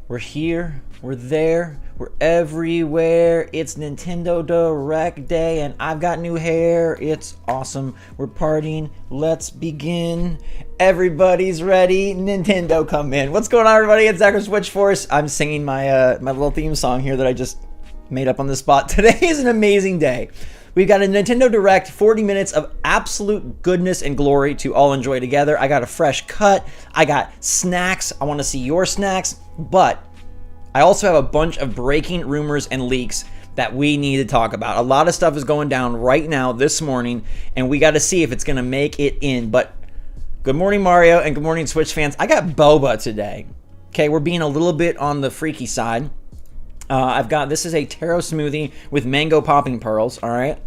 We're here, we're there, we're everywhere. It's Nintendo Direct Day and I've got new hair. It's awesome. We're partying. Let's begin. Everybody's ready. Nintendo, come in. What's going on, everybody? It's Zach from SwitchForce. I'm singing my my little theme song here that I just made up on the spot. Today is an amazing day. We've got a Nintendo Direct, 40 minutes of absolute goodness and glory to all enjoy together. I got a fresh cut. I got snacks. I want to see your snacks. But I also have a bunch of breaking rumors and leaks that we need to talk about. A lot of stuff is going down right now this morning, and we got to see if it's going to make it in. But good morning, Mario, and good morning, Switch fans. I got boba today. Okay, we're being a little bit on the freaky side. I've got, this is a taro smoothie with mango popping pearls, all right?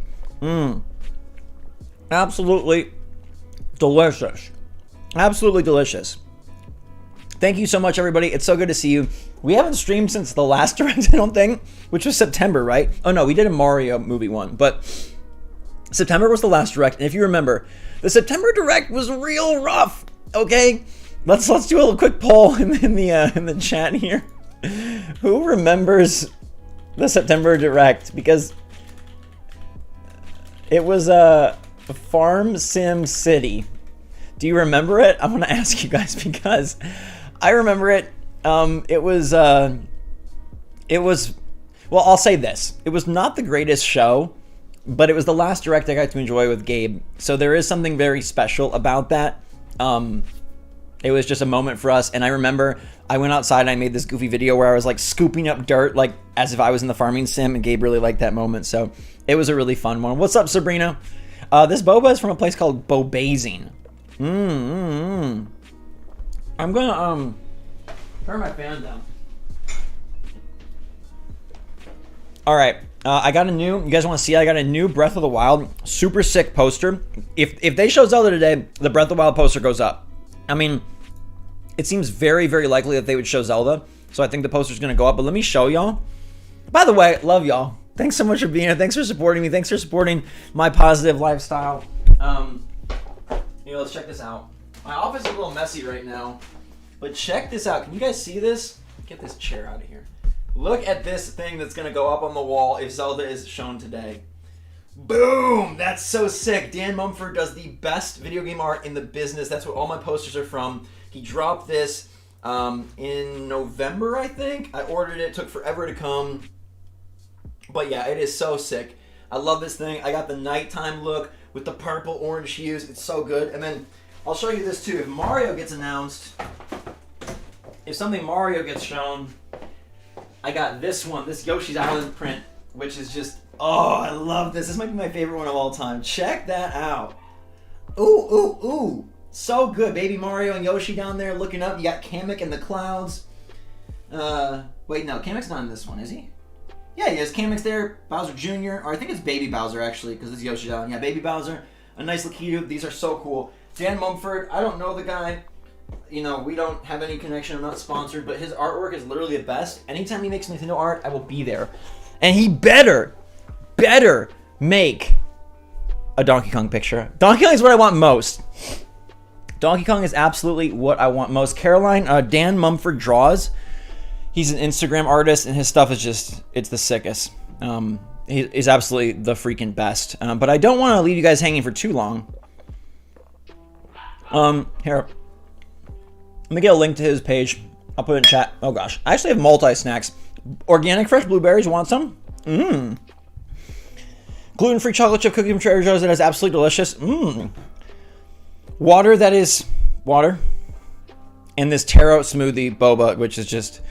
Absolutely delicious. Absolutely delicious. Thank you so much, everybody. It's so good to see you. We haven't streamed since the last Direct, I don't think, which was September, right? Oh, no, we did a Mario movie one, but September was the last Direct, and if you remember, the September Direct was real rough, okay? Let's do a little quick poll in the chat here. Who remembers the September Direct? Because it was Farm Sim City. Do you remember it? I'm gonna ask you guys because I remember it. It was well, I'll say this. It was not the greatest show, but it was the last Direct I got to enjoy with Gabe. So there is something very special about that. It was just a moment for us, and I remember I went outside and I made this goofy video where I was like scooping up dirt, like as if I was in the farming sim, and Gabe really liked that moment, so it was a really fun one. What's up, Sabrina? This boba is from a place called Bobazing. I'm gonna turn my fan down. All right, I got a new. You guys want to see? I got a new Breath of the Wild super sick poster. If they show Zelda today, the Breath of the Wild poster goes up. I mean, it seems very, very likely that they would show Zelda, so I think the poster's gonna go up. But let me show y'all. By the way, love y'all. Thanks so much for being here. Thanks for supporting me. Thanks for supporting my positive lifestyle. Let's check this out. My office is a little messy right now, but check this out. Can you guys see this? Get this chair out of here. Look at this thing that's gonna go up on the wall if Zelda is shown today. Boom! That's so sick. Dan Mumford does the best video game art in the business. That's what all my posters are from. He dropped this in November, I think. I ordered it. Took forever to come. But yeah, it is so sick. I love this thing. I got the nighttime look with the purple orange hues. It's so good. And then I'll show you this too. If Mario gets announced, if something Mario gets shown, I got this one, this Yoshi's Island print, which is just, oh, I love this. This might be my favorite one of all time. Check that out. Ooh, ooh, ooh. So good. Baby Mario and Yoshi down there looking up. You got Kamek in the clouds. Wait, no, Kamek's not in this one, is he? Yeah, he is. Kamek's there. Bowser Jr. Or I think it's Baby Bowser, actually, because it's Yoshi's Island. Yeah, Baby Bowser. A nice Lakitu. These are so cool. Dan Mumford, I don't know the guy. You know, we don't have any connection. I'm not sponsored, but his artwork is literally the best. Anytime he makes Nintendo art, I will be there. And he better make a Donkey Kong picture. Donkey Kong is what I want most. Donkey Kong is absolutely what I want most. Caroline, Dan Mumford draws. He's an Instagram artist, and his stuff is just, it's the sickest. He's absolutely the freaking best. But I don't want to leave you guys hanging for too long. Here. Let me get a link to his page. I'll put it in chat. Oh gosh. I actually have multi-snacks. Organic fresh blueberries. Want some? Gluten-free chocolate chip cookie from Trader Joe's that is absolutely delicious. Water that is water. And this taro smoothie boba, which is just,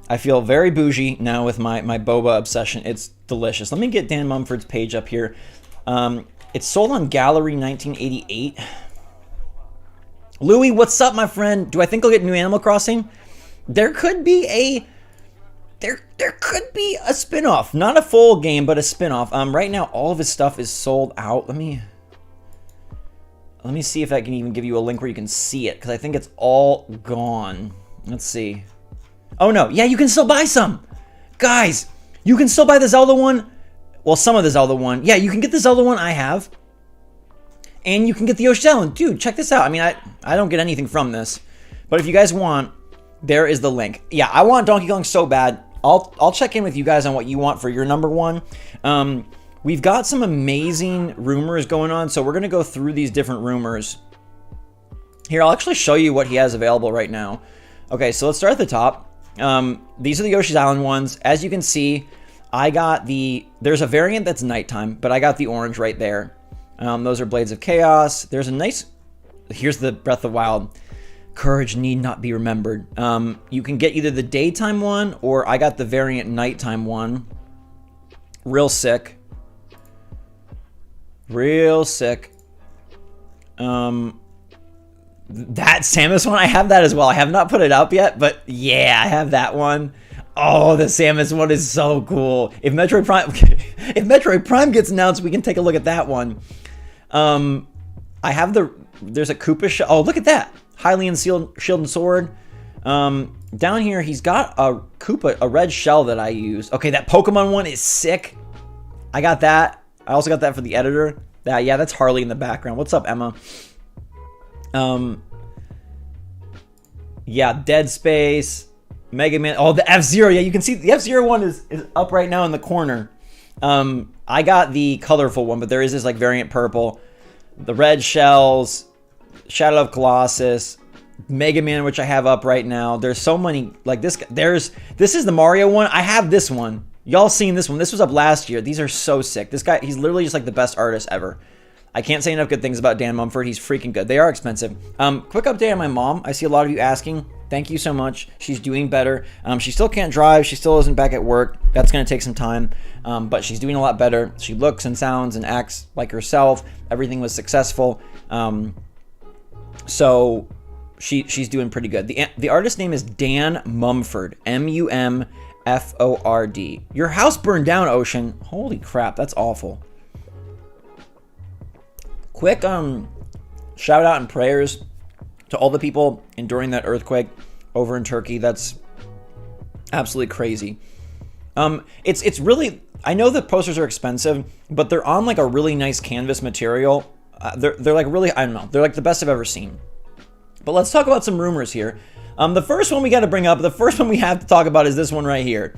I feel very bougie now with my boba obsession. It's delicious. Let me get Dan Mumford's page up here. It's sold on Gallery 1988. Louis, what's up, my friend? Do I think I'll get new Animal Crossing? There could be a spin-off. Not a full game, but a spin-off. Right now all of his stuff is sold out. Let me see if I can even give you a link where you can see it, because I think it's all gone. Let's see. Oh no, yeah, you can still buy some. Guys, you can still buy the Zelda one. Well, some of the Zelda one. Yeah, you can get the Zelda one I have. And you can get the Yoshi's Island. Dude, check this out. I mean, I don't get anything from this. But if you guys want, There is the link. Yeah, I want Donkey Kong so bad. I'll check in with you guys on what you want for your number one. We've got some amazing rumors going on, so we're going to go through these different rumors. Here, I'll actually show you what he has available right now. Okay, so let's start at the top. These are the Yoshi's Island ones. As you can see, I got there's a variant that's nighttime, but I got the orange right there. Those are Blades of Chaos. There's a nice, here's the Breath of the Wild. Courage need not be remembered. You can get either the daytime one, or I got the variant nighttime one. Real sick. Real sick. That Samus one, I have that as well. I have not put it up yet, but yeah, I have that one. Oh, the Samus one is so cool. If Metroid Prime gets announced, we can take a look at that one. I have there's a Koopa shell. Oh, look at that. Hylian Shield and Sword. Down here, he's got a Koopa, a red shell that I used. Okay, that Pokemon one is sick. I got that. I also got that for the editor. Yeah, that's Harley in the background. What's up, Emma? Yeah, Dead Space, Mega Man. Oh, the F-Zero. Yeah, you can see the F-Zero one is up right now in the corner. I got the colorful one, but there is this like variant purple. The red shells, Shadow of Colossus, Mega Man, which I have up right now. There's so many like this. This is the Mario one. I have this one. Y'all seen this one? This was up last year. These are so sick. This guy, he's literally just like the best artist ever. I can't say enough good things about Dan Mumford. He's freaking good. They are expensive. Quick update on my mom. I see a lot of you asking. Thank you so much. She's doing better. She still can't drive. She still isn't back at work. That's going to take some time. But she's doing a lot better. She looks and sounds and acts like herself. Everything was successful. So she's doing pretty good. The artist name is Dan Mumford. Mumford. Your house burned down, Ocean. Holy crap, that's awful. Quick shout out and prayers to all the people enduring that earthquake over in Turkey. That's absolutely crazy. It's really, I know the posters are expensive, but they're on like a really nice canvas material. They're like really, I don't know, they're like the best I've ever seen. But let's talk about some rumors here. The first one we got to bring up, the first one we have to talk about is this one right here.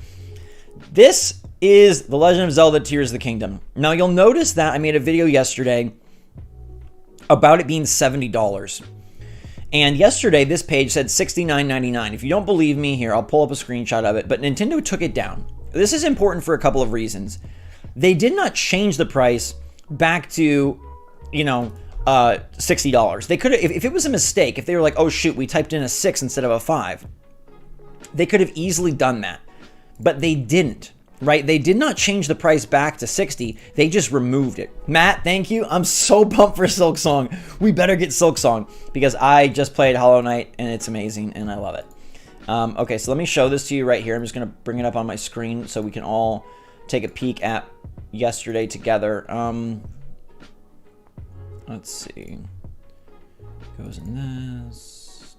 This is The Legend of Zelda Tears of the Kingdom. Now you'll notice that I made a video yesterday about it being $70. And yesterday this page said $69.99. If you don't believe me, here, I'll pull up a screenshot of it, but Nintendo took it down. This is important for a couple of reasons. They did not change the price back to, $60. They could have, if it was a mistake, if they were like, oh shoot, we typed in a 6 instead of a 5, they could have easily done that. But they didn't, right? They did not change the price back to 60. They just removed it. Matt, thank you. I'm so pumped for Silk Song. We better get Silk Song because I just played Hollow Knight and it's amazing and I love it. Okay, so let me show this to you right here. I'm just going to bring it up on my screen so we can all take a peek at yesterday together. Let's see. Goes in this.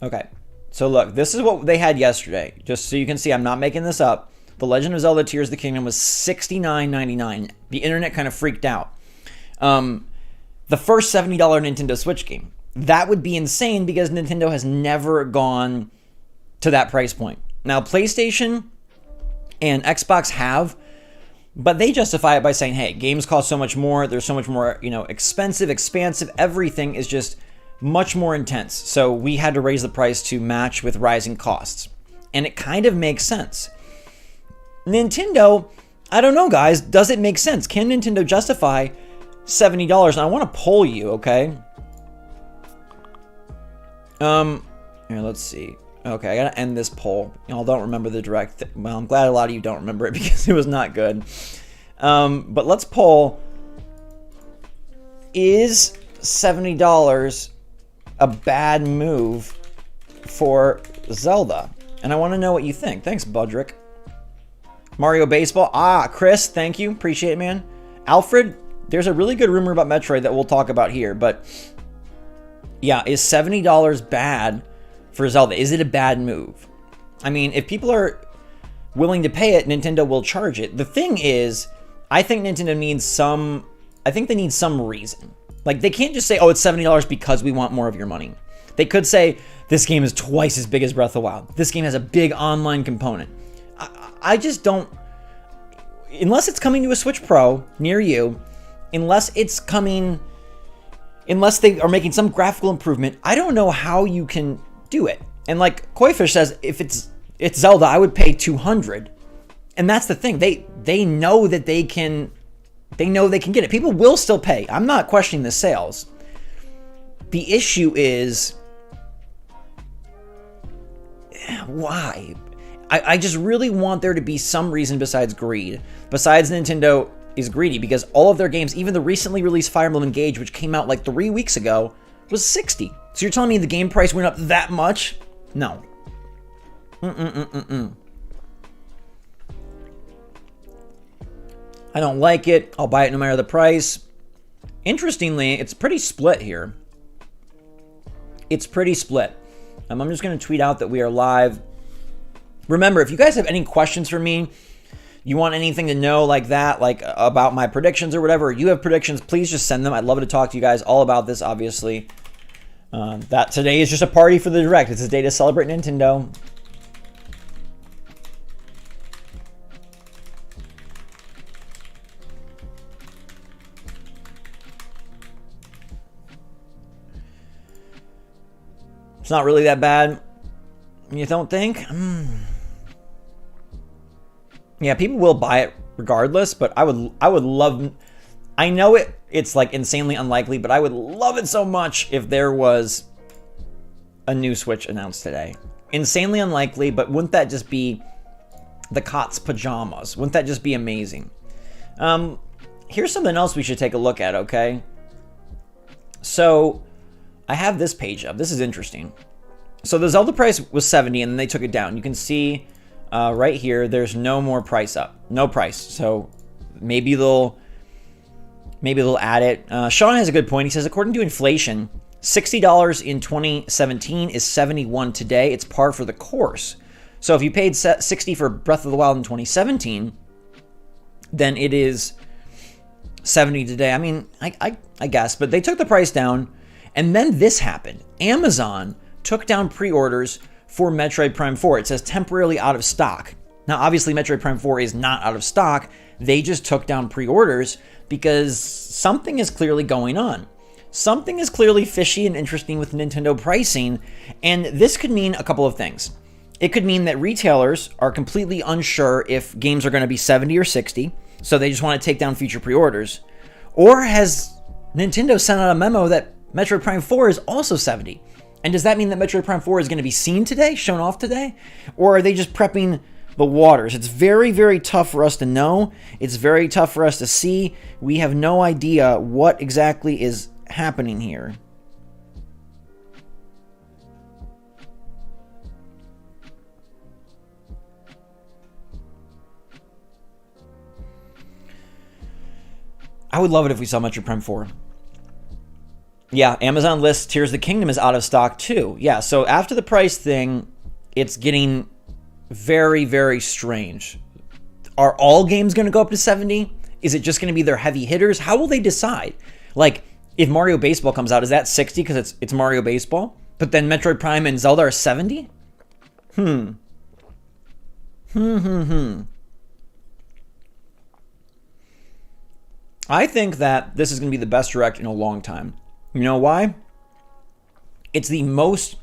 Okay. So look, this is what they had yesterday. Just so you can see, I'm not making this up. The Legend of Zelda Tears of the Kingdom was $69.99. The internet kind of freaked out. The first $70 Nintendo Switch game. That would be insane because Nintendo has never gone to that price point. Now, PlayStation and Xbox have, but they justify it by saying, hey, games cost so much more. They're so much more, expensive, expansive. Everything is just much more intense. So we had to raise the price to match with rising costs. And it kind of makes sense. Nintendo, I don't know, guys. Does it make sense? Can Nintendo justify $70? And I want to poll you, okay? Here, let's see. Okay, I gotta end this poll. Y'all don't remember the direct. Well, I'm glad a lot of you don't remember it because it was not good. But let's poll. Is $70 a bad move for Zelda? And I want to know what you think. Thanks, Budrick. Mario Baseball. Chris, thank you. Appreciate it, man. Alfred, there's a really good rumor about Metroid that we'll talk about here. But yeah, is $70 bad for Zelda? Is it a bad move? I mean, if people are willing to pay it, Nintendo will charge it. The thing is, I think Nintendo needs some reason. Like, they can't just say, oh, it's $70 because we want more of your money. They could say, this game is twice as big as Breath of the Wild. This game has a big online component. I just don't... Unless it's coming to a Switch Pro near you, unless they are making some graphical improvement, I don't know how you can do it. And like Koifish says, if it's Zelda, I would pay $200. And that's the thing. They know that they can get it. People will still pay. I'm not questioning the sales. The issue is why? I just really want there to be some reason besides greed. Besides Nintendo is greedy, because all of their games, even the recently released Fire Emblem Engage, which came out like 3 weeks ago, was $60. So you're telling me the game price went up that much? No. I don't like it. I'll buy it no matter the price. Interestingly, it's pretty split here. It's pretty split. I'm just going to tweet out that we are live. Remember, if you guys have any questions for me, you want anything to know like that, like about my predictions or whatever, you have predictions, please just send them. I'd love to talk to you guys all about this, obviously. That today is just a party for the Direct. It's a day to celebrate Nintendo. It's not really that bad. You don't think? Yeah, people will buy it regardless, but I would love... I know it's like insanely unlikely, but I would love it so much if there was a new Switch announced today. Insanely unlikely, but wouldn't that just be the Kot's pajamas? Wouldn't that just be amazing? Here's something else we should take a look at, okay? So, I have this page up. This is interesting. So the Zelda price was $70, and then they took it down. You can see right here, there's no more price up. No price. So maybe they'll add it. Sean has a good point. He says, according to inflation, $60 in 2017 is $71 today. It's par for the course. So if you paid $60 for Breath of the Wild in 2017, then it is $70 today. I mean, I guess, but they took the price down, and then this happened. Amazon took down pre-orders for Metroid Prime 4. It says temporarily out of stock. Now, obviously, Metroid Prime 4 is not out of stock. They just took down pre-orders because something is clearly going on. Something is clearly fishy and interesting with Nintendo pricing, and this could mean a couple of things. It could mean that retailers are completely unsure if games are going to be 70 or 60, so they just want to take down future pre-orders. Or has Nintendo sent out a memo that Metroid Prime 4 is also 70? And does that mean that Metroid Prime 4 is going to be seen today, shown off today? Or are they just prepping the waters? It's very, very tough for us to know. It's very tough for us to see. We have no idea what exactly is happening here. I would love it if we saw Metroid Prime 4. Yeah, Amazon lists Tears of the Kingdom is out of stock too. Yeah, so after the price thing, it's getting very, very strange. Are all games going to go up to 70? Is it just going to be their heavy hitters? How will they decide? Like, if Mario Baseball comes out, is that 60 because it's Mario Baseball? But then Metroid Prime and Zelda are 70? I think that this is going to be the best Direct in a long time. You know why? It's the most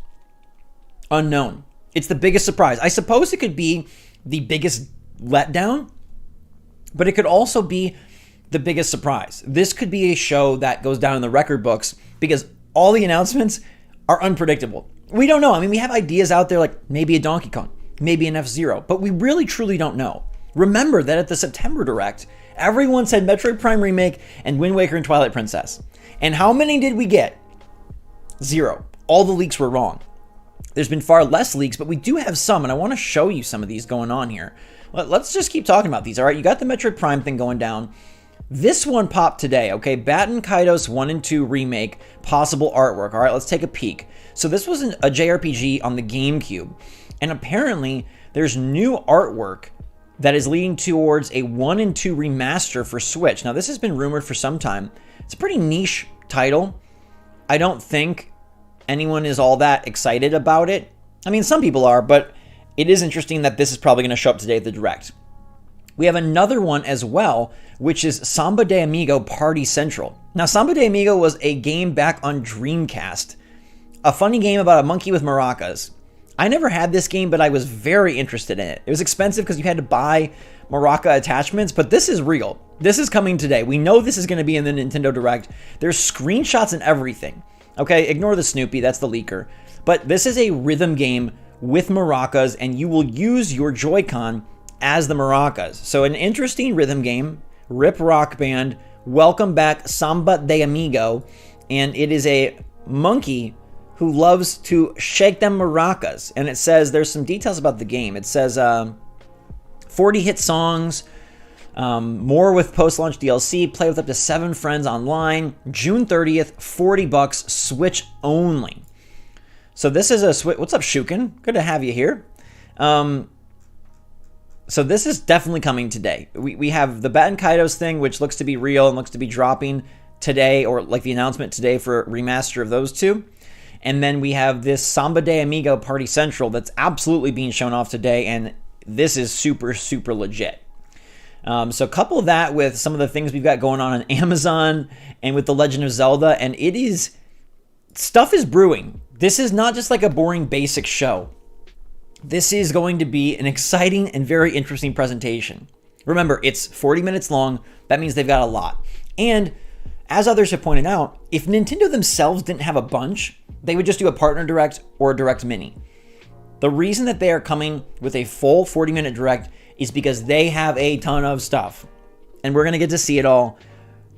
unknown. It's the biggest surprise. I suppose it could be the biggest letdown, but it could also be the biggest surprise. This could be a show that goes down in the record books because all the announcements are unpredictable. We don't know. I mean, we have ideas out there like maybe a Donkey Kong, maybe an F-Zero, but we really truly don't know. Remember that at the September Direct, everyone said Metroid Prime Remake and Wind Waker and Twilight Princess. And how many did we get? 0. All the leaks were wrong. There's been far less leaks, but we do have some, and I want to show you some of these going on here. Let's just keep talking about these, all right? You got the Metroid Prime thing going down. This one popped today, okay? Baten Kaitos 1 and 2 Remake, possible artwork. All right, let's take a peek. So this was a JRPG on the GameCube, and apparently there's new artwork that is leading towards a 1 and 2 remaster for Switch. Now, this has been rumored for some time. It's a pretty niche title. I don't think anyone is all that excited about it. I mean, some people are, but it is interesting that this is probably going to show up today at the Direct. We have another one as well, which is Samba de Amigo Party Central. Now, Samba de Amigo was a game back on Dreamcast. A funny game about a monkey with maracas. I never had this game, but I was very interested in it. It was expensive because you had to buy maraca attachments, but this is real. This is coming today. We know this is going to be in the Nintendo Direct. There's screenshots and everything. Okay, ignore the Snoopy, that's the leaker. But this is a rhythm game with maracas, and you will use your Joy-Con as the maracas. So an interesting rhythm game. Rip Rock Band. Welcome back, Samba de Amigo. And it is a monkey who loves to shake them maracas. And it says, there's some details about the game. It says 40 hit songs, more with post-launch DLC, play with up to 7 friends online, June 30th, $40, Switch only. So this is a Switch. What's up, Shukin? Good to have you here. So this is definitely coming today. We have the Baten Kaitos thing, which looks to be real and looks to be dropping today, or like the announcement today for a remaster of those two. And then we have this Samba de Amigo Party Central that's absolutely being shown off today, and this is super, super legit. So couple that with some of the things we've got going on Amazon and with the Legend of Zelda, and it is, stuff is brewing. This is not just like a boring basic show. This is going to be an exciting and very interesting presentation. Remember, it's 40 minutes long. That means they've got a lot. And as others have pointed out, if Nintendo themselves didn't have a bunch, they would just do a partner direct or a direct mini. The reason that they are coming with a full 40-minute direct is because they have a ton of stuff. And we're going to get to see it all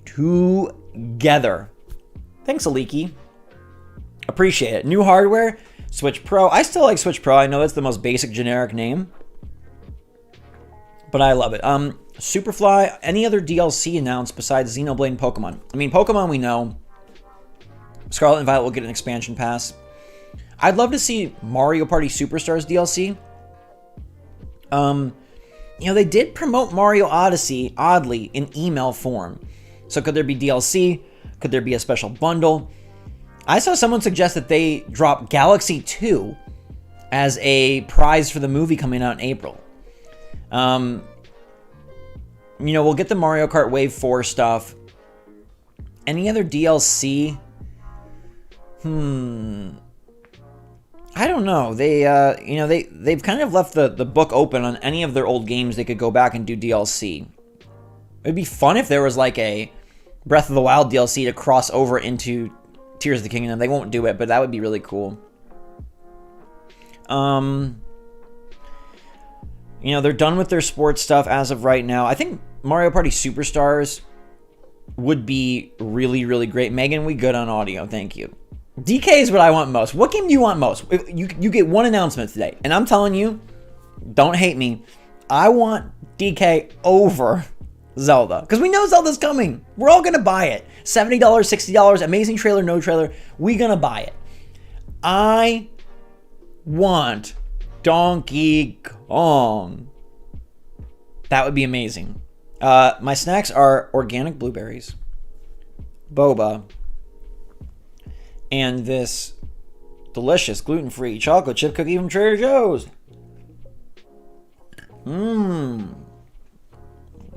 together. Thanks, Aliki. Appreciate it. New hardware, Switch Pro. I still like Switch Pro. I know it's the most basic generic name, but I love it. Superfly, any other DLC announced besides Xenoblade and Pokemon? I mean, Pokemon we know. Scarlet and Violet will get an expansion pass. I'd love to see Mario Party Superstars DLC. You know, they did promote Mario Odyssey, oddly, in email form. So could there be DLC? Could there be a special bundle? I saw someone suggest that they drop Galaxy 2 as a prize for the movie coming out in April. You know, we'll get the Mario Kart Wave 4 stuff. Any other DLC? I don't know. They've kind of left the book open on any of their old games they could go back and do DLC. It'd be fun if there was like a Breath of the Wild DLC to cross over into Tears of the Kingdom. They won't do it, but that would be really cool. You know, they're done with their sports stuff as of right now. I think Mario Party Superstars would be really, really great. Megan, we good on audio. Thank you. DK is what I want most. What game do you want most? You get one announcement today, and I'm telling you, don't hate me. I want DK over Zelda, because we know Zelda's coming. We're all going to buy it. $70, $60, amazing trailer, no trailer. We're going to buy it. I want Donkey Kong. That would be amazing. My snacks are organic blueberries, boba, and this delicious gluten-free chocolate chip cookie from Trader Joe's.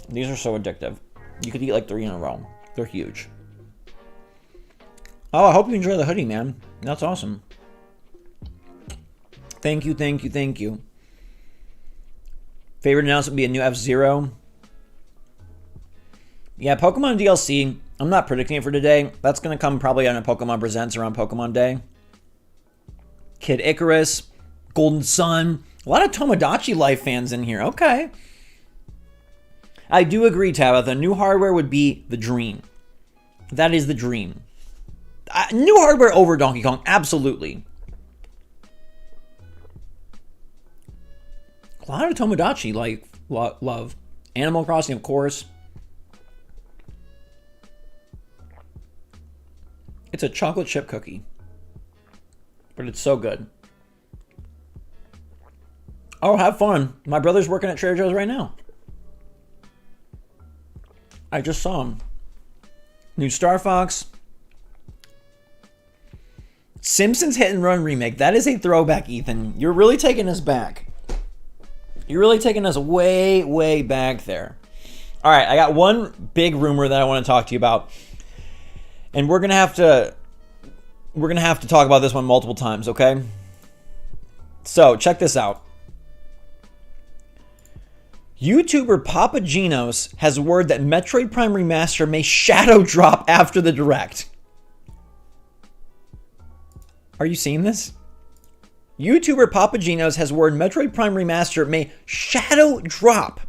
These are so addictive. You could eat like 3 in a row. They're huge. Oh, I hope you enjoy the hoodie, man. That's awesome. Thank you, thank you, thank you. Favorite announcement would be a new F-Zero. Yeah, Pokemon DLC. I'm not predicting it for today. That's going to come probably on a Pokemon Presents around Pokemon Day. Kid Icarus. Golden Sun. A lot of Tomodachi Life fans in here. Okay. I do agree, Tabitha. New hardware would be the dream. That is the dream. New hardware over Donkey Kong. Absolutely. A lot of Tomodachi like love. Animal Crossing, of course. It's a chocolate chip cookie. But it's so good. Oh, have fun. My brother's working at Trader Joe's right now. I just saw him. New Star Fox. Simpsons Hit and Run remake. That is a throwback, Ethan. You're really taking us back. You're really taking us way, way back there. All right, I got one big rumor that I want to talk to you about, and we're gonna have to talk about this one multiple times, okay? So check this out. YouTuber Papa Genos has word that Metroid Prime Remaster may shadow drop after the Direct. Are you seeing this? YouTuber Papa Genos has word Metroid Prime Remaster may shadow drop.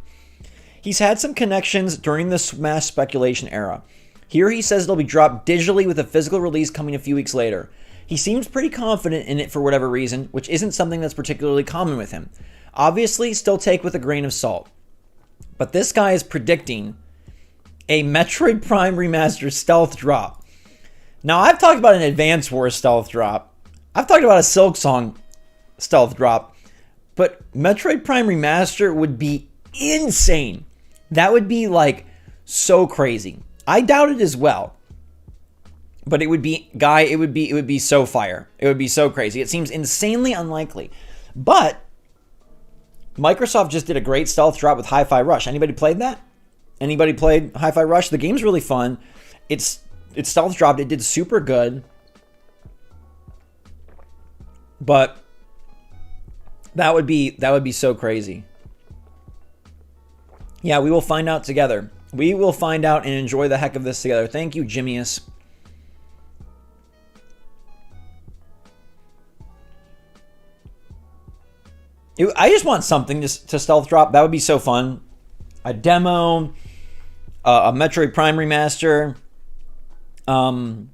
He's had some connections during the Smash speculation era. Here he says it'll be dropped digitally with a physical release coming a few weeks later. He seems pretty confident in it for whatever reason, which isn't something that's particularly common with him. Obviously, still take with a grain of salt. But this guy is predicting a Metroid Prime Remaster stealth drop. Now, I've talked about an Advance Wars stealth drop. I've talked about a Silksong stealth drop. But Metroid Prime Remaster would be insane. That would be like so crazy. I doubt it as well. But it would be, it would be so fire. It would be so crazy. It seems insanely unlikely. But Microsoft just did a great stealth drop with Hi-Fi Rush. Anybody played that? Anybody played Hi-Fi Rush? The game's really fun. It's stealth dropped. It did super good. But that would be so crazy. Yeah, we will find out together. We will find out and enjoy the heck of this together. Thank you, Jimmius. I just want something to stealth drop. That would be so fun. A demo, a Metroid Prime Remaster, Advance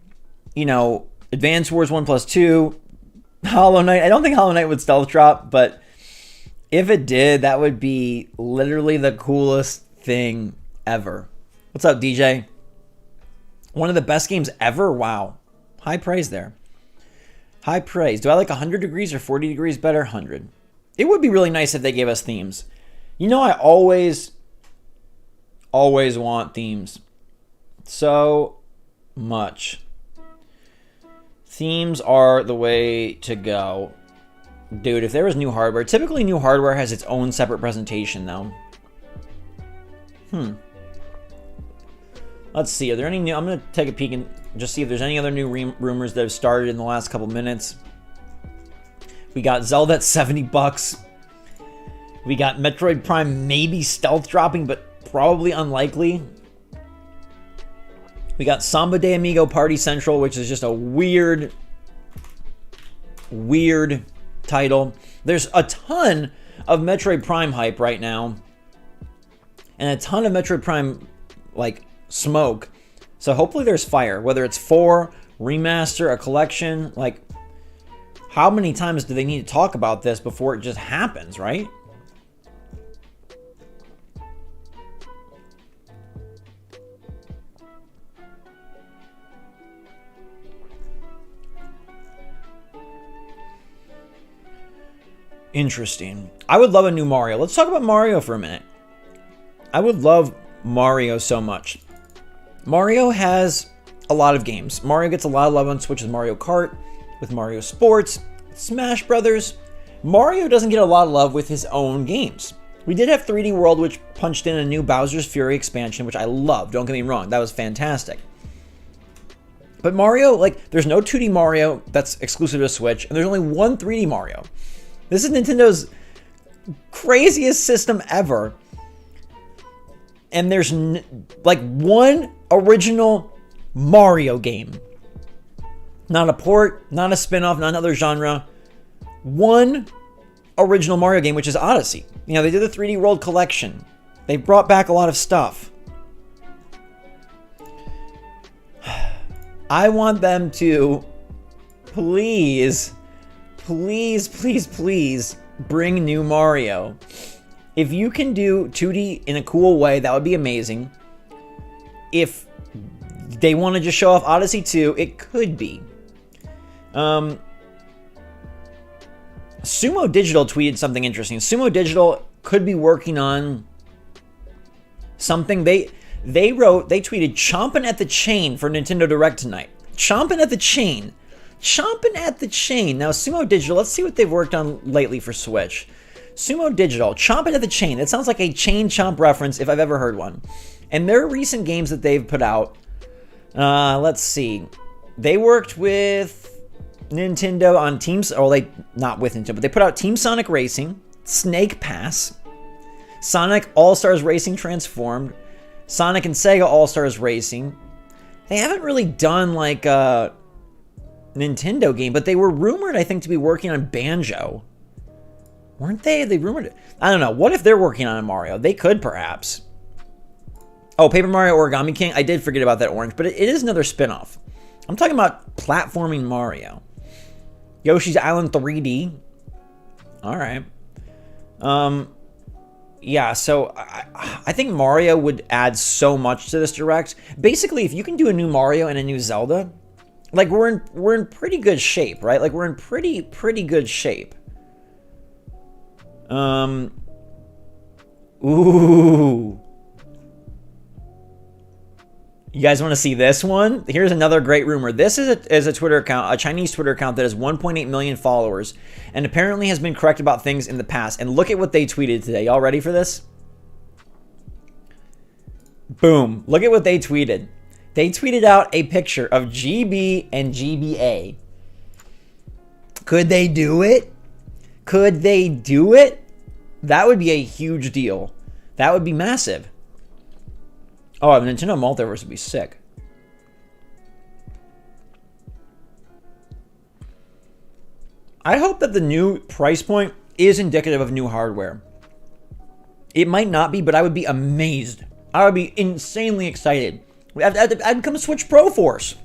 Wars 1+2, Hollow Knight. I don't think Hollow Knight would stealth drop, but if it did, that would be literally the coolest thing ever. What's up, DJ? One of the best games ever? Wow. High praise there. High praise. Do I like 100 degrees or 40 degrees better? 100. It would be really nice if they gave us themes. You know, I always want themes. So much. Themes are the way to go. Dude, if there was new hardware, typically new hardware has its own separate presentation, though. Let's see. Are there any new... I'm going to take a peek and just see if there's any other new rumors that have started in the last couple minutes. We got Zelda at $70. We got Metroid Prime maybe stealth dropping, but probably unlikely. We got Samba de Amigo Party Central, which is just a weird title. There's a ton of Metroid Prime hype right now. And a ton of Metroid Prime, smoke. So hopefully there's fire. Whether it's 4, remaster, a collection, how many times do they need to talk about this before it just happens, right? Interesting. I would love a new Mario. Let's talk about Mario for a minute. I would love Mario so much. Mario has a lot of games. Mario gets a lot of love on Switch with Mario Kart, with Mario Sports, Smash Brothers. Mario doesn't get a lot of love with his own games. We did have 3D World, which punched in a new Bowser's Fury expansion, which I love. Don't get me wrong. That was fantastic. But Mario, there's no 2D Mario that's exclusive to Switch, and there's only one 3D Mario. This is Nintendo's craziest system ever. And there's one original Mario game. Not a port, not a spin-off, not another genre. One original Mario game, which is Odyssey. They did the 3D World collection. They brought back a lot of stuff. I want them to please bring new Mario. If you can do 2D in a cool way, that would be amazing. If they want to just show off Odyssey 2, it could be. Sumo Digital tweeted something interesting. Sumo Digital could be working on something. They tweeted chomping at the chain for Nintendo Direct tonight. Chomping at the chain chomping at the chain. Now, Sumo Digital, let's see what they've worked on lately for Switch. Sumo Digital, chomping at the chain. It sounds like a chain chomp reference if I've ever heard one. And their recent games that they've put out, let's see. They worked with Nintendo on Teams, or not with Nintendo, but they put out Team Sonic Racing, Snake Pass, Sonic All-Stars Racing Transformed, Sonic and Sega All-Stars Racing. They haven't really done like a Nintendo game, but they were rumored, I think, to be working on Banjo. Weren't they? They rumored it. I don't know. What if they're working on a Mario? They could, perhaps. Oh, Paper Mario Origami King. I did forget about that orange, but it is another spin-off. I'm talking about platforming Mario. Yoshi's Island 3D. All right. Yeah, so I think Mario would add so much to this Direct. Basically, if you can do a new Mario and a new Zelda, like we're in pretty good shape, right? Like we're in pretty good shape. Ooh. You guys want to see this one? Here's another great rumor. This is a Twitter account, a Chinese Twitter account that has 1.8 million followers and apparently has been correct about things in the past. And look at what they tweeted today. Y'all ready for this? Boom. Look at what they tweeted. They tweeted out a picture of GB and GBA. Could they do it? Could they do it? That would be a huge deal. That would be massive. Oh, Nintendo Multiverse would be sick. I hope that the new price point is indicative of new hardware. It might not be, but I would be amazed. I would be insanely excited. I'd become a Switch Pro Force.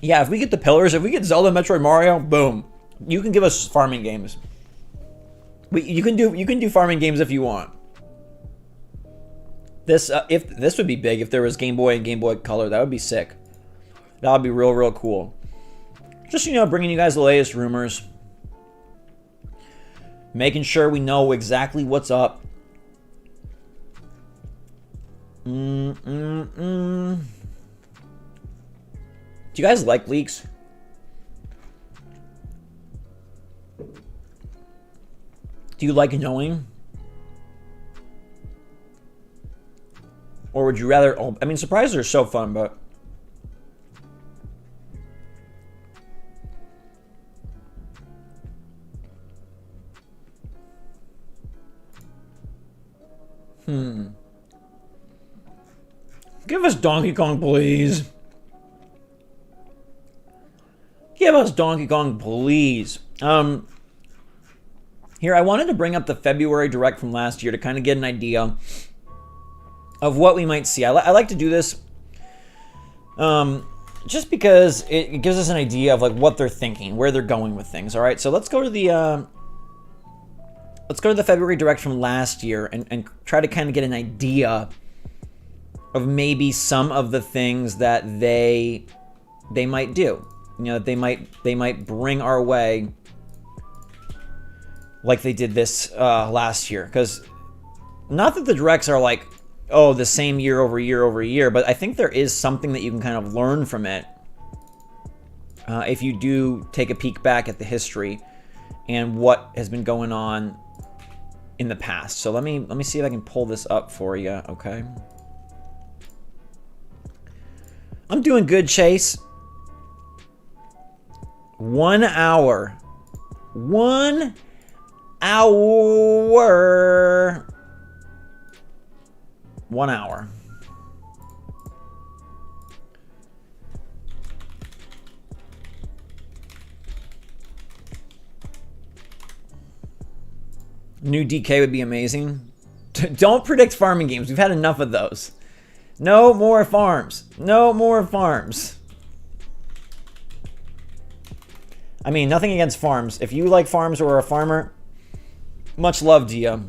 Yeah, if we get the pillars, if we get Zelda, Metroid, Mario, boom. You can give us farming games. You can do farming games if you want. This would be big if there was Game Boy and Game Boy Color. That would be sick. That would be real cool. Just, bringing you guys the latest rumors. Making sure we know exactly what's up. Do you guys like leaks? Do you like knowing? Or would you rather... I mean, surprises are so fun, but... Give us Donkey Kong, please. Give us Donkey Kong, please. Here, I wanted to bring up the February Direct from last year to kind of get an idea of what we might see. I like to do this just because it gives us an idea of like what they're thinking, where they're going with things. All right, so let's go to the February Direct from last year and try to kind of get an idea of maybe some of the things that they might do. They might bring our way like they did this last year. Because not that the Directs are like, oh, the same year over year, but I think there is something that you can kind of learn from it if you do take a peek back at the history and what has been going on in the past. So let me see if I can pull this up for you, okay? I'm doing good, Chase. 1 hour. 1 hour. 1 hour. New DK would be amazing. Don't predict farming games. We've had enough of those. No more farms. No more farms. I mean, nothing against farms. If you like farms or are a farmer, much love to you.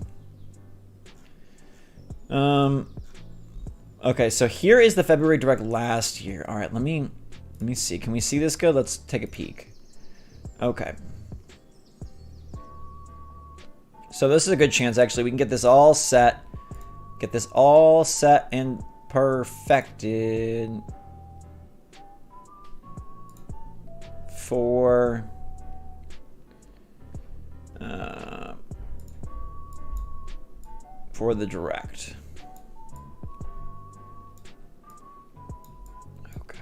Okay, so here is the February Direct last year. All right, let me see. Can we see this good? Let's take a peek. Okay. So this is a good chance, actually. We can get this all set. Get this all set and perfected. for the direct. Okay.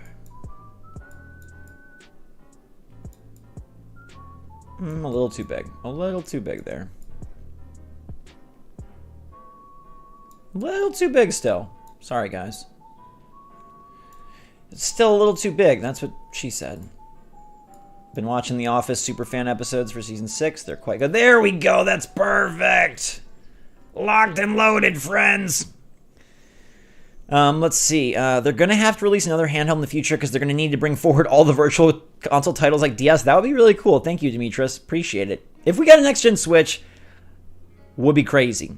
A little too big. A little too big there. A little too big still. Sorry, guys. It's still a little too big. That's what she said. Been watching The Office Superfan episodes for season 6. They're quite good. There we go. That's perfect. Locked and loaded, friends. Let's see. They're going to have to release another handheld in the future because they're going to need to bring forward all the virtual console titles like DS. That would be really cool. Thank you, Demetrius. Appreciate it. If we got a next-gen Switch, would be crazy.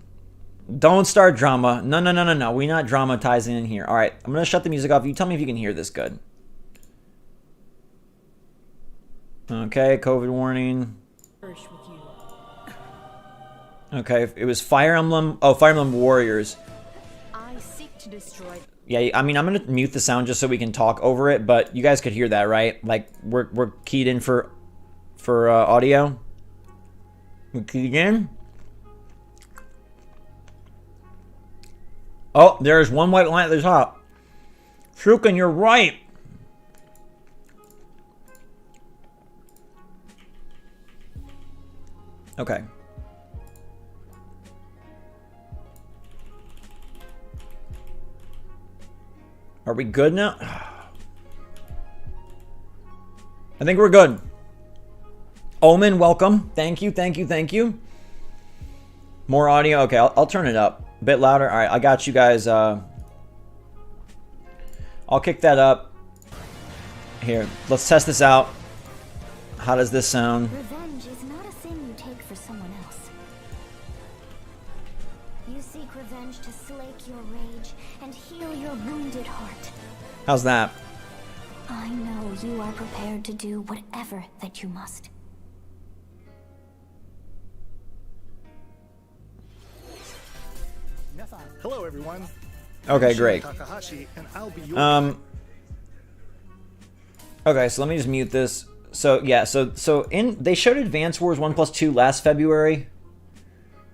Don't start drama. No. We're not dramatizing in here. All right, I'm going to shut the music off. You tell me if you can hear this good. Okay, COVID warning. Okay, it was Fire Emblem. Oh, Fire Emblem Warriors. I seek to destroy. Yeah, I mean, I'm gonna mute the sound just so we can talk over it, but you guys could hear that, right? Like we're keyed in for audio. We keyed in. Oh, there's one white line at the top. Shukin, you're right. Okay. Are we good now? I think we're good. Omen, welcome. Thank you. More audio. Okay, I'll turn it up. A bit louder. All right, I got you guys. I'll kick that up. Here, let's test this out. How does this sound? Revenge is not a sin you take for someone else. You seek revenge to slake your rage and heal your wounded heart. How's that? I know you are prepared to do whatever that you must. Hello, everyone. Okay, great. Takahashi, and I'll be your Okay, so let me just mute this. So yeah, so they showed Advance Wars 1+2 last February.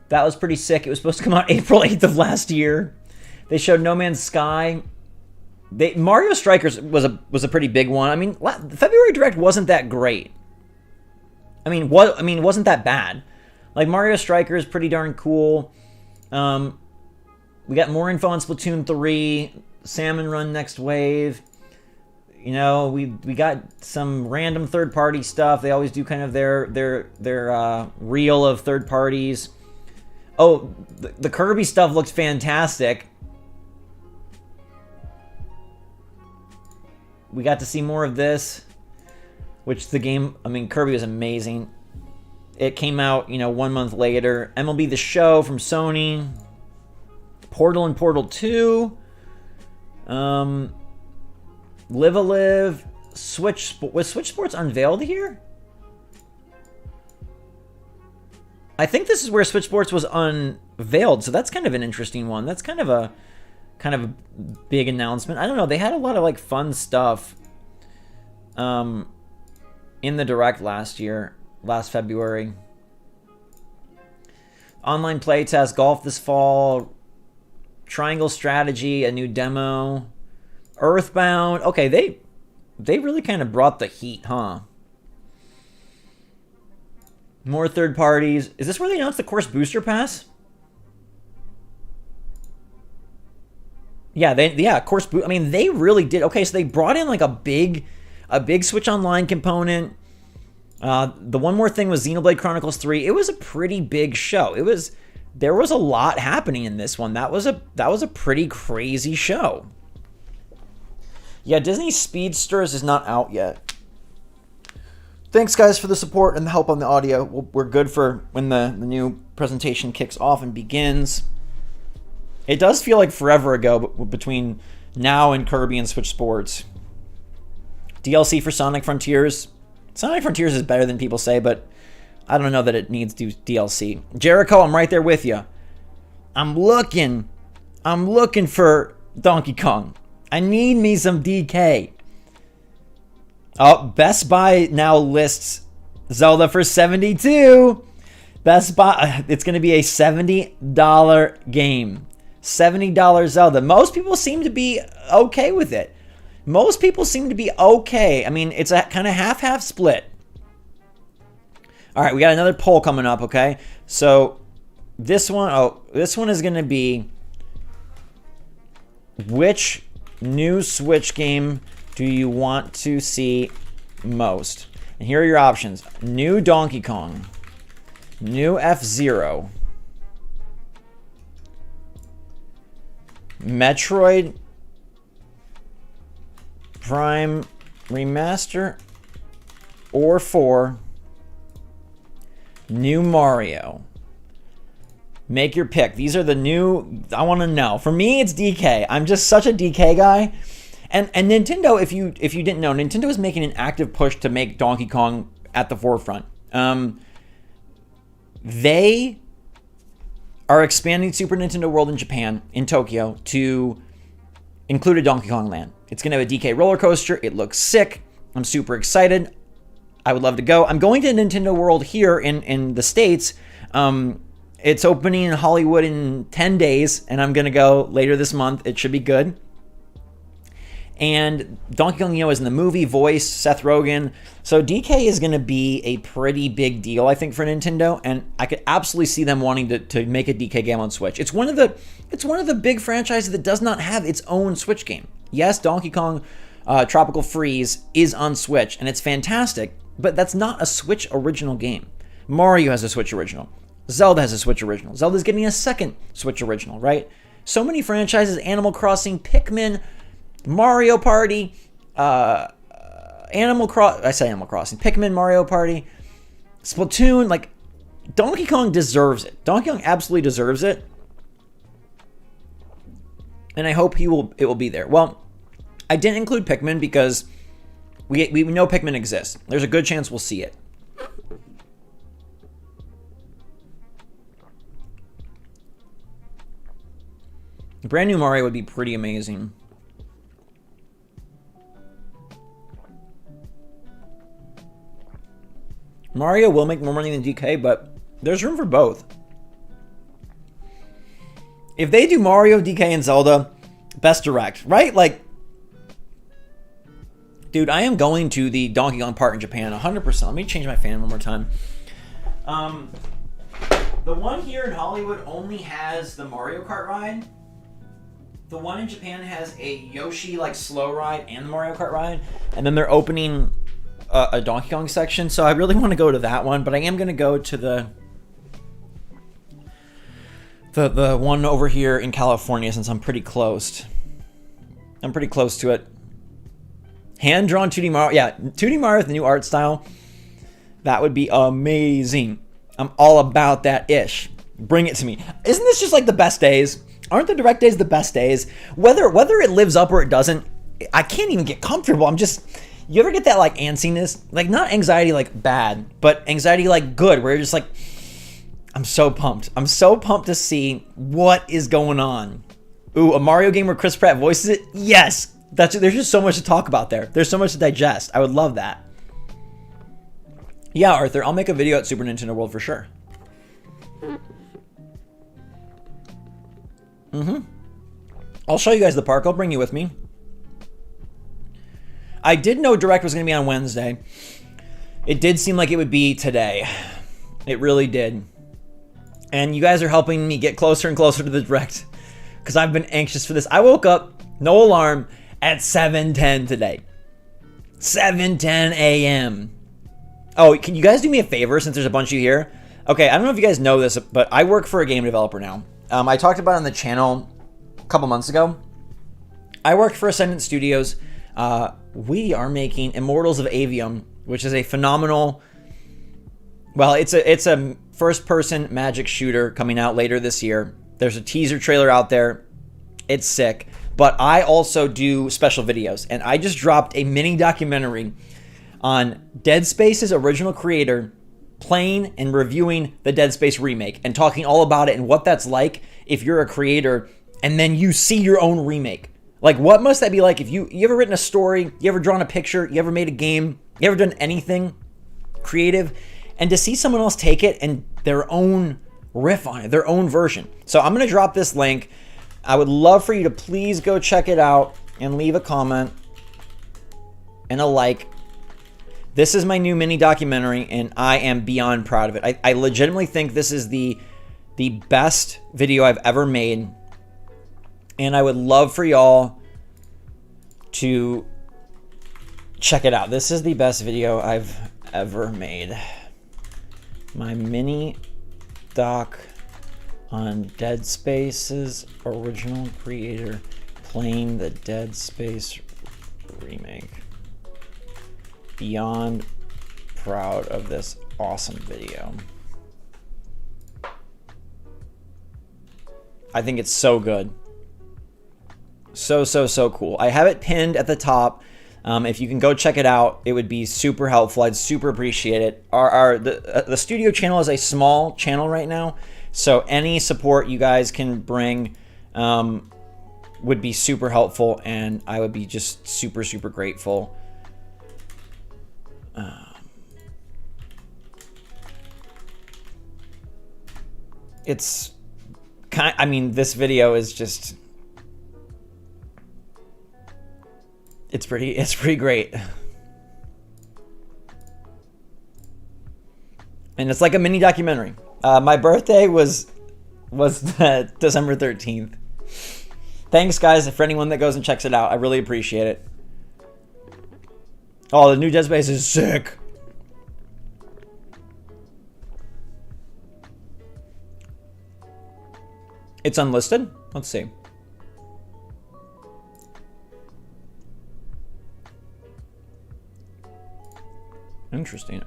That was pretty sick. It was supposed to come out April 8th of last year. They showed No Man's Sky. Mario Strikers was a pretty big one. I mean, February Direct wasn't that great. It wasn't that bad. Like Mario Strikers, pretty darn cool. We got more info on Splatoon 3, Salmon Run Next Wave. You know, we got some random third-party stuff. They always do kind of their reel of third parties. Oh, the Kirby stuff looks fantastic. We got to see more of this, which the game, Kirby was amazing. It came out, 1 month later. MLB The Show from Sony. Portal and Portal 2. Live a Live. Was Switch Sports unveiled here? I think this is where Switch Sports was unveiled, so that's kind of an interesting one. That's kind of a big announcement. I don't know. They had a lot of fun stuff in the Direct last February. Online playtest, golf this fall, Triangle Strategy, a new demo, Earthbound. Okay, they really kind of brought the heat, huh? More third parties. Is this where they announced the Course Booster Pass? Yeah, Course Boost. They really did. Okay, so they brought in a big Switch Online component. The one more thing was Xenoblade Chronicles 3. It was a pretty big show. There was a lot happening in this one. That was a pretty crazy show. Yeah, Disney Speedsters is not out yet. Thanks, guys, for the support and the help on the audio. We're good for when the new presentation kicks off and begins. It does feel like forever ago between now and Kirby and Switch Sports. DLC for Sonic Frontiers. Sonic Frontiers is better than people say, but I don't know that it needs DLC. Jericho, I'm right there with you. I'm looking for Donkey Kong. I need me some DK. Oh, Best Buy now lists Zelda for $72. Best Buy, it's going to be a $70 game. $70 Zelda. Most people seem to be okay with it. Most people seem to be okay. I mean, it's a kind of half-half split. All right, we got another poll coming up, okay? So this one is going to be, which new Switch game do you want to see most? And here are your options. New Donkey Kong. New F-Zero. Metroid Prime Remaster. Or 4. New Mario. Make your pick. These are the new... I want to know. For me, it's DK. I'm just such a DK guy. And Nintendo, if you didn't know, Nintendo is making an active push to make Donkey Kong at the forefront. They are expanding Super Nintendo World in Japan, in Tokyo, to include a Donkey Kong Land. It's going to have a DK roller coaster. It looks sick. I'm super excited. I would love to go. I'm going to Nintendo World here in the States. It's opening in Hollywood in 10 days, and I'm going to go later this month. It should be good. And Donkey Kong, is in the movie, voice, Seth Rogen. So DK is going to be a pretty big deal, I think, for Nintendo. And I could absolutely see them wanting to make a DK game on Switch. It's one of the big franchises that does not have its own Switch game. Yes, Donkey Kong Tropical Freeze is on Switch, and it's fantastic. But that's not a Switch original game. Mario has a Switch original. Zelda has a Switch original. Zelda's getting a second Switch original, right? So many franchises, Animal Crossing, Pikmin, Mario Party, Animal Crossing, Pikmin, Mario Party, Splatoon, like, Donkey Kong deserves it. Donkey Kong absolutely deserves it. And I hope it will be there. Well, I didn't include Pikmin because we know Pikmin exists. There's a good chance we'll see it. A brand new Mario would be pretty amazing. Mario will make more money than DK, but there's room for both. If they do Mario, DK, and Zelda, best direct, right? Like, dude, I am going to the Donkey Kong part in Japan, 100%. Let me change my fan one more time. The one here in Hollywood only has the Mario Kart ride. The one in Japan has a Yoshi, like, slow ride and the Mario Kart ride. And then they're opening a Donkey Kong section, so I really want to go to that one, but I am going to go to the one over here in California since I'm pretty close. I'm pretty close to it. Hand-drawn 2D Mario. Yeah, 2D Mario with the new art style. That would be amazing. I'm all about that ish. Bring it to me. Isn't this just like the best days? Aren't the direct days the best days? Whether it lives up or it doesn't, I can't even get comfortable. You ever get that, like, antsiness? Like, not anxiety, like, bad, but anxiety, like, good, where you're just like, I'm so pumped. I'm so pumped to see what is going on. Ooh, a Mario game where Chris Pratt voices it? Yes! There's just so much to talk about there. There's so much to digest. I would love that. Yeah, Arthur, I'll make a video at Super Nintendo World for sure. I'll show you guys the park. I'll bring you with me. I did know Direct was going to be on Wednesday. It did seem like it would be today. It really did. And you guys are helping me get closer and closer to the Direct because I've been anxious for this. I woke up, no alarm, at 7:10 today. 7:10 a.m. Oh, can you guys do me a favor since there's a bunch of you here? Okay, I don't know if you guys know this, but I work for a game developer now. I talked about it on the channel a couple months ago. I work for Ascendant Studios. We are making Immortals of Avium, which is a phenomenal... Well, it's a first-person magic shooter coming out later this year. There's a teaser trailer out there. It's sick. But I also do special videos, and I just dropped a mini documentary on Dead Space's original creator playing and reviewing the Dead Space remake and talking all about it and what that's like if you're a creator and then you see your own remake. Like, what must that be like if you ever written a story, you ever drawn a picture, you ever made a game, you ever done anything creative, and to see someone else take it and their own riff on it, their own version. So I'm going to drop this link. I would love for you to please go check it out and leave a comment and a like. This is my new mini documentary, and I am beyond proud of it. I legitimately think this is the best video I've ever made, and I would love for y'all to check it out. This is the best video I've ever made. My mini doc on Dead Space's original creator playing the Dead Space remake. Beyond proud of this awesome video. I think it's so good. So cool. I have it pinned at the top. If you can go check it out, it would be super helpful. I'd super appreciate it. The studio channel is a small channel right now, so any support you guys can bring would be super helpful, and I would be just super grateful. It's kind. I mean, this video is just. It's pretty great. And it's like a mini documentary. My birthday was December 13th. Thanks, guys, for anyone that goes and checks it out. I really appreciate it. Oh, the new Dead Space is sick. It's unlisted? Let's see. Interesting.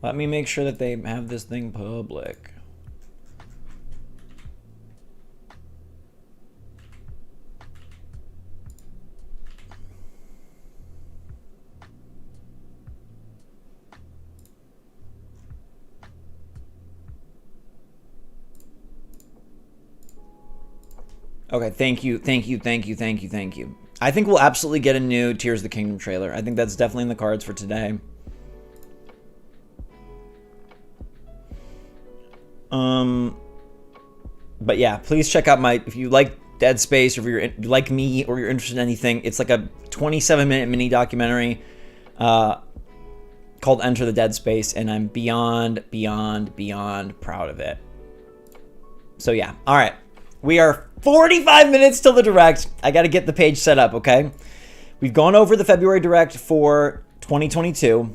Let me make sure that they have this thing public. Okay, thank you. I think we'll absolutely get a new Tears of the Kingdom trailer. I think that's definitely in the cards for today. But yeah, please check out if you like Dead Space, or if you like me, or you're interested in anything. It's like a 27-minute mini documentary called Enter the Dead Space, and I'm beyond proud of it. So yeah, all right. We are 45 minutes till the Direct. I got to get the page set up, okay? We've gone over the February Direct for 2022.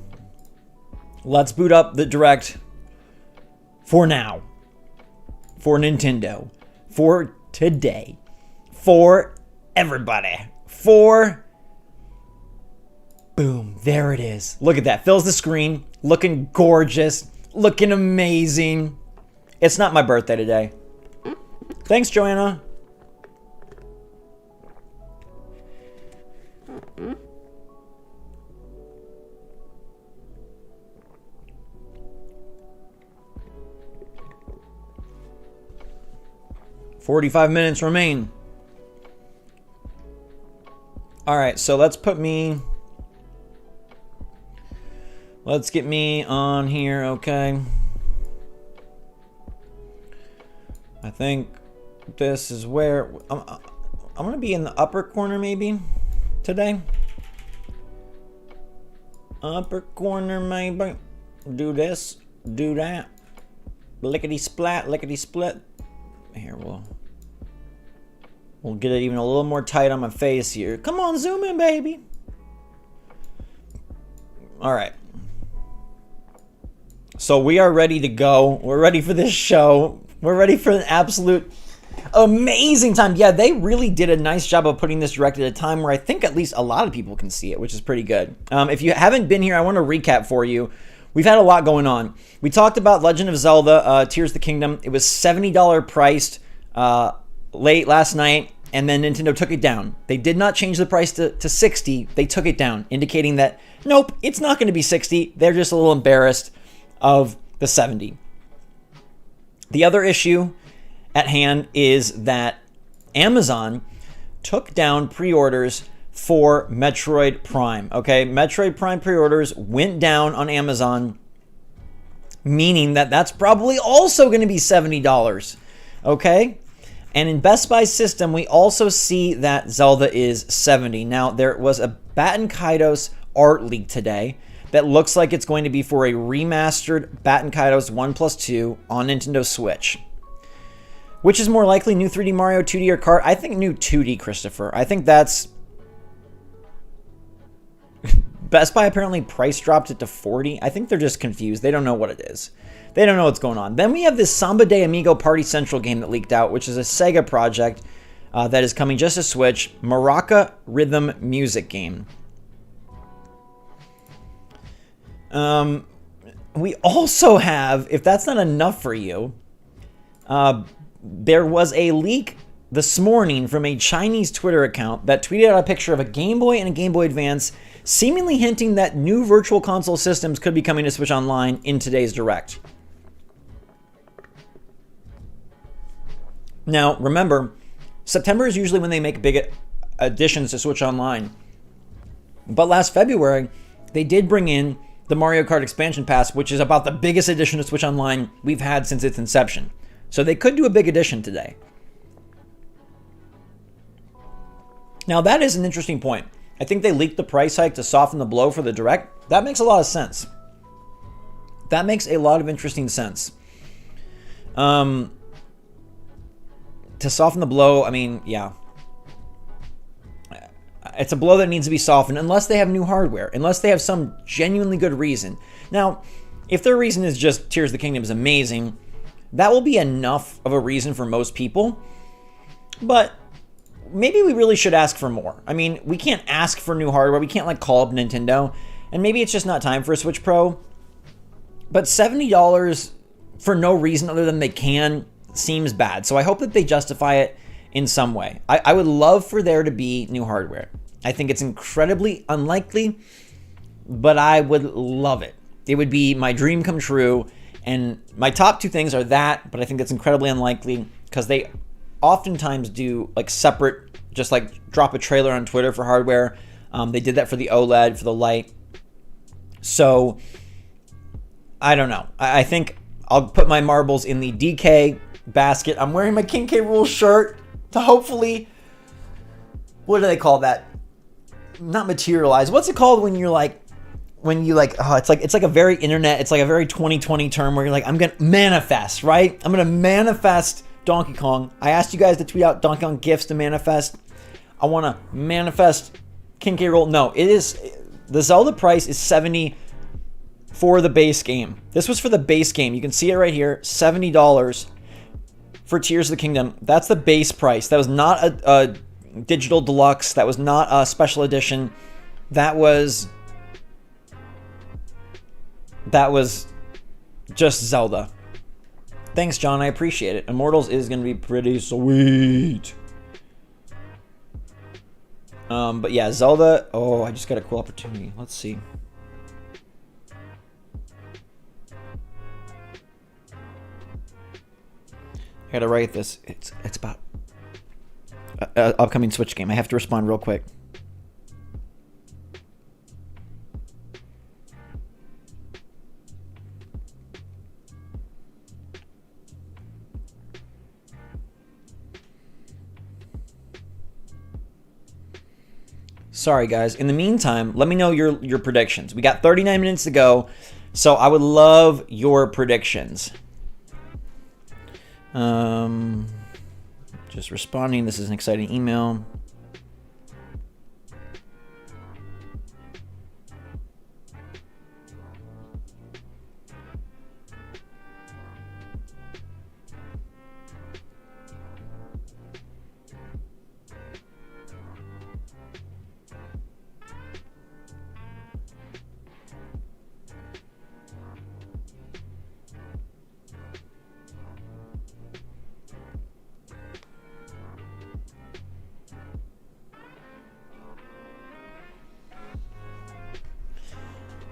Let's boot up the Direct for now. For Nintendo. For today. For everybody. For... Boom. There it is. Look at that. Fills the screen. Looking gorgeous. Looking amazing. It's not my birthday today. Thanks, Joanna. "45 minutes remain." All right, so let's get me on here, okay? I think this is where I'm gonna be in the upper corner maybe today. Upper corner maybe. Do this, do that. Lickety splat, lickety split. Here, we'll get it even a little more tight on my face here. Come on, zoom in, baby. All right. So we are ready to go. We're ready for this show. We're ready for an absolute amazing time. Yeah, they really did a nice job of putting this Direct at a time where I think at least a lot of people can see it, which is pretty good. If you haven't been here, I want to recap for you. We've had a lot going on. We talked about Legend of Zelda Tears of the Kingdom. It was $70 priced late last night, and then Nintendo took it down. They did not change the price to $60. They took it down, indicating that, nope, it's not going to be $60. They're just a little embarrassed of the $70. The other issue at hand is that Amazon took down pre-orders for Metroid Prime. Okay, Metroid Prime pre-orders went down on Amazon, meaning that that's probably also going to be $70. Okay, and in Best Buy system, we also see that Zelda is $70. Now, there was a Baten Kaitos art leak today that looks like it's going to be for a remastered Baten Kaitos 1+2 on Nintendo Switch. Which is more likely, new 3D Mario, 2D, or Kart? I think new 2D, Christopher. I think that's... Best Buy apparently price dropped it to $40. I think they're just confused. They don't know what it is. They don't know what's going on. Then we have this Samba de Amigo Party Central game that leaked out, which is a Sega project that is coming just to Switch. Maraca Rhythm Music game. We also have, if that's not enough for you, there was a leak this morning from a Chinese Twitter account that tweeted out a picture of a Game Boy and a Game Boy Advance, seemingly hinting that new Virtual Console systems could be coming to Switch Online in today's Direct. Now, remember, September is usually when they make big additions to Switch Online. But last February, they did bring in the Mario Kart Expansion Pass, which is about the biggest addition to Switch Online we've had since its inception. So they could do a big addition today. Now, that is an interesting point. I think they leaked the price hike to soften the blow for the Direct. That makes a lot of sense. That makes a lot of interesting sense. To soften the blow, I mean, yeah. It's a blow that needs to be softened unless they have new hardware, unless they have some genuinely good reason. Now, if their reason is just Tears of the Kingdom is amazing, that will be enough of a reason for most people. But maybe we really should ask for more. I mean, we can't ask for new hardware. We can't like call up Nintendo. And maybe it's just not time for a Switch Pro. But $70 for no reason other than they can seems bad. So I hope that they justify it in some way. I would love for there to be new hardware. I think it's incredibly unlikely, but I would love it. It would be my dream come true. And my top two things are that, but I think that's incredibly unlikely because they oftentimes do like separate, just like drop a trailer on Twitter for hardware. They did that for the OLED, for the Lite. So I don't know. I think I'll put my marbles in the DK basket. I'm wearing my King K. Rool shirt to hopefully, what do they call that? Not materialize. What's it called when you're like, it's like a very internet, it's like a very 2020 term where you're like, I'm going to manifest, right? I'm going to manifest Donkey Kong. I asked you guys to tweet out Donkey Kong gifts to manifest. I want to manifest King K. Rool. No, it is, the Zelda price is $70 for the base game. This was for the base game. You can see it right here, $70 for Tears of the Kingdom. That's the base price. That was not a digital deluxe. That was not a special edition. That was just Zelda. Thanks, John. I appreciate it. Immortals is going to be pretty sweet. But yeah, Zelda. Oh, I just got a cool opportunity. Let's see. I gotta write this. It's about an upcoming Switch game. I have to respond real quick. Sorry, guys. In the meantime, let me know your predictions. We got 39 minutes to go, so I would love your predictions. Just responding. This is an exciting email.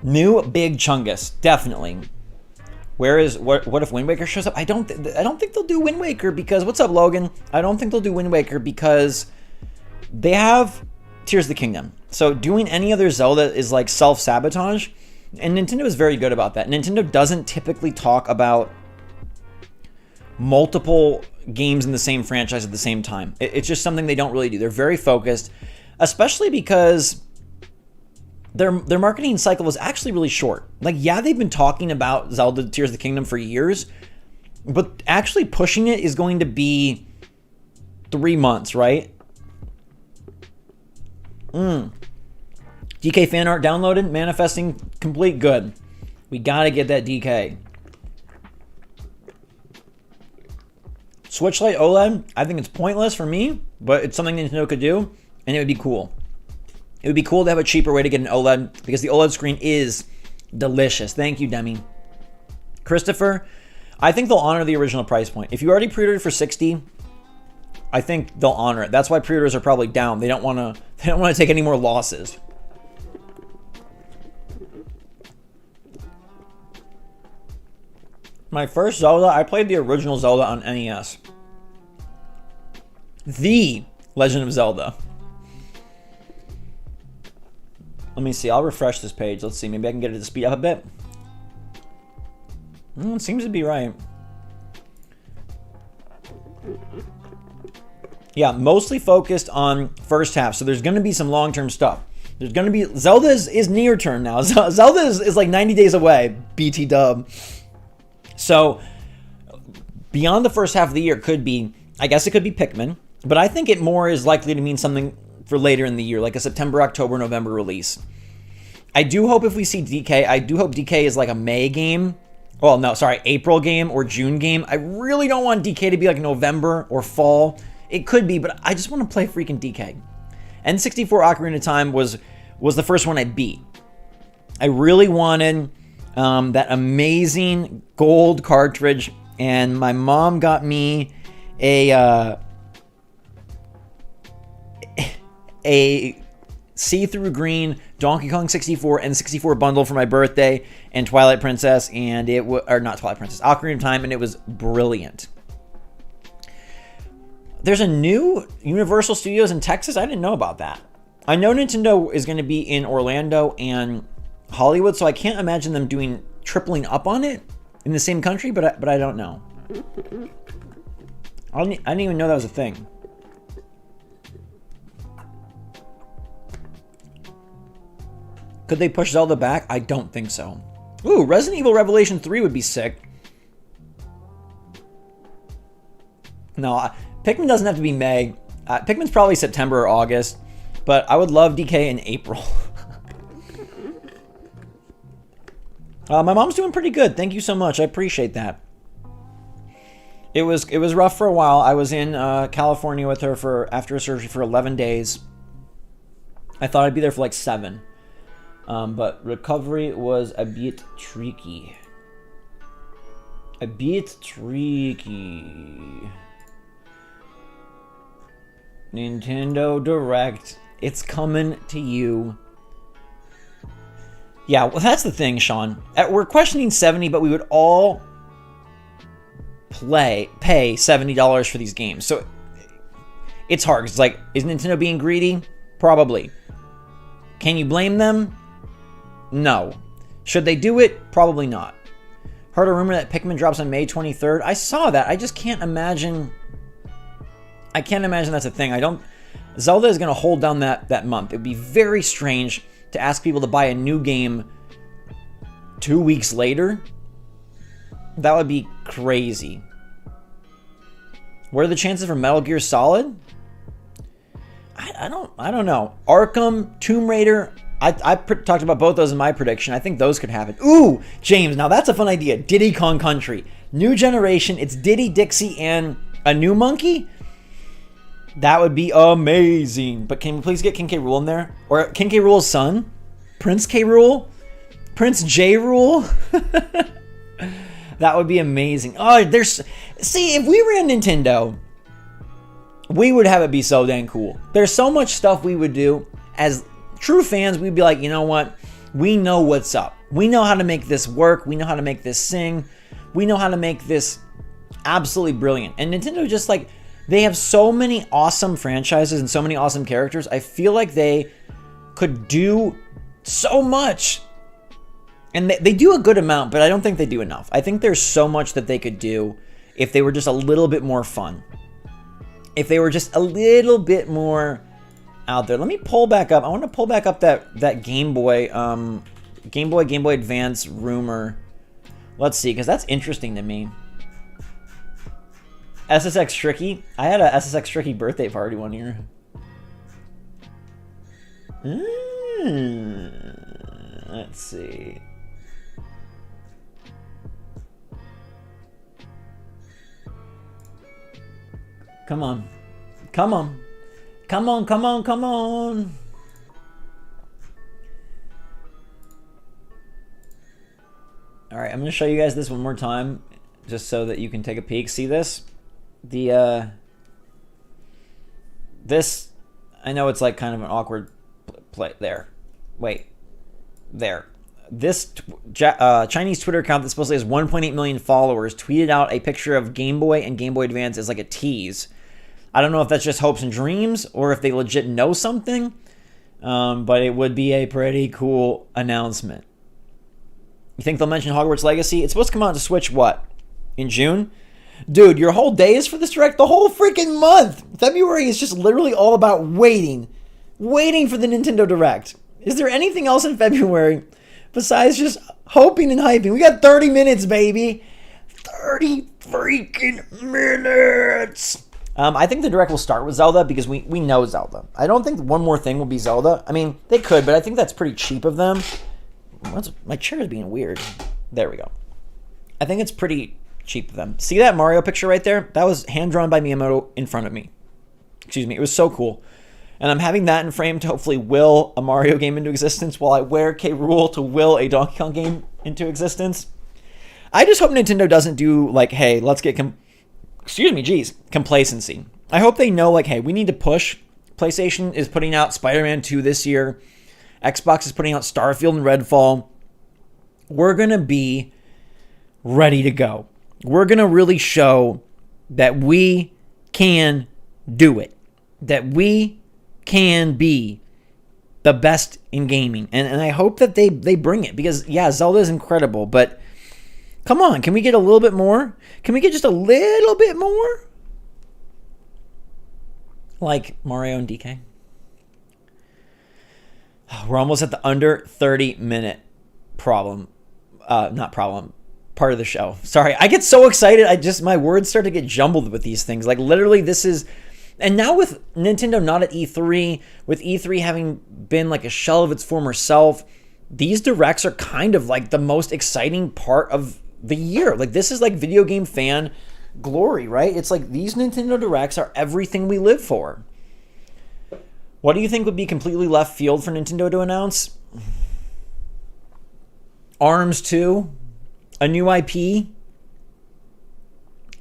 New Big Chungus, definitely. What if Wind Waker shows up? I don't think they'll do Wind Waker because what's up, Logan? I don't think they'll do Wind Waker because they have Tears of the Kingdom. So doing any other Zelda is like self-sabotage, and Nintendo is very good about that. Nintendo doesn't typically talk about multiple games in the same franchise at the same time. It's just something they don't really do. They're very focused, especially because their marketing cycle is actually really short. Like, yeah, they've been talking about Zelda Tears of the Kingdom for years, but actually pushing it is going to be 3 months, right? DK fan art downloaded, manifesting complete, good. We gotta get that DK. Switch Lite OLED, I think it's pointless for me, but it's something Nintendo could do, and it would be cool. It would be cool to have a cheaper way to get an OLED, because the OLED screen is delicious. Thank you, Demi. Christopher, I think they'll honor the original price point. If you already pre-ordered for $60, I think they'll honor it. That's why pre-orders are probably down. They don't want to take any more losses. My first Zelda, I played the original Zelda on NES. The Legend of Zelda. Let me see. I'll refresh this page. Let's see. Maybe I can get it to speed up a bit. It seems to be right. Yeah, mostly focused on first half. So there's going to be some long-term stuff. There's going to be... Zelda is near term now. Zelda is like 90 days away. BT dub. So beyond the first half of the year could be... I guess it could be Pikmin. But I think it more is likely to mean something for later in the year. Like a September, October, November release. I do hope if we see DK... I do hope DK is like a May game. Well, no, sorry. April game or June game. I really don't want DK to be like November or fall. It could be, but I just want to play freaking DK. N64 Ocarina of Time was the first one I beat. I really wanted that amazing gold cartridge, and my mom got me a see-through green Donkey Kong 64 and 64 bundle for my birthday, and Twilight Princess, and it was, or not Twilight Princess, Ocarina of Time, and it was brilliant. There's a new Universal Studios in Texas. I didn't know about that. I know Nintendo is going to be in Orlando and Hollywood, so I can't imagine them doing tripling up on it in the same country, but I don't know. I didn't even know that was a thing. Could they push Zelda back? I don't think so. Ooh, Resident Evil Revelation 3 would be sick. No, Pikmin doesn't have to be May. Pikmin's probably September or August, but I would love DK in April. My mom's doing pretty good. Thank you so much. I appreciate that. It was rough for a while. I was in California with her after a surgery for 11 days. I thought I'd be there for like 7. But recovery was a bit tricky. A bit tricky. Nintendo Direct. It's coming to you. Yeah, well, that's the thing, Sean. We're questioning 70, but we would all pay $70 for these games. So it's hard. It's like, is Nintendo being greedy? Probably. Can you blame them? No. Should they do it? Probably not. Heard a rumor that Pikmin drops on May 23rd. I saw that. I just can't imagine. I can't imagine that's a thing. Zelda is going to hold down that month. It would be very strange to ask people to buy a new game 2 weeks later. That would be crazy. What are the chances for Metal Gear Solid? I don't know. Arkham, Tomb Raider. I talked about both those in my prediction. I think those could happen. Ooh, James, now that's a fun idea. Diddy Kong Country. New generation. It's Diddy, Dixie, and a new monkey? That would be amazing. But can we please get King K. Rool in there? Or King K. Rool's son? Prince K. Rool? Prince J. Rool? That would be amazing. Oh, see, if we ran Nintendo, we would have it be so dang cool. There's so much stuff we would do. As true fans, we'd be like, you know what? We know what's up. We know how to make this work. We know how to make this sing. we know how to make this absolutely brilliant. And Nintendo just like, they have so many awesome franchises and so many awesome characters. I feel like they could do so much. And they do a good amount, but I don't think they do enough. I think there's so much that they could do if they were just a little bit more fun. If they were just a little bit more out there. Let me pull back up. I want to pull back up that Game Boy, Game Boy Advance rumor. Let's see, because that's interesting to me. SSX Tricky. I had a SSX Tricky birthday party one year. Let's see. Come on. Come on. Come on, come on, come on. All right, I'm going to show you guys this one more time just so that you can take a peek. See this? This, I know it's like kind of an awkward play there. Wait. There. This Chinese Twitter account that supposedly has 1.8 million followers tweeted out a picture of Game Boy and Game Boy Advance as like a tease. I don't know if that's just hopes and dreams or if they legit know something, but it would be a pretty cool announcement. You think they'll mention Hogwarts Legacy? It's supposed to come out to Switch, what? In June? Dude, your whole day is for this direct? The whole freaking month! February is just literally all about waiting. Waiting for the Nintendo Direct. Is there anything else in February besides just hoping and hyping? We got 30 minutes, baby. 30 freaking minutes! I think the Direct will start with Zelda because we know Zelda. I don't think one more thing will be Zelda. I mean, they could, but I think that's pretty cheap of them. My chair is being weird. There we go. I think it's pretty cheap of them. See that Mario picture right there? That was hand-drawn by Miyamoto in front of me. Excuse me. It was so cool. And I'm having that in frame to hopefully will a Mario game into existence while I wear K. Rool to will a Donkey Kong game into existence. I just hope Nintendo doesn't do like, hey, let's get complacency. I hope they know, like, hey, we need to push. PlayStation is putting out Spider-Man 2 this year. Xbox is putting out Starfield and Redfall. We're going to be ready to go. We're going to really show that we can do it. That we can be the best in gaming. And I hope that they bring it. Because, yeah, Zelda is incredible, but come on, can we get a little bit more? Can we get just a little bit more? Like Mario and DK. We're almost at the under 30-minute part of the show. Sorry, I get so excited. My words start to get jumbled with these things. Like literally this is, and now with Nintendo not at E3, with E3 having been like a shell of its former self, these directs are kind of like the most exciting part of the year. Like this is like video game fan glory, right? It's like these Nintendo Directs are everything we live for. What do you think would be completely left field for Nintendo to announce? ARMS 2, a new IP,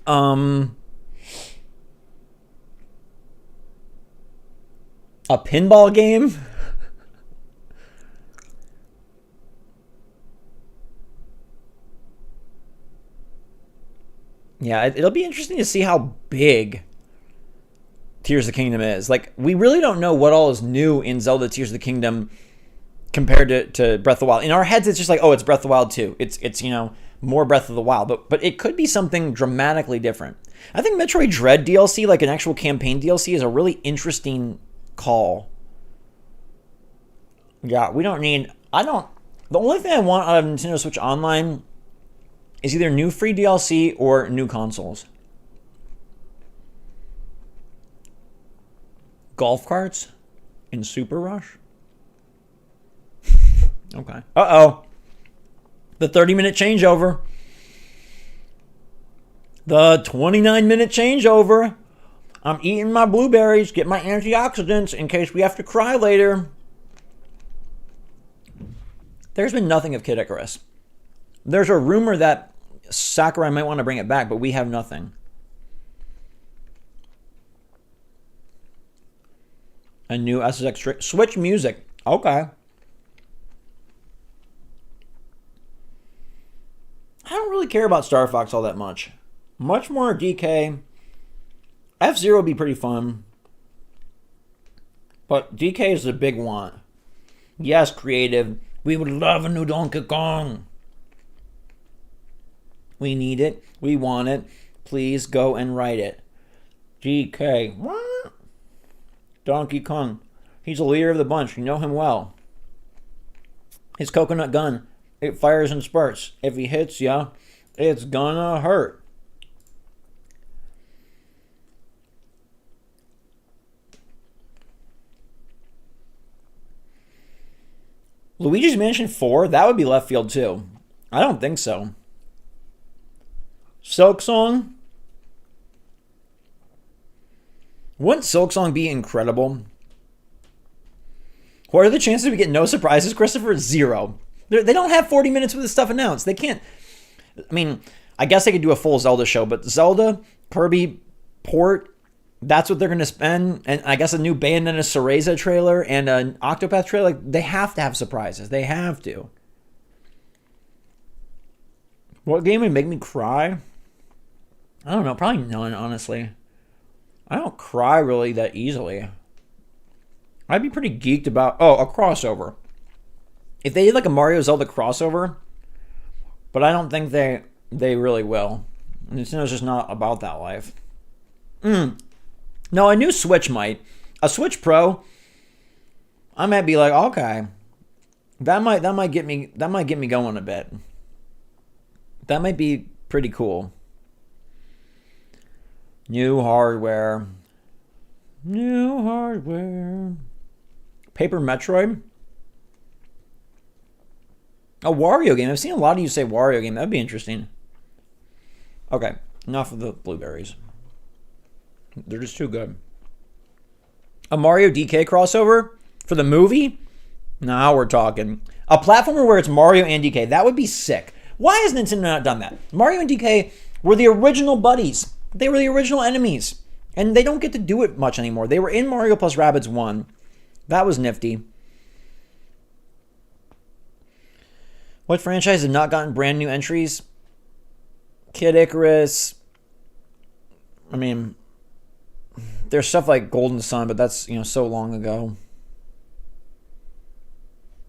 a pinball game. Yeah, it'll be interesting to see how big Tears of the Kingdom is. Like, we really don't know what all is new in Zelda Tears of the Kingdom compared to Breath of the Wild. In our heads, it's just like, oh, it's Breath of the Wild 2. It's more Breath of the Wild. But it could be something dramatically different. I think Metroid Dread DLC, like an actual campaign DLC, is a really interesting call. Yeah, the only thing I want out of Nintendo Switch Online is either new free DLC or new consoles. Golf carts in Super Rush? Okay. Uh-oh. The 30-minute changeover. The 29-minute changeover. I'm eating my blueberries, get my antioxidants in case we have to cry later. There's been nothing of Kid Icarus. There's a rumor that Sakurai might want to bring it back, but we have nothing. A new SSX Switch music. Okay. I don't really really care about Star Fox all that much. Much more DK. F-Zero would be pretty fun. But DK is the big want. Yes, creative. We would love a new Donkey Kong. We need it. We want it. Please go and write it. DK. What? Donkey Kong. He's the leader of the bunch. You know him well. His coconut gun. It fires in spurts. If he hits ya, it's gonna hurt. Luigi's Mansion 4? That would be left field too. I don't think so. Silk Song? Wouldn't Silk Song be incredible? What are the chances we get no surprises, Christopher? 0. They don't have 40 minutes with this stuff announced. They can't. I mean, I guess they could do a full Zelda show, but Zelda, Kirby, port, that's what they're going to spend. And I guess a new Baten and a Cereza trailer and an Octopath trailer. Like, they have to have surprises. They have to. What game would make me cry? I don't know. Probably none, honestly. I don't cry really that easily. I'd be pretty geeked about... Oh, a crossover. If they did like a Mario Zelda crossover, but I don't think they really will. Nintendo's just not about that life. No, a new Switch might. A Switch Pro, I might be like, okay, that might get me going a bit. That might be pretty cool. New hardware. Paper Metroid. A Wario game. I've seen a lot of you say Wario game. That'd be interesting. Okay, enough of the blueberries. They're just too good. A Mario DK crossover for the movie? Now we're talking. A platformer where it's Mario and DK. That would be sick. Why has Nintendo not done that? Mario and DK were the original buddies. They were the original enemies. And they don't get to do it much anymore. They were in Mario plus Rabbids 1. That was nifty. What franchise have not gotten brand new entries? Kid Icarus. I mean, there's stuff like Golden Sun, but that's, so long ago.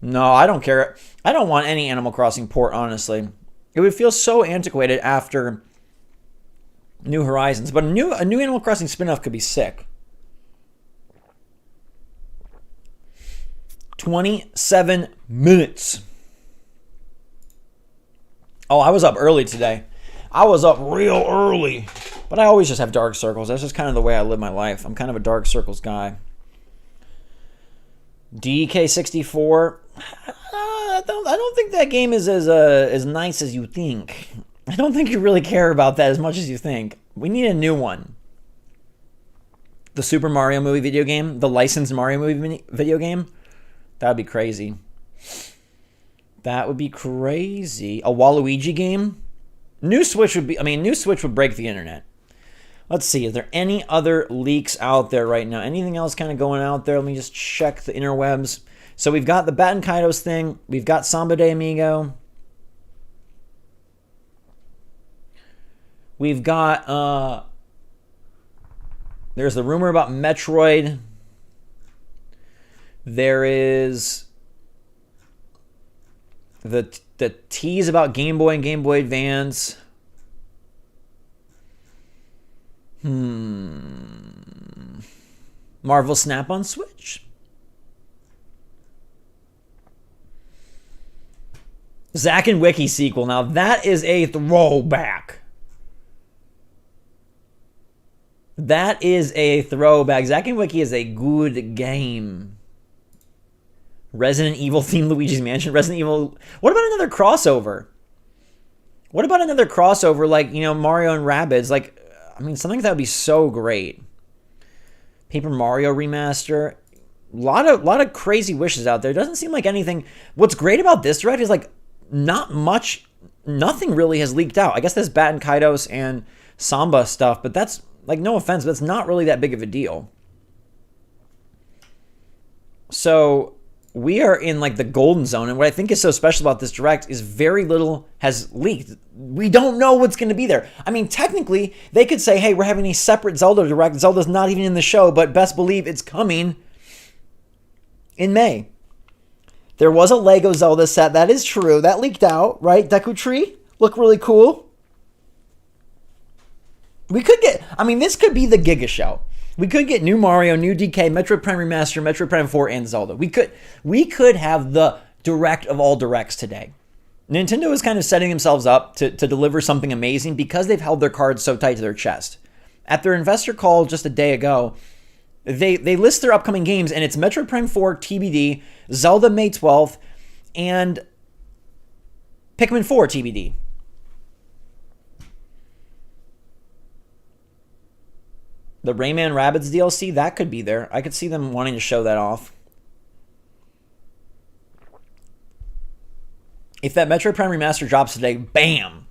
No, I don't care. I don't want any Animal Crossing port, honestly. It would feel so antiquated after New Horizons, but a new Animal Crossing spin-off could be sick. 27 minutes. Oh, I was up early today. I was up real early. But I always just have dark circles. That's just kind of the way I live my life. I'm kind of a dark circles guy. DK64. I don't think that game is as nice as you think. I don't think you really care about that as much as you think. We need a new one. The Super Mario movie video game, the licensed Mario movie video game. That would be crazy. That would be crazy. A Waluigi game. New Switch would break the internet. Let's see, is there any other leaks out there right now? Anything else kind of going out there? Let me just check the interwebs. So we've got the Baten Kaitos thing. We've got Samba de Amigo. We've got, there's the rumor about Metroid. There is the tease about Game Boy and Game Boy Advance. Marvel Snap on Switch. Zack and Wiki sequel. Now that is a throwback. That is a throwback. Zack and Wiki is a good game. Resident Evil themed Luigi's Mansion. Resident Evil. What about another crossover? What about another crossover like, Mario and Rabbids? Like, something that would be so great. Paper Mario remaster. A lot of crazy wishes out there. It doesn't seem like anything. What's great about this direct is like nothing really has leaked out. I guess there's Baten Kaitos and Samba stuff, but that's like, no offense, but that's not really that big of a deal. So we are in like the golden zone. And what I think is so special about this direct is very little has leaked. We don't know what's going to be there. I mean, technically, they could say, hey, we're having a separate Zelda direct. Zelda's not even in the show, but best believe it's coming in May. There was a Lego Zelda set. That is true. That leaked out, right? Deku Tree look really cool. We could get, I mean, this could be the Giga Show. We could get new Mario, new DK, Metroid Prime Remastered, Metroid Prime 4, and Zelda. We could have the direct of all directs today. Nintendo is kind of setting themselves up to deliver something amazing because they've held their cards so tight to their chest. At their investor call just a day ago, they list their upcoming games, and it's Metroid Prime 4 TBD, Zelda May 12th, and Pikmin 4 TBD. The Rayman Rabbids DLC, that could be there. I could see them wanting to show that off. If that Metroid Prime Remaster drops today, bam!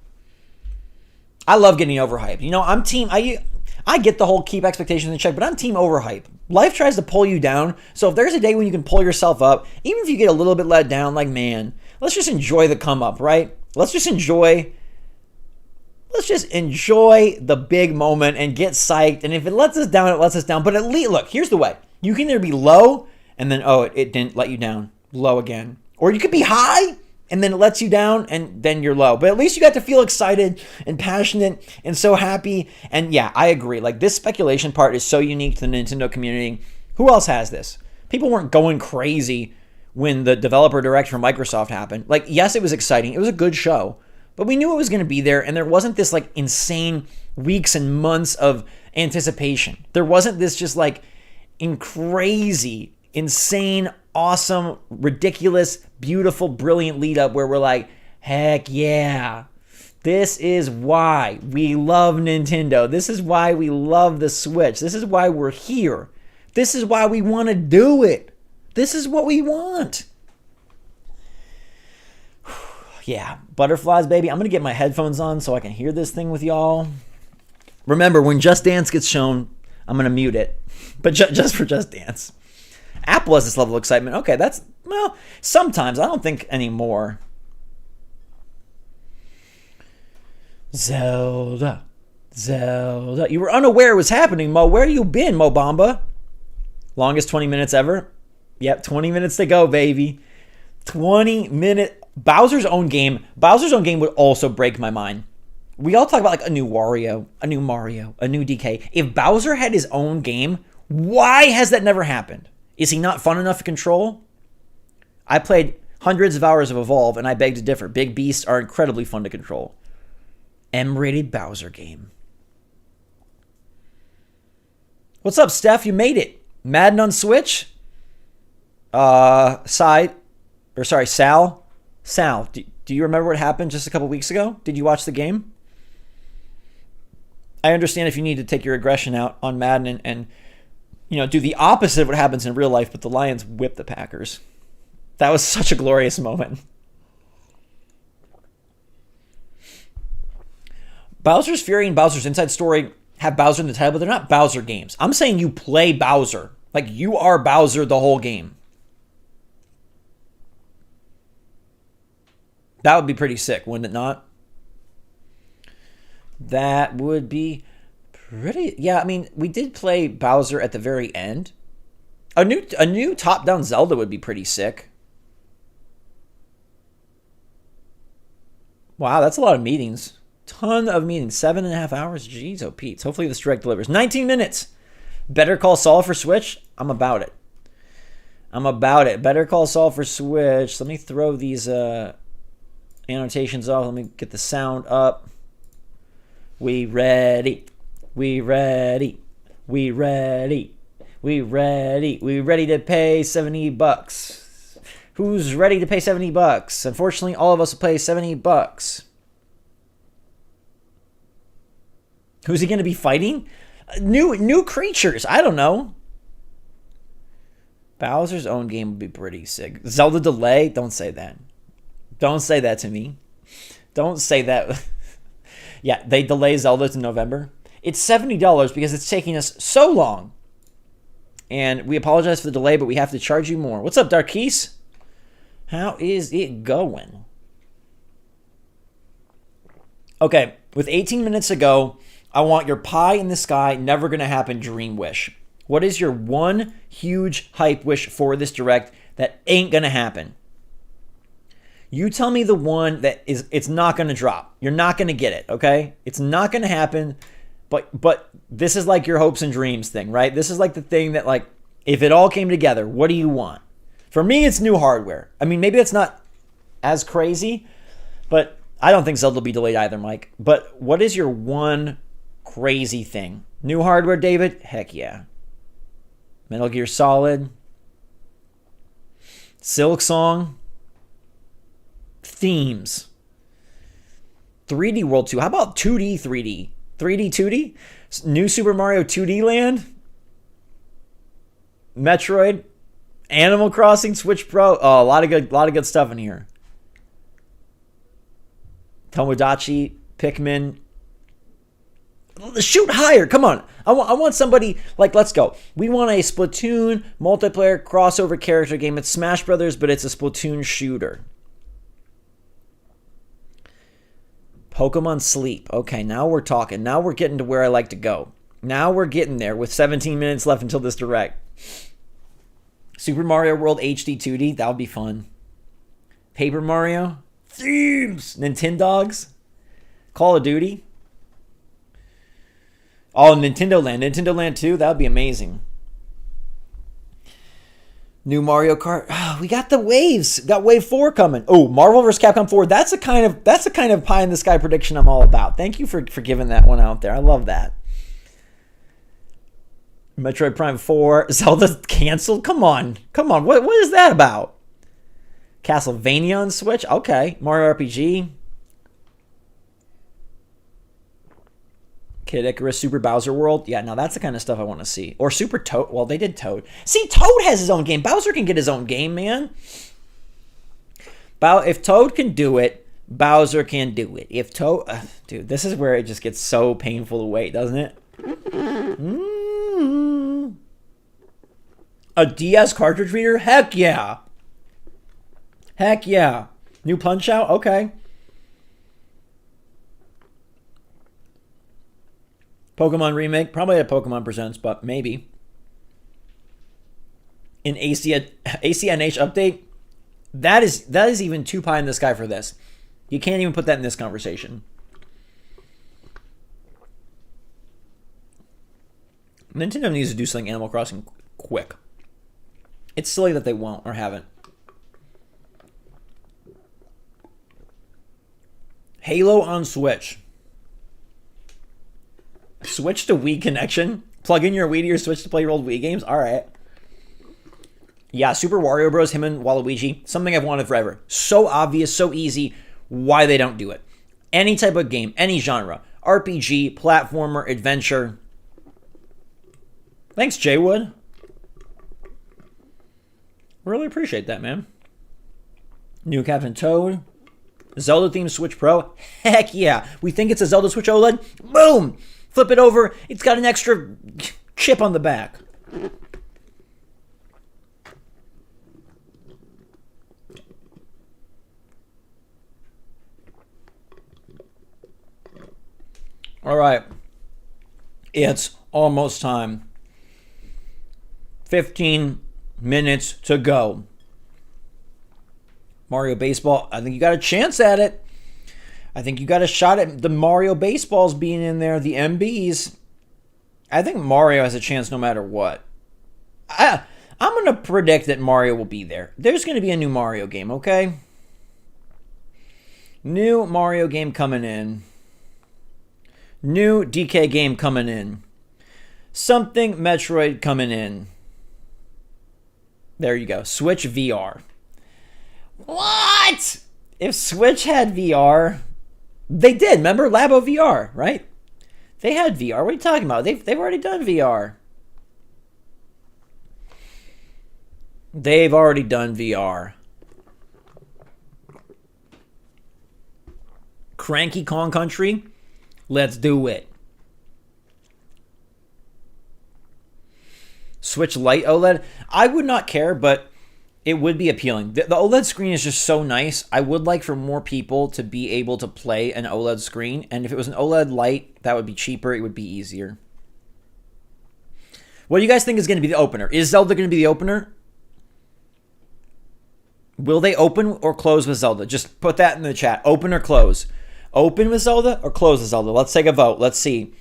I love getting overhyped. You know, I'm team... I get the whole keep expectations in check, but I'm team overhype. Life tries to pull you down, so if there's a day when you can pull yourself up, even if you get a little bit let down, like, man, let's just enjoy the come up, right? Let's just enjoy the big moment and get psyched. And if it lets us down, it lets us down. But at least, look, here's the way. You can either be low and then, oh, it didn't let you down. Low again. Or you could be high and then it lets you down and then you're low. But at least you got to feel excited and passionate and so happy. And yeah, I agree. Like, this speculation part is so unique to the Nintendo community. Who else has this? People weren't going crazy when the developer direct from Microsoft happened. Like, yes, it was exciting. It was a good show. But we knew it was going to be there, and there wasn't this like insane weeks and months of anticipation. There wasn't this just like crazy, insane, awesome, ridiculous, beautiful, brilliant lead up where we're like, heck yeah. This is why we love Nintendo. This is why we love the Switch. This is why we're here. This is why we want to do it. This is what we want. Yeah, butterflies, baby. I'm going to get my headphones on so I can hear this thing with y'all. Remember, when Just Dance gets shown, I'm going to mute it. But just for Just Dance. Apple has this level of excitement. Okay, that's, well, sometimes. I don't think anymore. Zelda. You were unaware it was happening, Mo. Where you been, Mo Bamba? Longest 20 minutes ever? Yep, 20 minutes to go, baby. 20 minutes. Bowser's own game would also break my mind. We all talk about like a new Wario, a new Mario, a new DK. If Bowser had his own game, why has that never happened? Is he not fun enough to control? I played hundreds of hours of Evolve, and I beg to differ. Big beasts are incredibly fun to control. M-rated Bowser game. What's up, Steph? You made it. Madden on Switch? Sal. Sal, do you remember what happened just a couple weeks ago? Did you watch the game? I understand if you need to take your aggression out on Madden and do the opposite of what happens in real life, but the Lions whip the Packers. That was such a glorious moment. Bowser's Fury and Bowser's Inside Story have Bowser in the title, but they're not Bowser games. I'm saying you play Bowser. Like, you are Bowser the whole game. That would be pretty sick, wouldn't it not? That would be pretty... Yeah, I mean, we did play Bowser at the very end. A new top-down Zelda would be pretty sick. Wow, that's a lot of meetings. Ton of meetings. 7.5 hours. Jeez, oh Pete. Hopefully this direct delivers. 19 minutes. Better Call Saul for Switch? I'm about it. Better Call Saul for Switch. Let me throw these annotations off. Let me get the sound up. We ready to pay $70. Who's ready to pay $70? Unfortunately, all of us will pay $70. Who's he going to be fighting? New creatures. I don't know. Bowser's own game would be pretty sick. Zelda delay? Don't say that. Don't say that to me. Don't say that. Yeah, they delay Zelda to November. It's $70 because it's taking us so long. And we apologize for the delay, but we have to charge you more. What's up, Darkese? How is it going? Okay, with 18 minutes to go, I want your pie in the sky, never gonna happen dream wish. What is your one huge hype wish for this direct that ain't gonna happen? You tell me the one that it's not gonna drop. You're not gonna get it, okay? It's not gonna happen, but this is like your hopes and dreams thing, right? This is like the thing that, like, if it all came together, what do you want? For me, it's new hardware. I mean, maybe it's not as crazy, but I don't think Zelda will be delayed either, Mike. But what is your one crazy thing? New hardware, David? Heck yeah. Metal Gear Solid. Silk Song. Themes. 3D World 2. How about 2D 3D? 3D 2D? New Super Mario 2D Land? Metroid? Animal Crossing? Switch Pro? Oh, a lot of good stuff in here. Tomodachi, Pikmin. Shoot higher. Come on. I want somebody, like, let's go. We want a Splatoon multiplayer crossover character game. It's Smash Brothers, but it's a Splatoon shooter. Pokemon Sleep. Okay, now we're talking. Now we're getting to where I like to go. Now we're getting there with 17 minutes left until this direct. Super Mario World HD 2D. That would be fun. Paper Mario. Themes. Nintendogs. Call of Duty. Oh, Nintendo Land. Nintendo Land 2. That would be amazing. New Mario Kart. Oh, we got the waves. Got Wave 4 coming. Oh, Marvel vs. Capcom 4. That's the kind of pie in the sky prediction I'm all about. Thank you for giving that one out there. I love that. Metroid Prime 4. Zelda canceled? Come on. What is that about? Castlevania on Switch? Okay. Mario RPG. Kid Icarus, Super Bowser World. Yeah, now that's the kind of stuff I want to see. Or Super Toad. Well, they did Toad. See, Toad has his own game. Bowser can get his own game, man. If Toad can do it, Bowser can do it. If Toad... dude, this is where it just gets so painful to wait, doesn't it? A DS cartridge reader? Heck yeah. Heck yeah. New Punch-Out? Okay. Pokemon Remake? Probably a Pokemon Presents, but maybe. An ACNH update? That is even too pie in the sky for this. You can't even put that in this conversation. Nintendo needs to do something Animal Crossing quick. It's silly that they won't or haven't. Halo on Switch. Switch to Wii connection? Plug in your Wii to your Switch to play your old Wii games? Alright. Yeah, Super Wario Bros. Him and Waluigi. Something I've wanted forever. So obvious, so easy. Why they don't do it. Any type of game, any genre. RPG, platformer, adventure. Thanks, Jaywood. Really appreciate that, man. New Captain Toad. Zelda themed Switch Pro. Heck yeah. We think it's a Zelda Switch OLED. Boom. Flip it over. It's got an extra chip on the back. All right. It's almost time. 15 minutes to go. Mario Baseball, I think you got a chance at it. I think you got a shot at the Mario Baseballs being in there, the MBs. I think Mario has a chance no matter what. I'm going to predict that Mario will be there. There's going to be a new Mario game, okay? New Mario game coming in. New DK game coming in. Something Metroid coming in. There you go. Switch VR. What? If Switch had VR, they did. Remember Labo VR, right? They had VR. What are you talking about? They've already done VR. They've already done VR. Cranky Kong Country. Let's do it. Switch Lite OLED. I would not care, but It would be appealing. The OLED screen is just so nice. I would like for more people to be able to play an OLED screen. And if it was an OLED light, that would be cheaper. It would be easier. What do you guys think is going to be the opener? Is Zelda going to be the opener? Will they open or close with Zelda? Just put that in the chat. Open or close? Open with Zelda or close with Zelda? Let's take a vote. Let's see.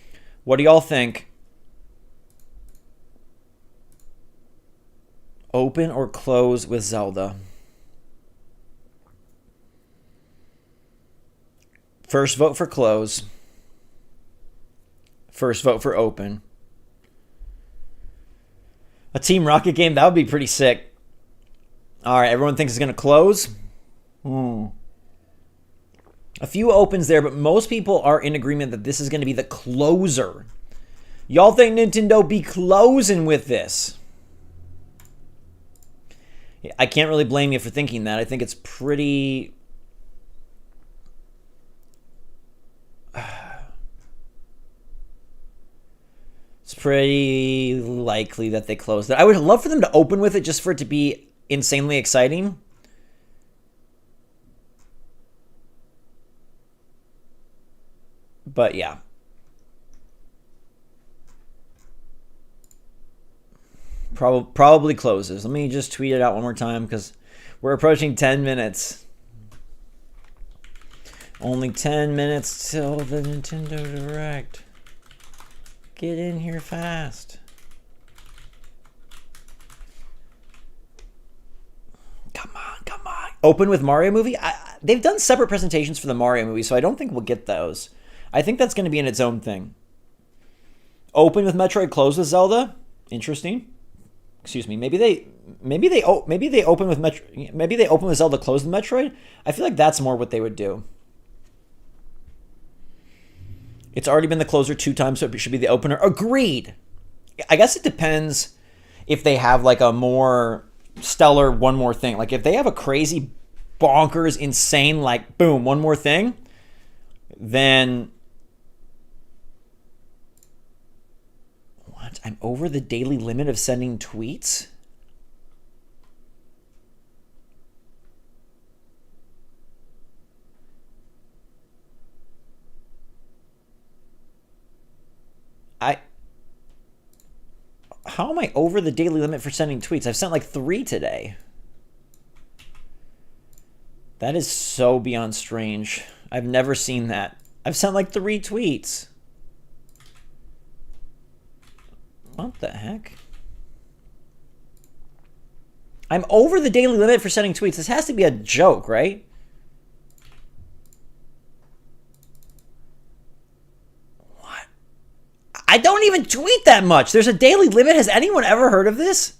What do y'all think? Open or close with Zelda? First vote for close. First vote for open. A Team Rocket game? That would be pretty sick. All right, everyone thinks it's going to close. A few opens there, but most people are in agreement that this is going to be the closer. Y'all think Nintendo be closing with this? I can't really blame you for thinking that. I think it's pretty... It's pretty likely that they close it. I would love for them to open with it just for it to be insanely exciting. But yeah. Probably closes. Let me just tweet it out one more time because we're approaching 10 minutes. Only 10 minutes till the Nintendo Direct. Get in here fast. Come on, come on. Open with Mario movie? They've done separate presentations for the Mario movie, so I don't think we'll get those. I think that's going to be in its own thing. Open with Metroid, close with Zelda? Interesting. Excuse me. Maybe they open with Zelda, close with Metroid. I feel like that's more what they would do. It's already been the closer 2 times, so it should be the opener. Agreed. I guess it depends if they have like a more stellar one more thing. Like if they have a crazy, bonkers, insane, like boom, one more thing, then what? I'm over the daily limit of sending tweets? How am I over the daily limit for sending tweets? I've sent like 3 today. That is so beyond strange. I've never seen that. I've sent like 3 tweets. What the heck? I'm over the daily limit for sending tweets. This has to be a joke, right? I don't even tweet that much. There's a daily limit. Has anyone ever heard of this?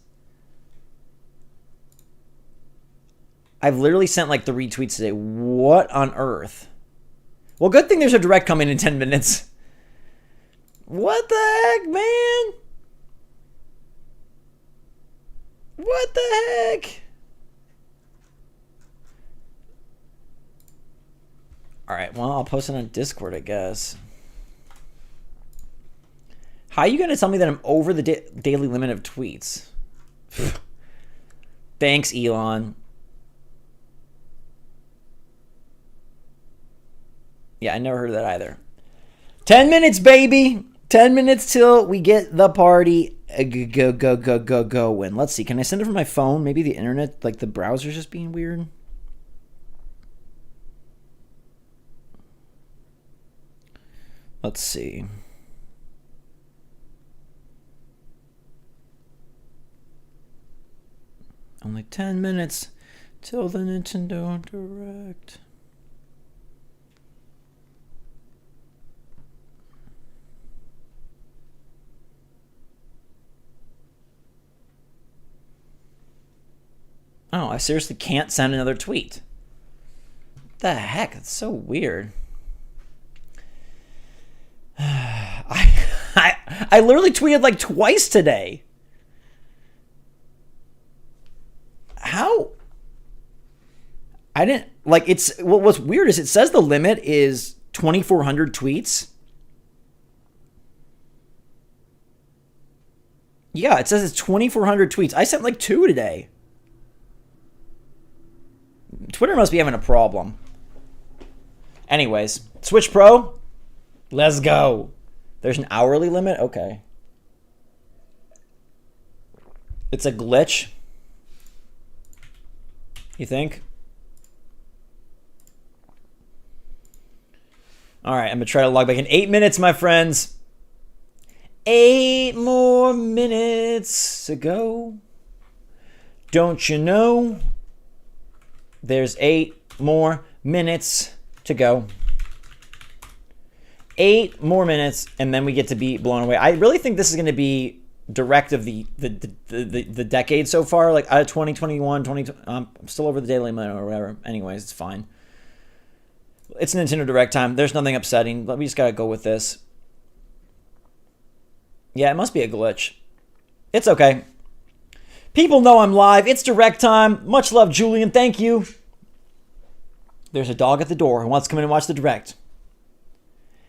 I've literally sent like 3 tweets today. What on earth? Well, good thing there's a direct coming in 10 minutes. What the heck, man? What the heck? All right, well, I'll post it on Discord, I guess. How are you going to tell me that I'm over the daily limit of tweets? Thanks, Elon. Yeah, I never heard of that either. 10 minutes, baby. 10 minutes till we get the party going. Let's see. Can I send it from my phone? Maybe the internet, like the browser's just being weird. Let's see. Only 10 minutes till the Nintendo Direct. Oh, I seriously can't send another tweet. What the heck? It's so weird. I literally tweeted like twice today. How? I didn't like it's what's weird is it says the limit is 2,400 tweets. Yeah, it says it's 2,400 tweets. I sent like 2 today. Twitter must be having a problem. Anyways, Switch Pro, let's go. There's an hourly limit? Okay. It's a glitch. You think? All right, I'm going to try to log back in 8 minutes, my friends. 8 more minutes to go. Don't you know? There's 8 more minutes to go. 8 more minutes, and then we get to be blown away. I really think this is going to be direct of the decade so far, like out of 2021, 2020. I'm still over the daily limit or whatever. Anyways, it's fine. It's Nintendo Direct time. There's nothing upsetting. We just got to go with this. Yeah, it must be a glitch. It's okay. People know I'm live. It's Direct time. Much love, Julian. Thank you. There's a dog at the door who wants to come in and watch the Direct.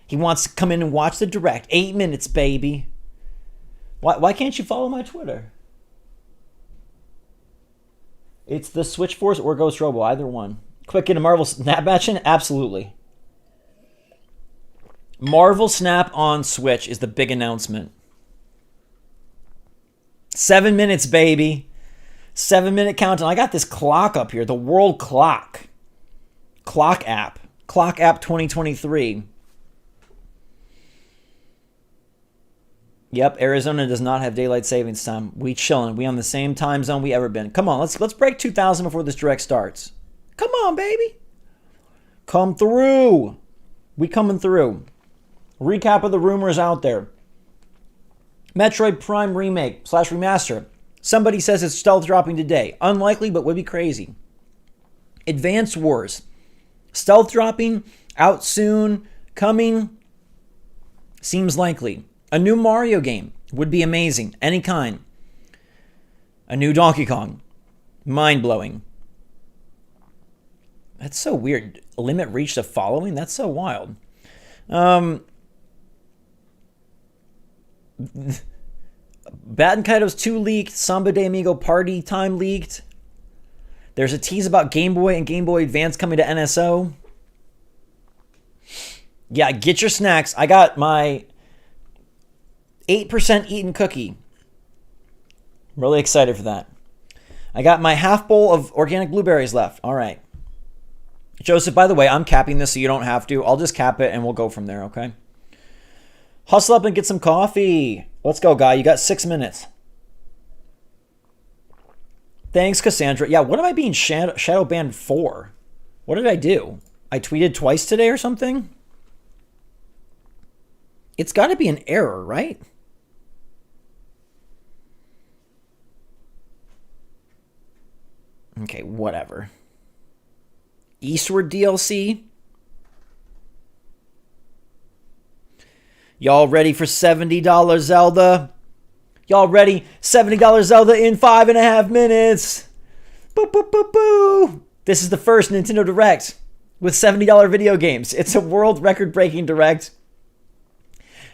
He wants to come in and watch the Direct. 8 minutes, baby. Why can't you follow my Twitter? It's the SwitchForce or Ghost Robo, either one. Quick, get a Marvel Snap match in? Absolutely. Marvel Snap on Switch is the big announcement. 7 minutes, baby. 7 minute countdown. I got this clock up here, the World Clock. Clock app. Clock app 2023. Yep, Arizona does not have daylight savings time. We chilling. We on the same time zone we ever been. Come on, let's break 2,000 before this Direct starts. Come on, baby. Come through. We coming through. Recap of the rumors out there. Metroid Prime remake / remaster. Somebody says it's stealth dropping today. Unlikely, but would be crazy. Advance Wars. Stealth dropping, out soon, coming. Seems likely. A new Mario game would be amazing. Any kind. A new Donkey Kong. Mind-blowing. That's so weird. Limit reached a following? That's so wild. Baten Kaitos 2 leaked. Samba de Amigo Party Time leaked. There's a tease about Game Boy and Game Boy Advance coming to NSO. Yeah, get your snacks. I got my 8% eaten cookie. I'm really excited for that. I got my half bowl of organic blueberries left. All right. Joseph, by the way, I'm capping this so you don't have to. I'll just cap it and we'll go from there, okay? Hustle up and get some coffee. Let's go, guy. You got 6 minutes. Thanks, Cassandra. Yeah, what am I being shadow banned for? What did I do? I tweeted twice today or something? It's got to be an error, right? Okay, whatever. Eastward DLC? Y'all ready for $70 Zelda? Y'all ready? $70 Zelda in 5.5 minutes. Boo, boo, boo, boo. This is the first Nintendo Direct with $70 video games. It's a world record-breaking Direct.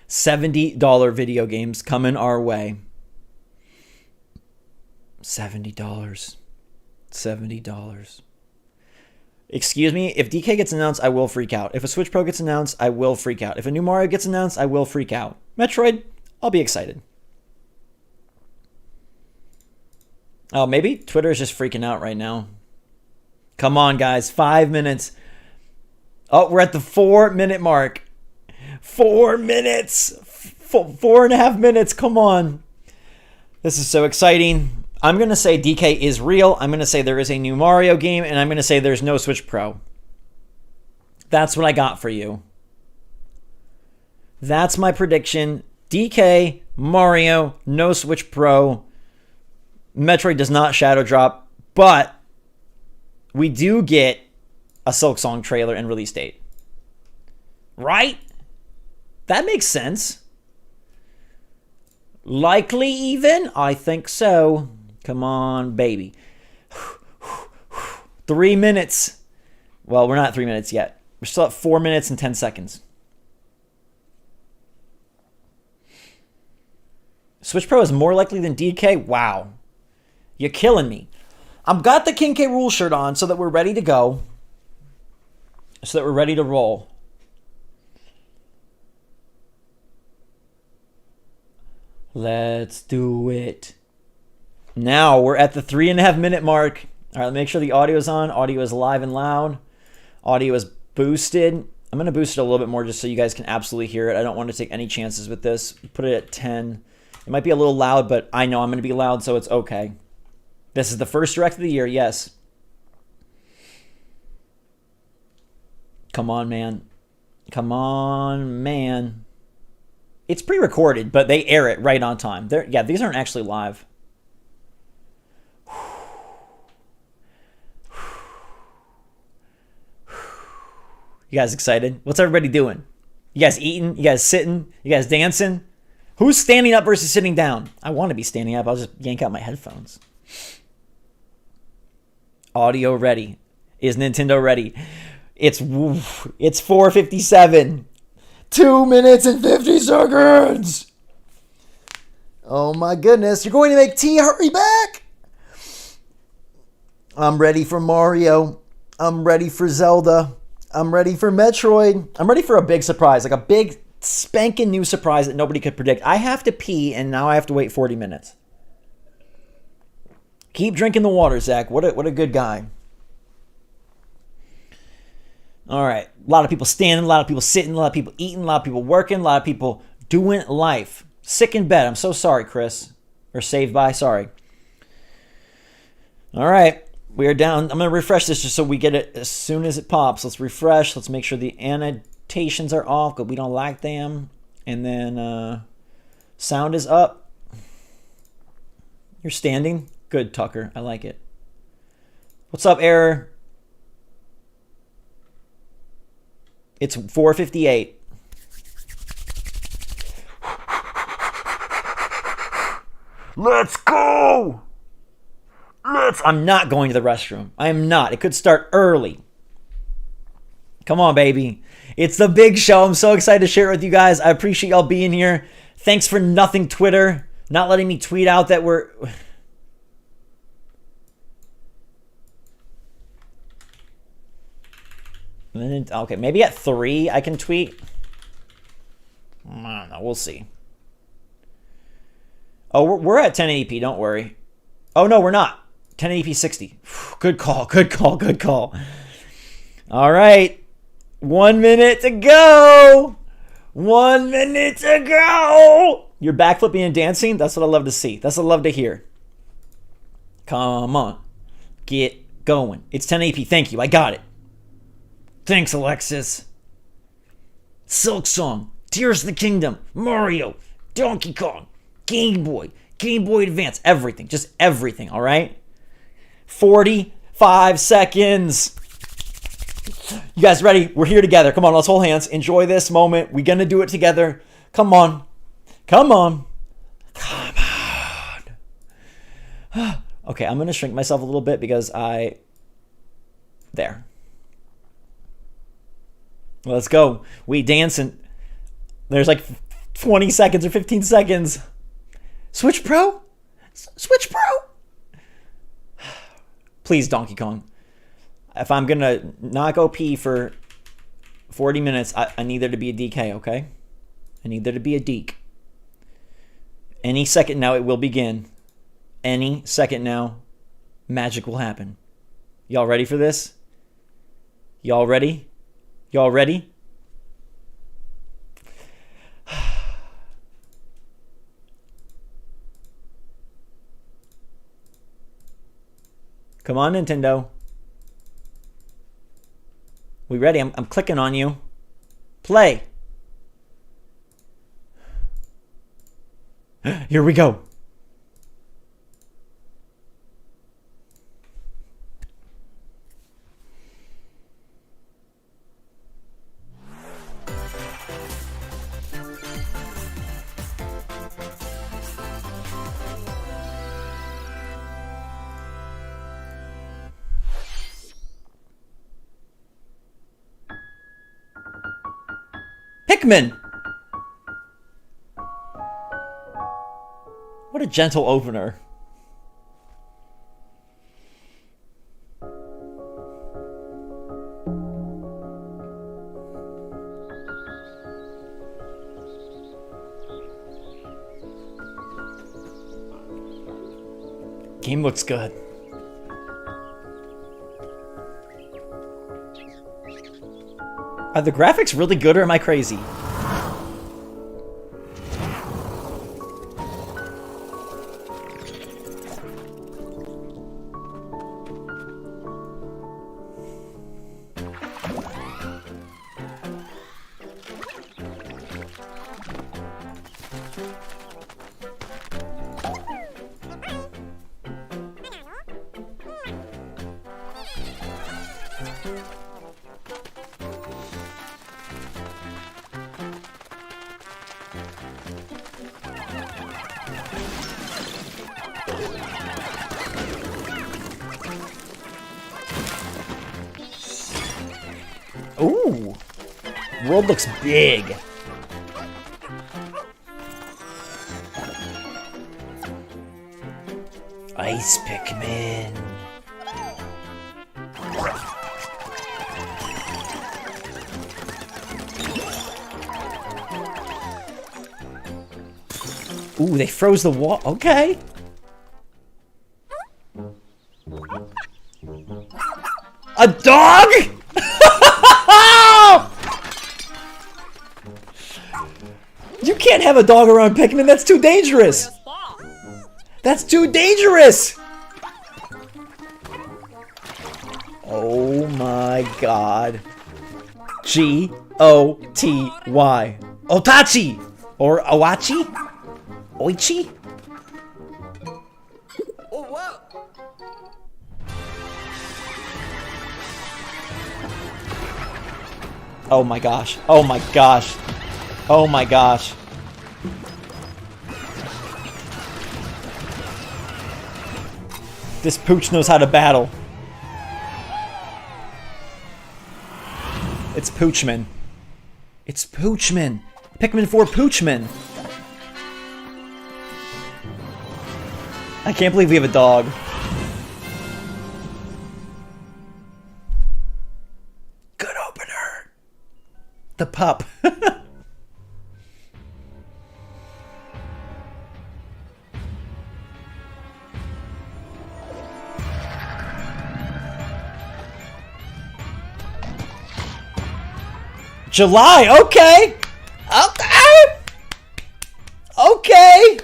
$70 video games coming our way. $70. $70. Excuse me, if DK gets announced, I will freak out. If a Switch Pro gets announced, I will freak out. If a new Mario gets announced, I will freak out. Metroid, I'll be excited. Oh, maybe Twitter is just freaking out right now. Come on, guys. 5 minutes. Oh, we're at the 4 minute mark. 4 minutes. 4.5 minutes. Come on. This is so exciting. I'm going to say DK is real. I'm going to say there is a new Mario game. And I'm going to say there's no Switch Pro. That's what I got for you. That's my prediction. DK, Mario, no Switch Pro. Metroid does not shadow drop. But we do get a Silksong trailer and release date. Right? That makes sense. Likely even? I think so. Come on, baby. 3 minutes. Well, we're not at 3 minutes yet. We're still at 4 minutes and 10 seconds. Switch Pro is more likely than DK? Wow. You're killing me. I've got the King K. Rool shirt on so that we're ready to go. So that we're ready to roll. Let's do it. Now we're at the 3.5 minute mark. All right, make sure the audio is on. Audio is live and loud. Audio is boosted. I'm going to boost it a little bit more just so you guys can absolutely hear it. I don't want to take any chances with this. Put it at 10. It might be a little loud, but I know I'm going to be loud, so it's okay. This is the first direct of the year, yes. Come on, man. Come on, man. It's pre-recorded, but they air it right on time. Yeah, these aren't actually live. You guys excited? What's everybody doing? You guys eating? You guys sitting? You guys dancing? Who's standing up versus sitting down? I want to be standing up. I'll just yank out my headphones. Audio ready. Is Nintendo ready? It's 4:57. 2 minutes and 50 seconds. Oh my goodness. You're going to make tea. Hurry back. I'm ready for Mario. I'm ready for Zelda. I'm ready for Metroid. I'm ready for a big surprise. Like a big spanking new surprise that nobody could predict. I have to pee and now I have to wait 40 minutes. Keep drinking the water, Zach. What a good guy. All right. A lot of people standing, a lot of people sitting, a lot of people eating, a lot of people working, a lot of people doing life. Sick in bed. I'm so sorry, Chris. Or saved by. Sorry. All right. We are down. I'm going to refresh this just so we get it as soon as it pops. Let's refresh. Let's make sure the annotations are off because we don't like them. And then sound is up. You're standing. Good, Tucker. I like it. What's up, error? It's 4:58. Let's go! I'm not going to the restroom. I am not. It could start early. Come on, baby. It's the big show. I'm so excited to share it with you guys. I appreciate y'all being here. Thanks for nothing, Twitter. Not letting me tweet out that we're... Okay, maybe at 3 I can tweet. I don't know. We'll see. Oh, we're at 1080p. Don't worry. Oh, no, we're not. 1080p 60. Good call. Good call. Good call. All right. 1 minute to go. 1 minute to go. You're backflipping and dancing? That's what I love to see. That's what I love to hear. Come on. Get going. It's 1080p. Thank you. I got it. Thanks, Alexis. Silk Song, Tears of the Kingdom, Mario, Donkey Kong, Game Boy Advance, everything. Just everything, all right? 45 seconds. You guys ready? We're here together. Come on, let's hold hands. Enjoy this moment. We're going to do it together. Come on. Come on. Come on. Okay, I'm going to shrink myself a little bit because there. Let's go. We dancing. There's like 20 seconds or 15 seconds. Switch Pro? Switch Pro? Please, Donkey Kong. If I'm going to not go pee for 40 minutes, I need there to be a DK, okay? I need there to be a deke. Any second now, it will begin. Any second now, magic will happen. Y'all ready for this? Y'all ready? Y'all ready? Come on, Nintendo. We ready? I'm clicking on you. Play. Here we go. Pikmin! What a gentle opener. game looks good. Are the graphics really good or am I crazy? Ooh, world looks big. Ice Pikmin. Ooh, they froze the wall. Okay. A dog? You can't have a dog around Pikmin. That's too dangerous. That's too dangerous. Oh my god. G-O-T-Y. Otachi! Or Owachi? Oichi? Oh, wow. Oh my gosh. Oh my gosh. Oh my gosh. This pooch knows how to battle. It's Poochman. It's Poochman. Pikmin 4 Poochman. I can't believe we have a dog. Good opener. The pup. July, okay! Okay! Okay!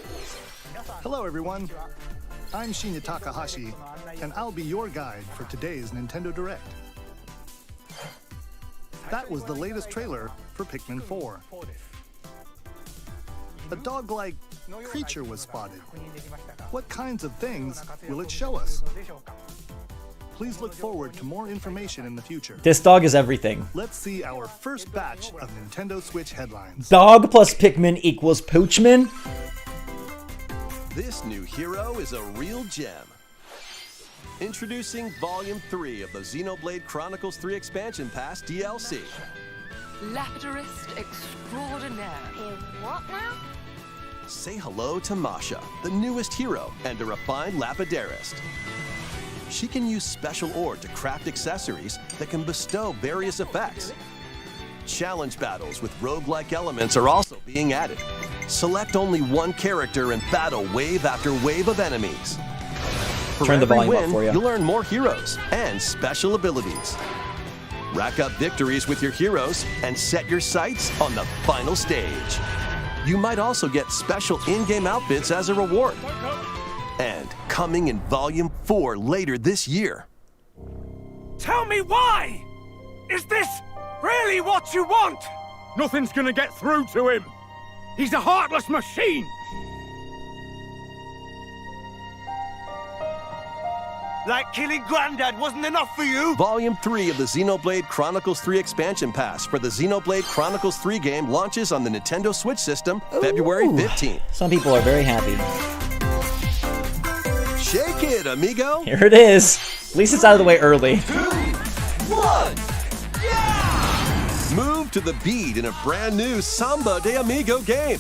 Hello, everyone. I'm Shinya Takahashi, and I'll be your guide for today's Nintendo Direct. That was the latest trailer for Pikmin 4. A dog-like creature was spotted. What kinds of things will it show us? Please look forward to more information in the future. This dog is everything. Let's see our first batch of Nintendo Switch headlines. Dog plus Pikmin equals Poochman? This new hero is a real gem. Introducing Volume 3 of the Xenoblade Chronicles 3 Expansion Pass DLC. Lapidurist extraordinaire. What now? Say hello to Masha, the newest hero and a refined lapidarist. She can use special ore to craft accessories that can bestow various effects. Challenge battles with roguelike elements are also being added. Select only one character and battle wave after wave of enemies. For Turn the every volume up win, for you. You'll earn more heroes and special abilities. Rack up victories with your heroes and set your sights on the final stage. You might also get special in-game outfits as a reward. And coming in Volume 4 later this year. Tell me why! Is this really what you want? Nothing's gonna get through to him. He's a heartless machine. Like killing Granddad wasn't enough for you? Volume 3 of the Xenoblade Chronicles 3 Expansion Pass for the Xenoblade Chronicles 3 game launches on the Nintendo Switch system February 15th. Some people are very happy. Shake it, amigo! Here it is. At least it's out of the way early. 2, 1, yeah! Move to the beat in a brand new Samba de Amigo game.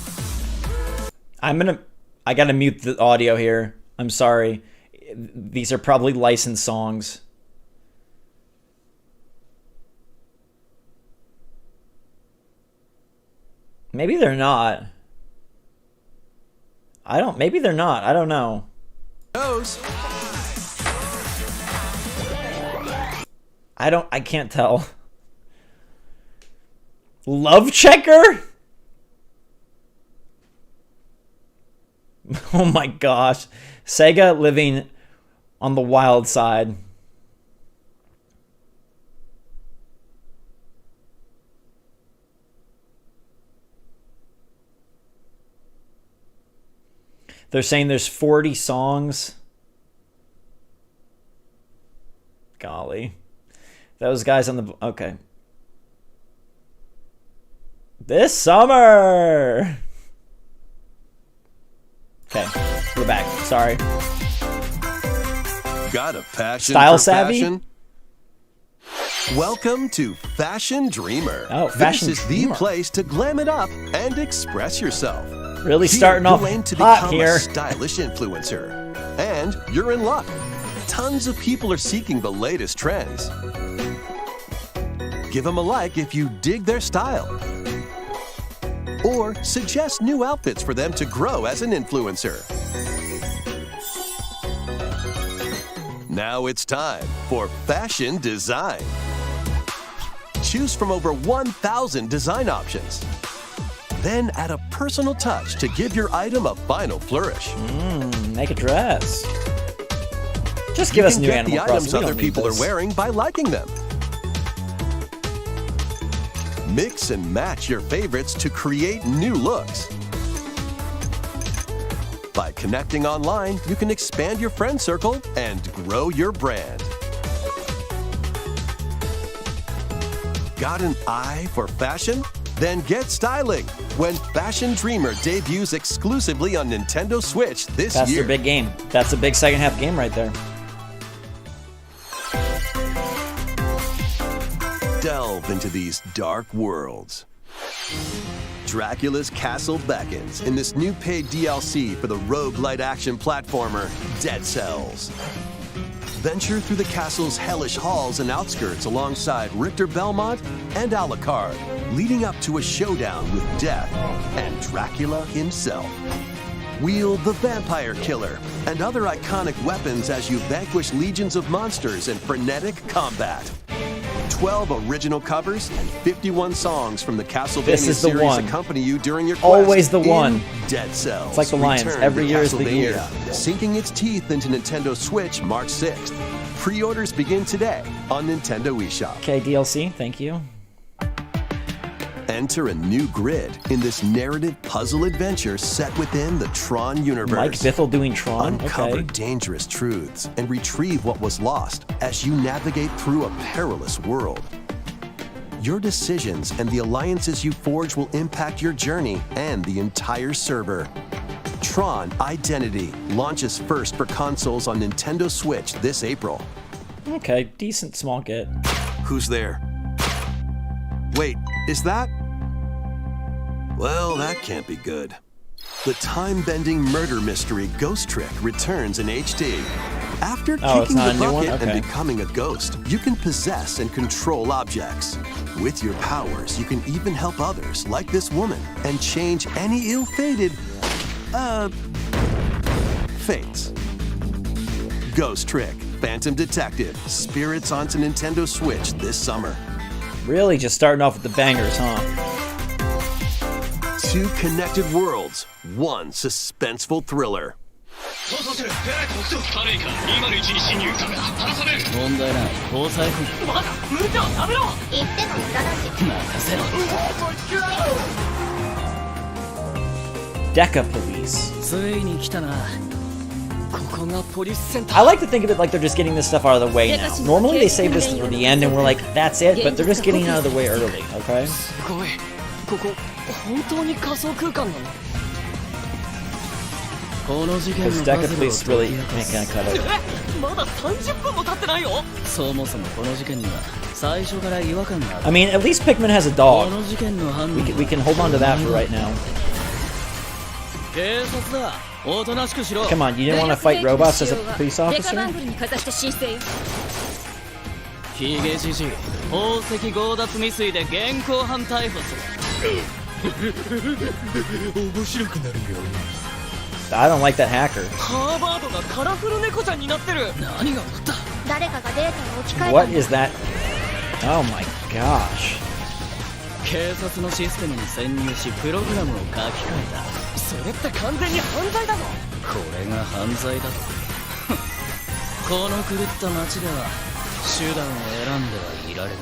I gotta mute the audio here. I'm sorry. These are probably licensed songs. Maybe they're not. Maybe they're not. I don't know. Goes. I can't tell. Love Checker? Oh my gosh. Sega living on the wild side. They're saying there's 40 songs. Golly. Those guys on the... Okay. This summer! Okay, we're back. Sorry. Got a passion Style for savvy? fashion? Welcome to Fashion Dreamer. Oh, Fashion This is Dreamer. the place to glam it up and express yourself. Really Here, starting off you'll aim to hot become here. a stylish influencer. And you're in luck. Tons of people are seeking the latest trends. Give them a like if you dig their style. Or suggest new outfits for them to grow as an influencer. Now it's time for fashion design. Choose from over 1,000 design options. Then add a personal touch to give your item a final flourish. Make a dress. Just give us new Get the Animal items Crossing. We other don't need people are this. wearing by liking them. Mix and match your favorites to create new looks. By connecting online, you can expand your friend circle and grow your brand. Got an eye for fashion? Then get styling when Fashion Dreamer debuts exclusively on Nintendo Switch this That's year. their big game. That's a big second half game right there. Delve into these dark worlds. Dracula's castle beckons in this new paid DLC for the roguelite action platformer Dead Cells. Venture through the castle's hellish halls and outskirts alongside Richter Belmont and Alucard, leading up to a showdown with Death and Dracula himself. Wield the Vampire Killer and other iconic weapons as you vanquish legions of monsters in frenetic combat. 12 original covers and 51 songs from the Castlevania This is the series one. accompany you during your quest. Always the in one. Dead Cells. It's like the Lions. Return Every to year is the Castlevania, year. Sinking its teeth into Nintendo Switch March 6th. Pre-orders begin today on Nintendo eShop. Okay, DLC. Thank you. Enter a new grid in this narrative puzzle adventure set within the Tron universe. Mike Bithell doing Tron. Uncover Okay. dangerous truths and retrieve what was lost as you navigate through a perilous world. Your decisions and the alliances you forge will impact your journey and the entire server. Tron Identity launches first for consoles on Nintendo Switch this April. Okay, decent small get. Who's there? Wait, is that? Well, that can't be good. The time-bending murder mystery Ghost Trick returns in HD. After Oh, it's kicking not the a new one? bucket Okay. and becoming a ghost, you can possess and control objects. With your powers, you can even help others, like this woman, and change any ill-fated, fates. Ghost Trick, Phantom Detective, Spirits onto Nintendo Switch this summer. Really just starting off with the bangers, huh? 2 connected worlds, 1 suspenseful thriller. 問題ない搭載不まだ無茶はダメろ言っても無駄だし任せろ Deca Police. ついに来たなここがポリスセンター I like to think of it like they're just getting this stuff out of the way now. Normally they save this for the end and we're like, that's it, but they're just getting it out of the way early, okay? すごいここ本当に仮想空間なのこの事件 Because の Deca パズルを Police 解 really き明か can't す cut it. まだ30分も経ってないよそもそもこの事件には最初から違和感がある I mean, at least Pikmin has a こ dog. の事件の犯人 We can hold on to that for right now. 警察だおとなしくしろ Come on, you didn't want to fight robots as a police デカバ officer? ングルにかざして申請よヒゲじじい宝石強奪未遂で現行犯逮捕する面白くなるよ I don't like that hacker. ハーバードがカラフル猫ちゃんになってる何が起こった誰かがデータを置き換えた What is that? Oh my gosh. 警察のシステムに潜入しプログラムを書き換えた。それって完全に犯罪だぞ。これが犯罪だと。この狂った街では手段を選んではいられない。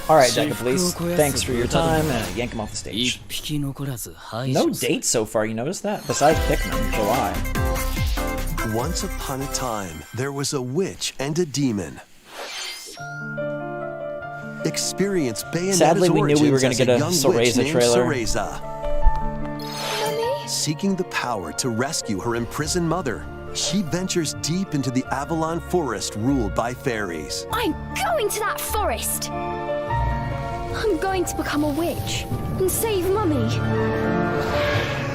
Alright, Jacob, please. Thanks for your time. Yank him off the stage. 一匹残らず排 No 除する。 dates so far, you notice that? Besides Pikmin, July. Once upon a time, there was a witch and a demon. Experience Bayonetta's Sadly, we knew we were origins gonna as get a young witch Cereza named trailer. Cereza. Seeking the power to rescue her imprisoned mother, she ventures deep into the Avalon Forest ruled by fairies. I'm going to that forest! I'm going to become a witch and save Mummy.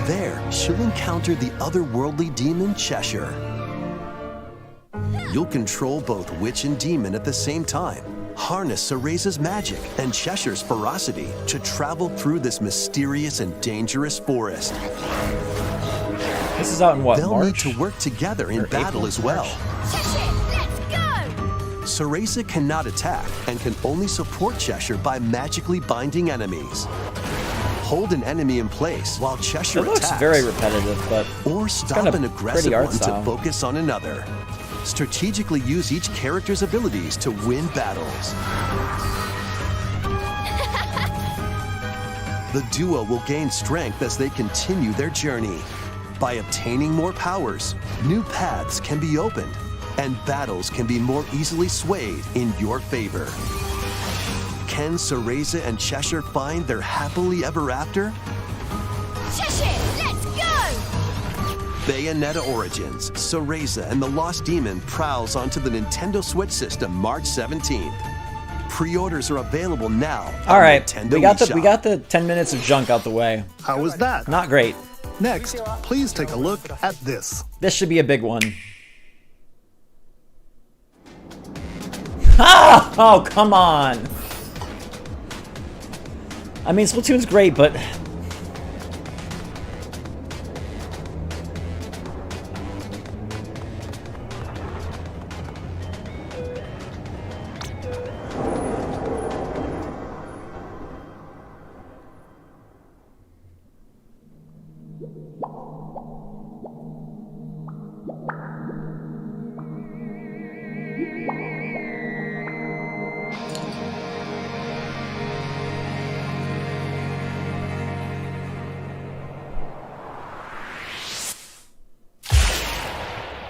There, she'll encounter the otherworldly demon Cheshire. You'll control both witch and demon at the same time. Harness Cereza's magic and Cheshire's ferocity to travel through this mysterious and dangerous forest. This is out in what, They'll March? need to work together in Or battle April, as well. Cheshire, let's go! Cereza cannot attack and can only support Cheshire by magically binding enemies. Hold an enemy in place while Cheshire It looks attacks. very repetitive, but Or stop kind of an aggressive pretty art one style. to focus on another. Strategically use each character's abilities to win battles. The duo will gain strength as they continue their journey. By obtaining more powers, new paths can be opened, and battles can be more easily swayed in your favor. Can Cereza and Cheshire find their happily ever after? Cheshire, let's go! Bayonetta Origins, Cereza and the Lost Demon prowls onto the Nintendo Switch system March 17th. Pre-orders are available now. all right. Nintendo We got the 10 minutes of junk out the way. How was that? Not great. Next, please take a look at this. This should be a big one. Ah! Oh, come on. I mean, Splatoon's great, but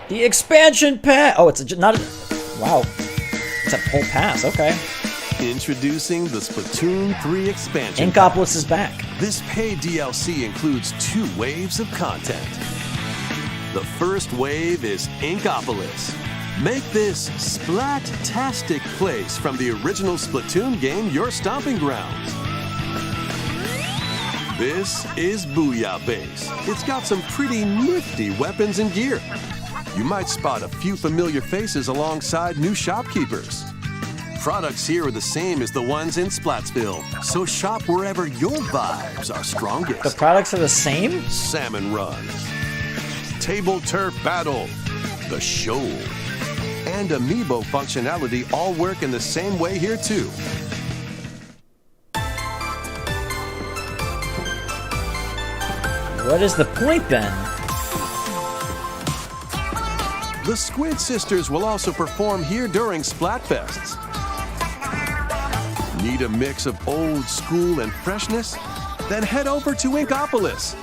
the expansion pass. Oh, it's not a. Wow. It's a whole pass. Okay. Introducing the Splatoon 3 expansion. Inkopolis is back. This paid DLC includes 2 waves of content. The first wave is Inkopolis. Make this splat-tastic place from the original Splatoon game your stomping grounds. This is Booyah Base. It's got some pretty nifty weapons and gear. You might spot a few familiar faces alongside new shopkeepers. Products here are the same as the ones in Splatsville, so shop wherever your vibes are strongest. The products are the same? Salmon Runs, Table Turf Battle, The Show, and Amiibo functionality all work in the same way here too. What is the point then? The Squid Sisters will also perform here during Splatfests. Need a mix of old school and freshness? Then head over to Inkopolis.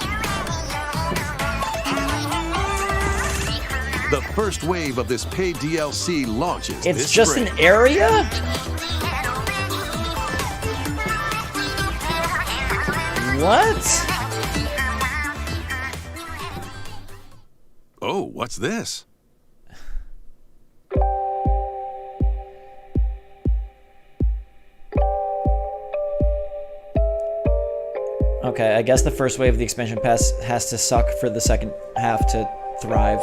The first wave of this paid DLC launches It's this just spring. an area? What? Oh, what's this? Okay, I guess the first wave of the expansion pass has to suck for the second half to thrive.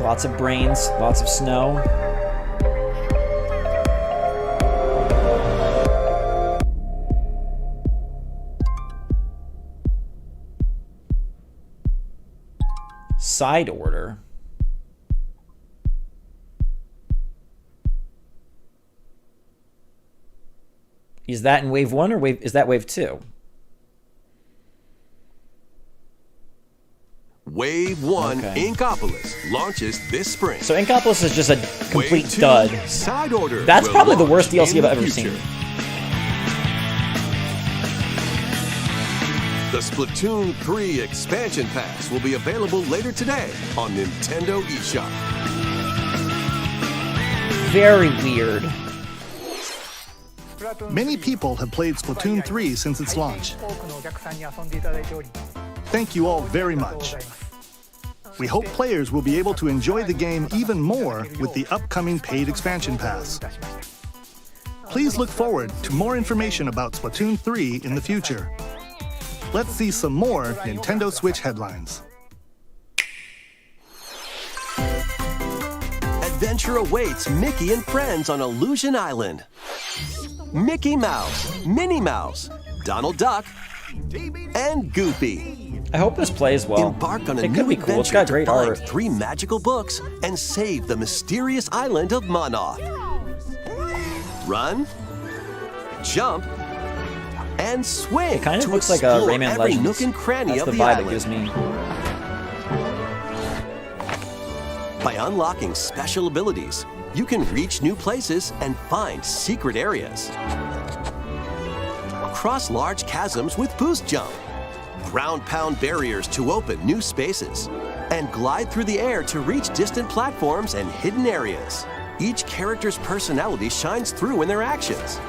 Lots of brains, lots of snow. side order. Is that in wave 1 or is that wave 2? Wave 1 Okay. Inkopolis launches this spring. So Inkopolis is just a complete Wave 2 dud. Side order. That's will probably the launch worst DLC in I've the ever future. seen. The Splatoon 3 expansion pass will be available later today on Nintendo eShop. Very weird. Many people have played Splatoon 3 since its launch. Thank you all very much. We hope players will be able to enjoy the game even more with the upcoming paid expansion pass. Please look forward to more information about Splatoon 3 in the future. Let's see some more Nintendo Switch headlines. Adventure awaits Mickey and friends on Illusion Island. Mickey Mouse, Minnie Mouse, Donald Duck, and Goofy. I hope this plays well. Embark on a It new could be cool. It's adventure got to great find art. 3 magical books and save the mysterious island of Monoth. Run, jump, and swing. It kind of to looks like a explore Rayman every Legends. nook and cranny That's of the the vibe island. it gives me. By unlocking special abilities, you can reach new places and find secret areas. Cross large chasms with boost jump. Ground pound barriers to open new spaces. And glide through the air to reach distant platforms and hidden areas. Each character's personality shines through in their actions.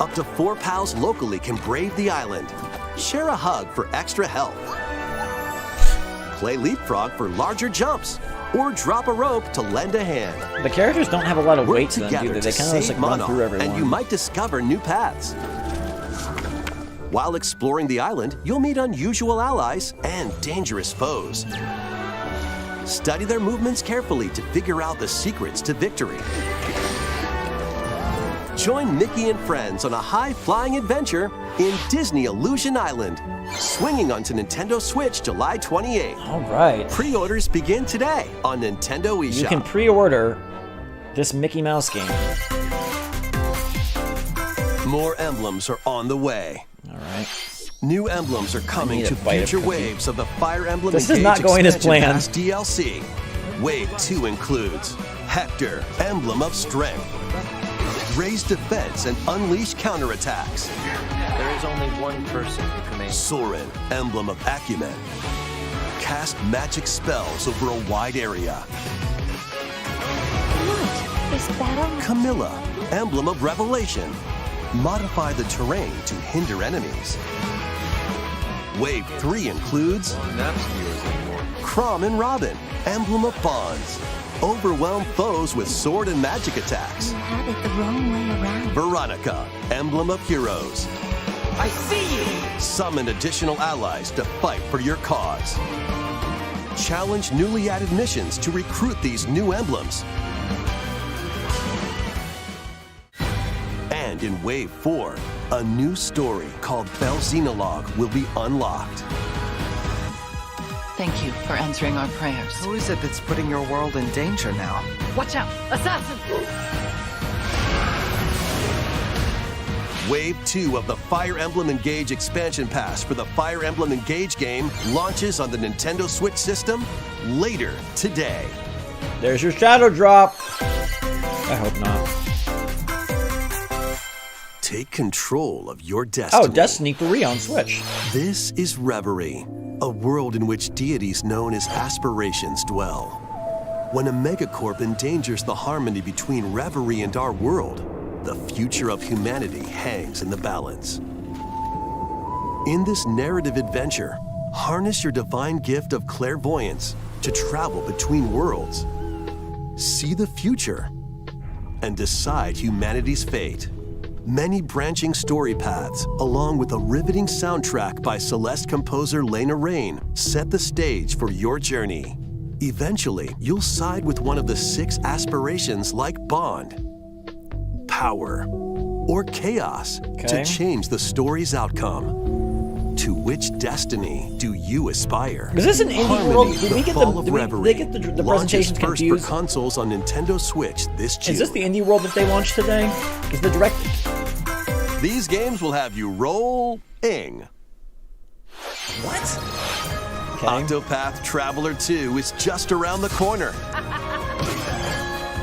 Up to 4 pals locally can brave the island. Share a hug for extra help. Play leapfrog for larger jumps. Or drop a rope to lend a hand. The characters don't have a lot of Work weight to them, do together they? to They kind of just save like run Monoth, through everyone. and you might discover new paths. While exploring the island, you'll meet unusual allies and dangerous foes. Study their movements carefully to figure out the secrets to victory. Join Mickey and friends on a high-flying adventure in Disney Illusion Island, swinging onto Nintendo Switch July 28th. All right. Pre-orders begin today on Nintendo eShop. You can pre-order this Mickey Mouse game. More emblems are on the way. All right. New emblems are coming need a to bite of future cookie. waves of the Fire Emblem This is Engage not going as Expansion planned. Pass DLC. Wave 2 includes Hector, Emblem of Strength. Raise defense and unleash counterattacks. There is only one person who commands. Soren, Emblem of Acumen. Cast magic spells over a wide area. What is that on? Camilla, Emblem of Revelation. Modify the terrain to hinder enemies. Wave 3 includes Chrom and Robin, Emblem of Bonds. Overwhelm foes with sword and magic attacks. You had it the wrong way around. Veronica, Emblem of Heroes. I see you! Summon additional allies to fight for your cause. Challenge newly added missions to recruit these new emblems. And in Wave 4, a new story called Belxenologue will be unlocked. Thank you for answering our prayers. Who is it that's putting your world in danger now? Watch out! Assassin! Wave 2 of the Fire Emblem Engage expansion pass for the Fire Emblem Engage game launches on the Nintendo Switch system later today. There's your shadow drop. I hope not. Take control of your destiny. Oh, Destiny 3 on Switch. This is Reverie, a world in which deities known as aspirations dwell. When a megacorp endangers the harmony between Reverie and our world, the future of humanity hangs in the balance. In this narrative adventure, harness your divine gift of clairvoyance to travel between worlds. See the future and decide humanity's fate. Many branching story paths, along with a riveting soundtrack by Celeste composer Lena Raine, set the stage for your journey. Eventually, you'll side with one of the 6 aspirations like Bond, Power, or Chaos Okay. to change the story's outcome. To To which destiny do you aspire? Is this an indie Harmony, world? Did we the get Fall the? of Did we, Reverie they get the launches presentations first confused? for consoles on Nintendo Switch this June. Is this the indie world that they launched today? Is the direct? These games will have you rolling. What? Okay. Octopath Traveler 2 is just around the corner.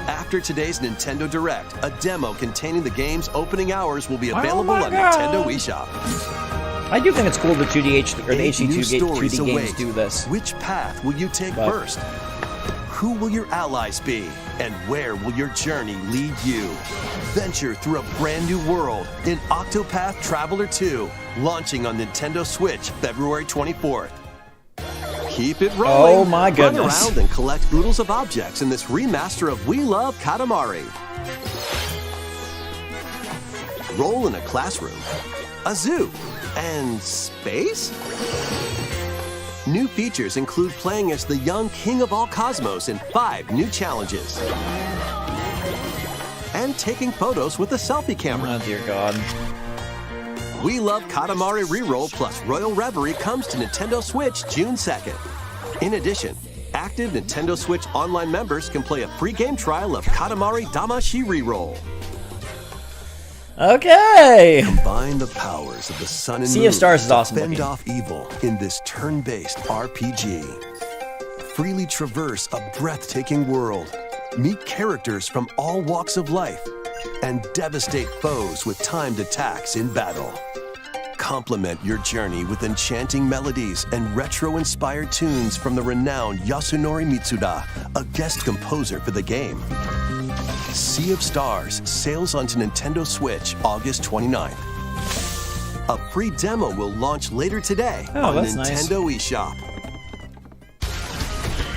After today's Nintendo Direct, a demo containing the game's opening hours will be available on Nintendo eShop. I do think it's cool the 2D or the 8 HD new 2D stories games await. do this. Which path will you take But- first? Who will your allies be? And where will your journey lead you? Venture through a brand new world in Octopath Traveler 2, launching on Nintendo Switch February 24th. Keep it rolling. Oh my goodness. Run around and collect oodles of objects in this remaster of We Love Katamari. Roll in a classroom, a zoo, and space? New features include playing as the young king of all cosmos in 5 new challenges. And taking photos with a selfie camera. Oh dear God. We Love Katamari Reroll plus Royal Reverie comes to Nintendo Switch June 2nd. In addition, active Nintendo Switch Online members can play a free game trial of Katamari Damashi Reroll. Okay. Combine the powers of the sun and Sea moon of Stars is to awesome fend looking. off evil in this turn-based RPG. Freely traverse a breathtaking world, meet characters from all walks of life, and devastate foes with timed attacks in battle. Complement your journey with enchanting melodies and retro-inspired tunes from the renowned Yasunori Mitsuda, a guest composer for the game. Sea of Stars sails onto Nintendo Switch August 29th. A free demo will launch later today on that's nice. Nintendo eShop.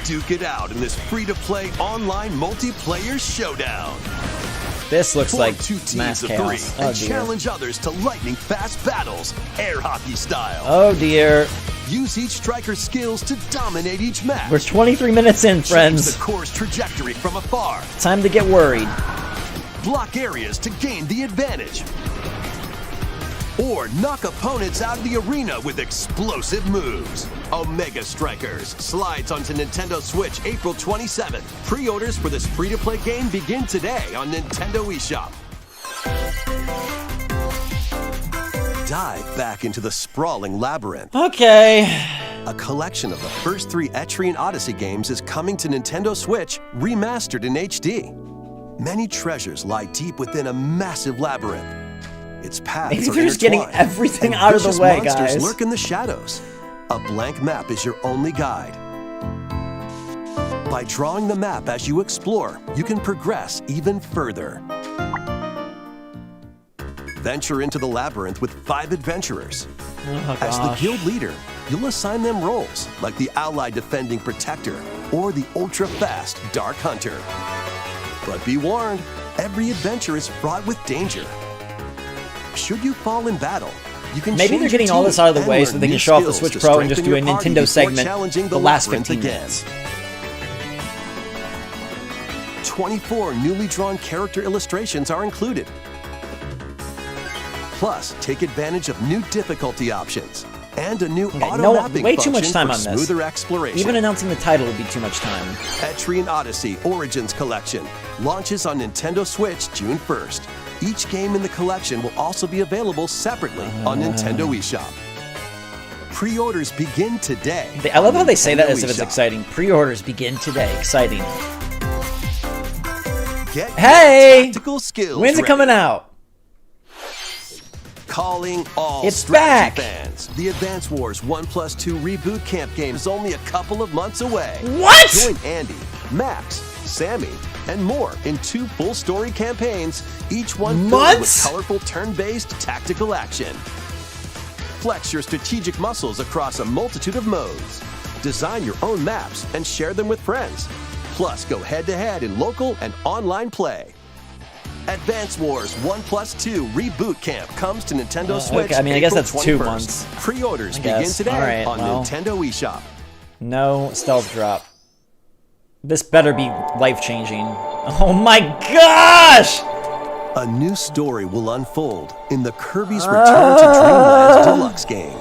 Duke it out in this free-to-play online multiplayer showdown. This looks Form like 2 teams mass of chaos. 3 Oh and dear. challenge others to lightning-fast battles, air hockey style. Oh dear. Use each striker's skills to dominate each match. We're 23 minutes in, Change friends. the course trajectory from afar. Time to get worried. Block areas to gain the advantage. Or knock opponents out of the arena with explosive moves. Omega Strikers slides onto Nintendo Switch April 27th. Pre-orders for this free-to-play game begin today on Nintendo eShop. Dive back into the sprawling labyrinth. Okay. A collection of the first 3 Etrian Odyssey games is coming to Nintendo Switch, remastered in HD. Many treasures lie deep within a massive labyrinth. Its paths Maybe are they're just getting intertwined, everything and out of the vicious way, monsters guys. lurk in the shadows. A blank map is your only guide. By drawing the map as you explore, you can progress even further. Venture into the labyrinth with 5 adventurers. Oh, As the gosh. guild leader, you'll assign them roles like the ally defending protector or the ultra-fast dark hunter. But be warned, every adventure is fraught with danger. Should you fall in battle, you can Maybe change they're getting your all team this out of the and way learn so they can new show off the skills Switch to Pro and just do a strengthen your party Nintendo before segment challenging the last labyrinth 15 again. minutes. 24 newly drawn character illustrations are included. Plus, take advantage of new difficulty options and a new auto-mapping way too much function time for on this. smoother exploration. Even announcing the title would be too much time. Etrian Odyssey Origins Collection launches on Nintendo Switch June 1st. Each game in the collection will also be available separately on Nintendo eShop. Pre-orders begin today. I love how they say that Nintendo as if it's eShop. exciting. Pre-orders begin today. Exciting. Get Hey! your tactical skills When's it ready. coming out? Calling all It's strategy back! fans. The Advance Wars 1+2 Reboot Camp game is only a couple of months away. What? Join Andy, Max, Sammy, and more in 2 full story campaigns, each one filled with Months? colorful turn-based tactical action. Flex your strategic muscles across a multitude of modes. Design your own maps and share them with friends. Plus, go head-to-head in local and online play. Advance Wars 1+2 Reboot Camp comes to Nintendo Switch. okay, I mean, I guess April that's 2 21st. months. Pre-orders I begin guess. today All right, on well. Nintendo eShop. No stealth drop. This better be life-changing. Oh my gosh! A new story will unfold in the Kirby's Return to Dreamland Deluxe game.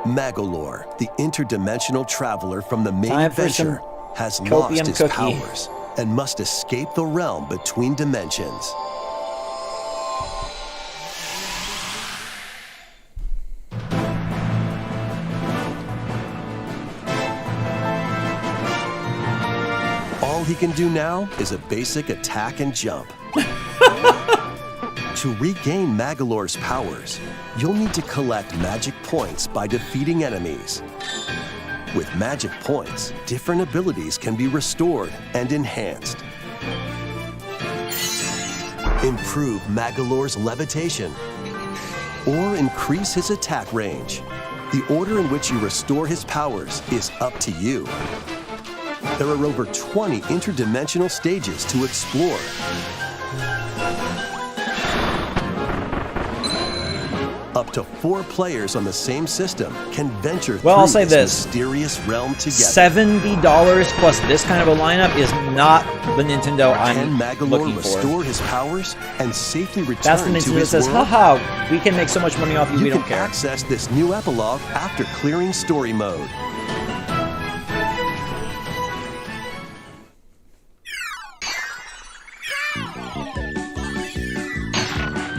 Magolor, the interdimensional traveler from the main Time for adventure, some has copium lost his cookie. powers and must escape the realm between dimensions. All he can do now is a basic attack and jump. To regain Magolor's powers, you'll need to collect magic points by defeating enemies. With magic points, different abilities can be restored and enhanced. Improve Magolor's levitation, or increase his attack range. The order in which you restore his powers is up to you. There are over 20 interdimensional stages to explore. Up to 4 players on the same system can venture through I'll say this. mysterious realm together. $70 plus this kind of a lineup is not the Nintendo Can I'm Magolor looking restore for. his powers and safely return That's the to Nintendo that his says, world? haha, we can make so much money off you, we You don't can care. access this new epilogue after clearing story mode.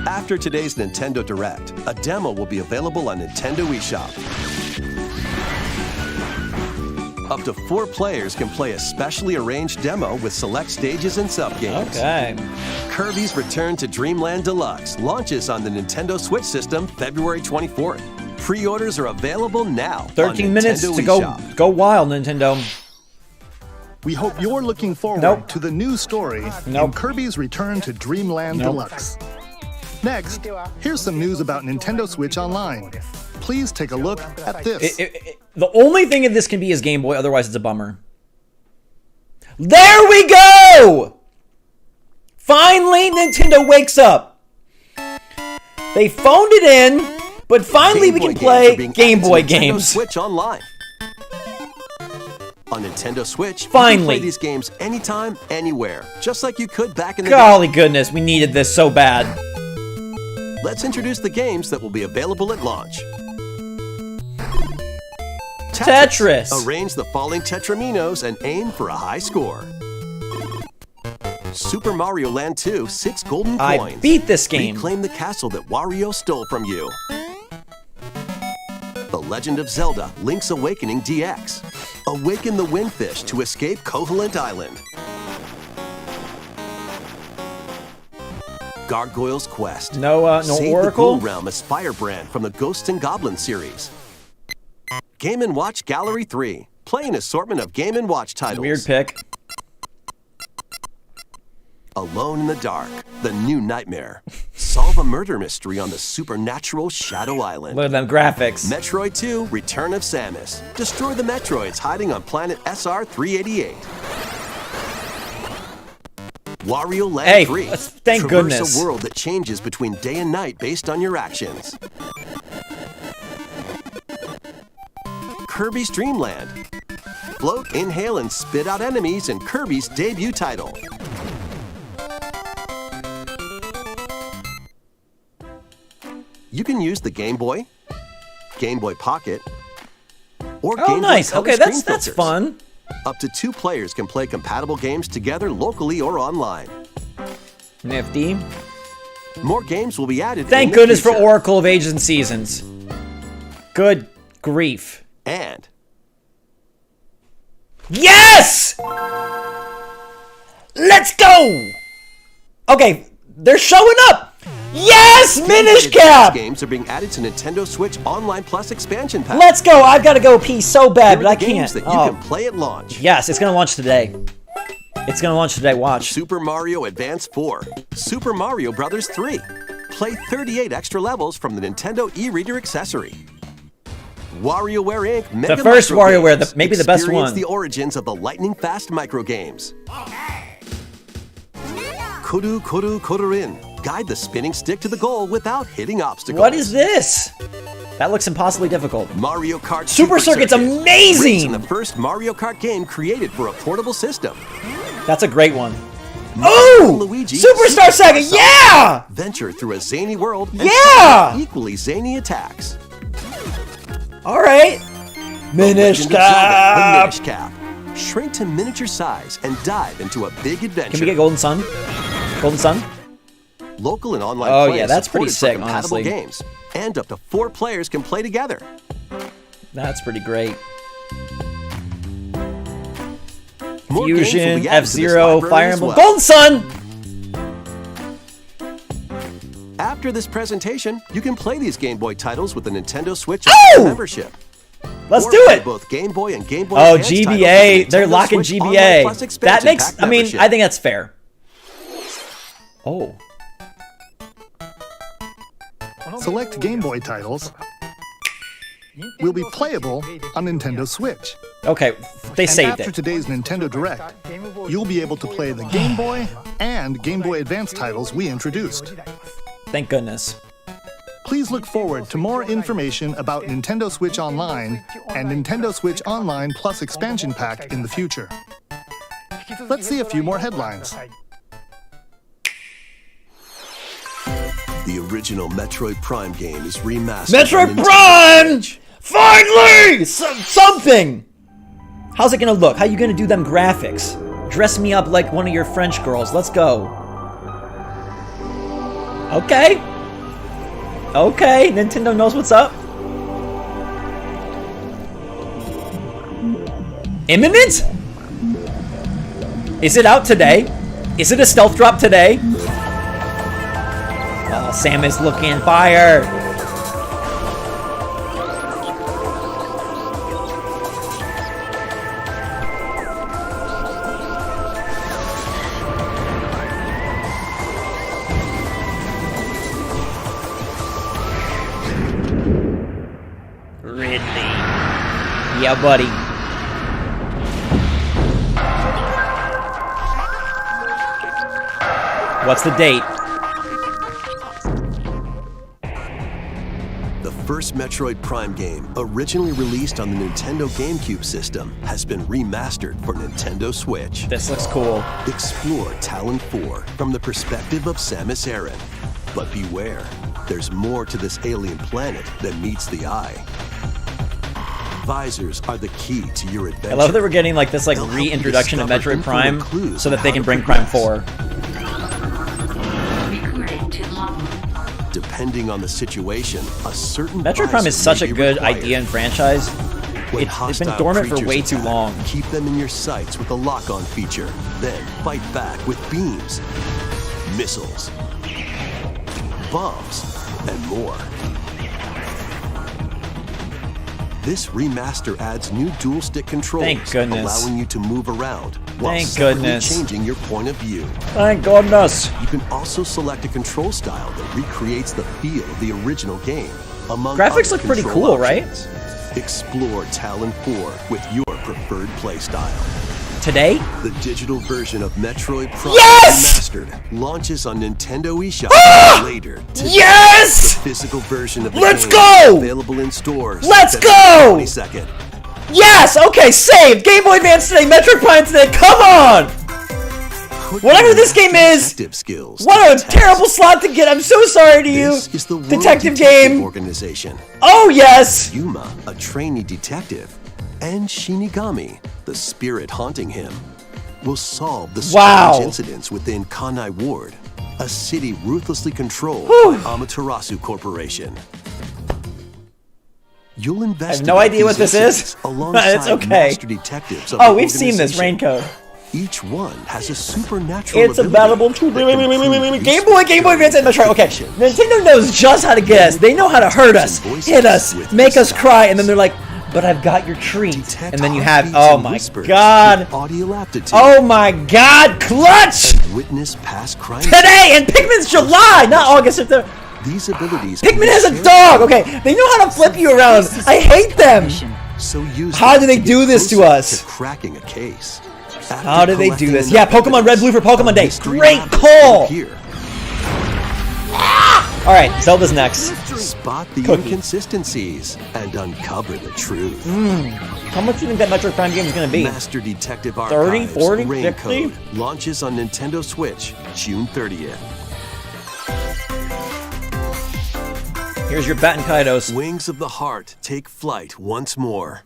After today's Nintendo Direct, a demo will be available on Nintendo eShop. Up to 4 players can play a specially arranged demo with select stages and subgames. Okay. Kirby's Return to Dreamland Deluxe launches on the Nintendo Switch system February 24th. Pre-orders are available now. 13 on minutes Nintendo to eShop. go wild, Nintendo. We hope you're looking forward Nope. to the new story in Nope. Kirby's Return to Dreamland Nope. Deluxe. Next, here's some news about Nintendo Switch Online. Please take a look at this. The only thing of this can be is Game Boy, otherwise it's a bummer. There we go! Finally, Nintendo wakes up. They phoned it in, but finally Game we Boy can games play are being Game added to Boy Nintendo games. Switch Online. On Nintendo Switch, you Finally. can play these games anytime, anywhere, just like you could back in the day. Golly goodness, we needed this so bad. Let's introduce the games that will be available at launch. Tetris. Arrange the falling Tetraminos and aim for a high score. Super Mario Land 2, 6 golden I coins. beat this game. Reclaim the castle that Wario stole from you. The Legend of Zelda Link's Awakening DX. Awaken the Windfish to escape Koholint Island. Gargoyle's Quest. No Save Oracle? the Ghoul Realm as Firebrand from the Ghosts and Goblins series. Game & Watch Gallery 3. Play an assortment of Game & Watch titles. Weird pick. Alone in the Dark. The New Nightmare. Solve a murder mystery on the supernatural Shadow Island. Look at them graphics. Metroid 2, Return of Samus. Destroy the Metroids hiding on planet SR-388. Wario Land Hey, 3. thank Traverse goodness. a world that changes between day and night based on your actions. Kirby's Dream Land. Float, inhale, and spit out enemies in Kirby's debut title. You can use the Game Boy, Game Boy Pocket, or Oh, Game Boy nice. Color Okay, screen that's filters. fun. Up to 2 players can play compatible games together locally or online. Nifty. More games will be added. Thank in the goodness for future. Oracle of Ages and Seasons. Good grief. And Yes! Let's go! Okay, they're showing up! Yes! Minish Cap! games are being added to Nintendo Switch Online Plus expansion pack. Let's go! I've got to go pee so bad, Here but are I the games can't. that you Oh. can play at launch. Yes, it's gonna launch today. It's gonna launch today. Watch. Super Mario Advance 4, Super Mario Brothers 3. Play 38 extra levels from the Nintendo e-reader accessory. WarioWare Inc. Mega The first Micro WarioWare, Games. maybe the best Experience one. the origins of the lightning fast micro games. Koru Koru Korurin. Guide the spinning stick to the goal without hitting obstacles. What is this? That looks impossibly difficult. Mario Kart Super Circuit's Circuit. amazing! Racing, the first Mario Kart game created for a portable system. That's a great one. Mario Oh! and Luigi Superstar Saga! Yeah! Venture through a zany world and Yeah! equally zany attacks. All right. Minish Legend of Zelda, the Cap. Minish Cap. Shrink to miniature size and dive into a big adventure. Can we get Golden Sun? Golden Sun? Local and online Oh, play yeah, is that's pretty supported sick, for compatible honestly. games. And up to 4 players can play together. That's pretty great. More games will Fusion, be added to this F-Zero, library Fire as Emblem, well. Golden Sun! After this presentation, you can play these Game Boy titles with the Nintendo Switch Oh! membership. Let's Or do play it! Both Game Boy and Game Boy Oh, Advance titles GBA. with the They're Nintendo locking Switch Online GBA. Plus That expansion makes, pack I mean, membership. I think that's fair. Oh. Select Game Boy titles will be playable on Nintendo Switch. Okay, they And saved after it. today's Nintendo Direct, you'll be able to play the Game Boy and Game Boy Advance titles we introduced. Thank goodness. Please look forward to more information about Nintendo Switch Online and Nintendo Switch Online Plus expansion pack in the future. Let's see a few more headlines. The original Metroid Prime game is remastered. Metroid on Nintendo Prime! Switch. Finally! Something! How's it gonna look? How you gonna do them graphics? Dress me up like one of your French girls. Let's go. Okay. Okay, Nintendo knows what's up. Imminent? Is it out today? Is it a stealth drop today? Oh, Sam is looking fire. Ridley. Yeah, buddy. What's the date? The first Metroid Prime game, originally released on the Nintendo GameCube system, has been remastered for Nintendo Switch. This looks cool. Explore Talon 4 from the perspective of Samus Aran. But beware, there's more to this alien planet than meets the eye. Visors are the key to your adventure. I love that we're getting like this like They'll help you reintroduction of discover Metroid Prime important clues so that on they how can to bring Prime progress. 4. Depending on the situation, a certain Metroid Prime is visor such a may be good required. idea and franchise. When It's been hostile dormant for creatures way too attack, long. Keep them in your sights with the lock-on feature. Then fight back with beams, missiles, bombs, and more. This remaster adds new dual-stick controls, Thank goodness. allowing you to move around while Thank separately goodness. changing your point of view. Thank goodness. You can also select a control style that recreates the feel of the original game. Among Graphics other look pretty control cool, right? options. Explore Talon 4 with your preferred playstyle. Today? The digital version of Metroid Prime Yes! Remastered launches on Nintendo eShop later today. Yes! The physical version of the Let's game go! is available in stores. Let's February go! 22nd. Yes! Okay, saved! Game Boy Advance today, Metroid Prime today, come on! Put Whatever your this game is, detective skills what to a the test. terrible slot to get. I'm so sorry to you. This is the World Detective Detective game. Organization. Oh, yes! Yuma, a trainee detective, and Shinigami, the spirit haunting him, will solve the strange Wow. incidents within Kanai Ward, a city ruthlessly controlled Whew. by Amaterasu Corporation. You'll investigate no idea what these this is. incidents alongside It's okay. master detectives of Oh, the we've seen this, organization. Raincoat. Each one has a supernatural It's ability available that can prove Game Boy Advance, and Metroid. Okay, Nintendo knows just how to get us. They know how to hurt us, hit us, make us cry, and then they're like, "But I've got your treat." Detect And then you have, heartbeats oh and my whispers god, with audio aptitude. oh my god, clutch Witness past crime today, and Pikmin's July, not August. Or the These abilities. Pikmin has a dog. Okay, they know how to flip you around. I hate them. So use How them do they to get do this to closer us? To cracking a case. After How do they do collecting this? enough Yeah, Pokemon Red, evidence, Blue for Pokemon a Day. mystery Great lab call. will appear. All right, Zelda's next. Spot the Cookie. inconsistencies and uncover the truth. How much do you think that Metroid Prime game is going to be? Master Detective 30, Archives 40, Rain 50? Code launches on Nintendo Switch June 30th. Here's your Baten Kaitos. Wings of the Heart take flight once more.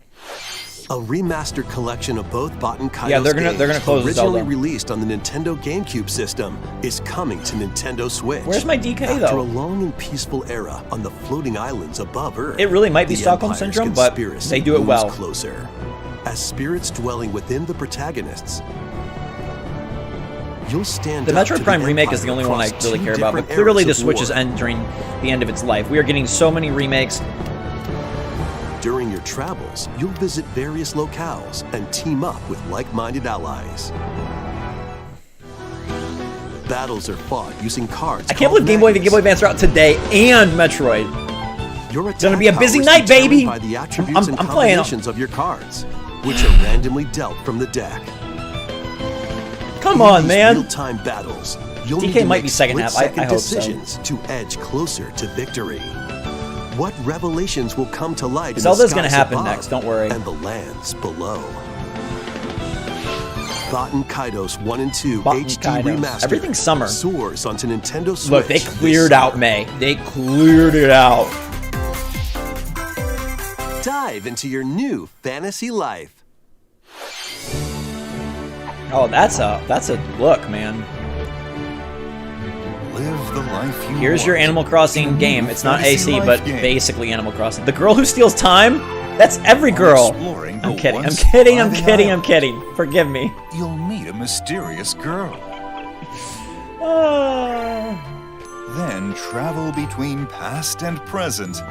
A remastered collection of both Baten Kaitos Yeah, they're gonna close originally Zelda. released on the Nintendo GameCube system is coming to Nintendo Switch. Where's my DK After though? a long and peaceful era on the floating islands above Earth, It really might be the Stockholm Empire's Syndrome, but conspiracy they do it moves well. Closer. As spirits dwelling within the protagonists, you'll stand The up to Metroid Prime remake is Empire the only one I across really two care about, but different clearly the eras of Switch is war. entering the end of its life. We are getting so many remakes. During your travels, you'll visit various locales and team up with like-minded allies. Battles are fought using cards. I can't believe Game Boy and Game Boy Advance are out today and Metroid. It's gonna be a busy night, baby. By the attributes and I'm playing. combinations of your cards, which are randomly dealt from the deck. Come In on, these man. Real-time battles, you'll DK need to might make be second half. I split-second hope so. decisions to edge closer to victory. What revelations will come to light Zelda's in the gonna skies happen above next, don't worry. and the lands below? Baten Kaitos 1 and 2 Baten HD Kaitos. Remastered Everything's summer. soars onto Nintendo Switch. Look, they this cleared out summer. May. They cleared it out. Dive into your new fantasy life. Oh, that's a look, man. Live the life you Here's want. your Animal Crossing game. It's not AC, but basically Animal Crossing. The girl who steals time? That's every girl. Exploring I'm the kidding. I'm once kidding. I'm thriving kidding. I'm island. kidding. Forgive me. You'll meet a mysterious girl. Then travel between past and present.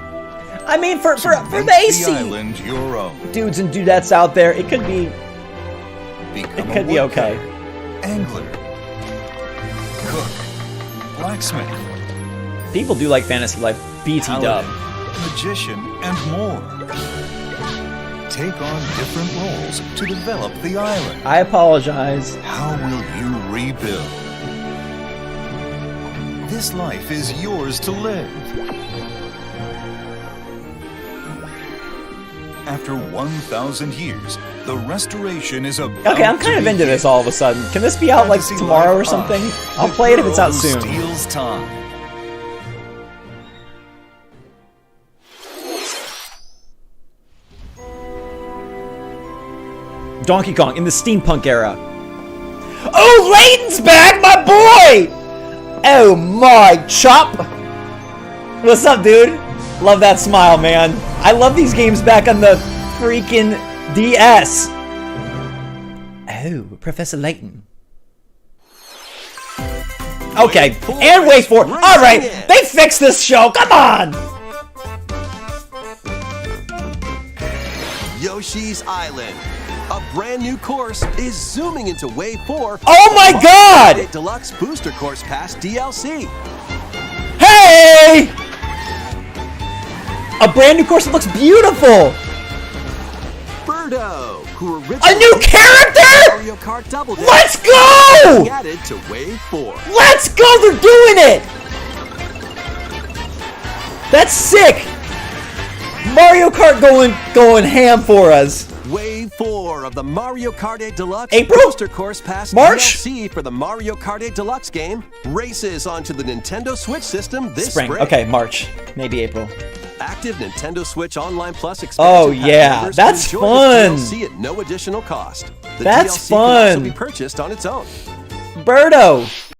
I mean, for to the make AC the island your own. dudes and dudettes out there, it could be Become could a be okay. woodcutter, angler, cook, blacksmith, People do like Fantasy Life. BT dub. paladin, magician, and more. Take on different roles to develop the island. I apologize. How will you rebuild? This life is yours to live. After 1,000 years, the restoration is about Okay, I'm kind of into this all of a sudden. Can this be out like Fantasy tomorrow or Life something? Up, I'll the play it if it's girl out who soon. Steals time. Donkey Kong in the steampunk era. Oh, Layton's back, my boy! Oh my chop! What's up, dude? Love that smile, man. I love these games back on the freaking DS. Oh, Professor Layton. Okay, and wait for it. All right, they fixed this show. Come on. Yoshi's Island. A brand new course is zooming into Wave 4. Oh my God! A Deluxe Booster Course Pass DLC. Hey! A brand new course that looks beautiful. Birdo, who originally A new character? Mario Kart Double Dash. Let's go! Added to Wave 4. Let's go! They're doing it. That's sick. Mario Kart going ham for us. Wave 4 of the Mario Kart 8 Deluxe April? Booster Course Pass March? DLC for the Mario Kart 8 Deluxe game races onto the Nintendo Switch system this Spring. Okay, March. Maybe April. Active Nintendo Switch Online Plus expansion Oh, pack yeah, members that's can enjoy fun. this DLC at no additional cost. The That's DLC can also fun. be purchased on its own. Birdo.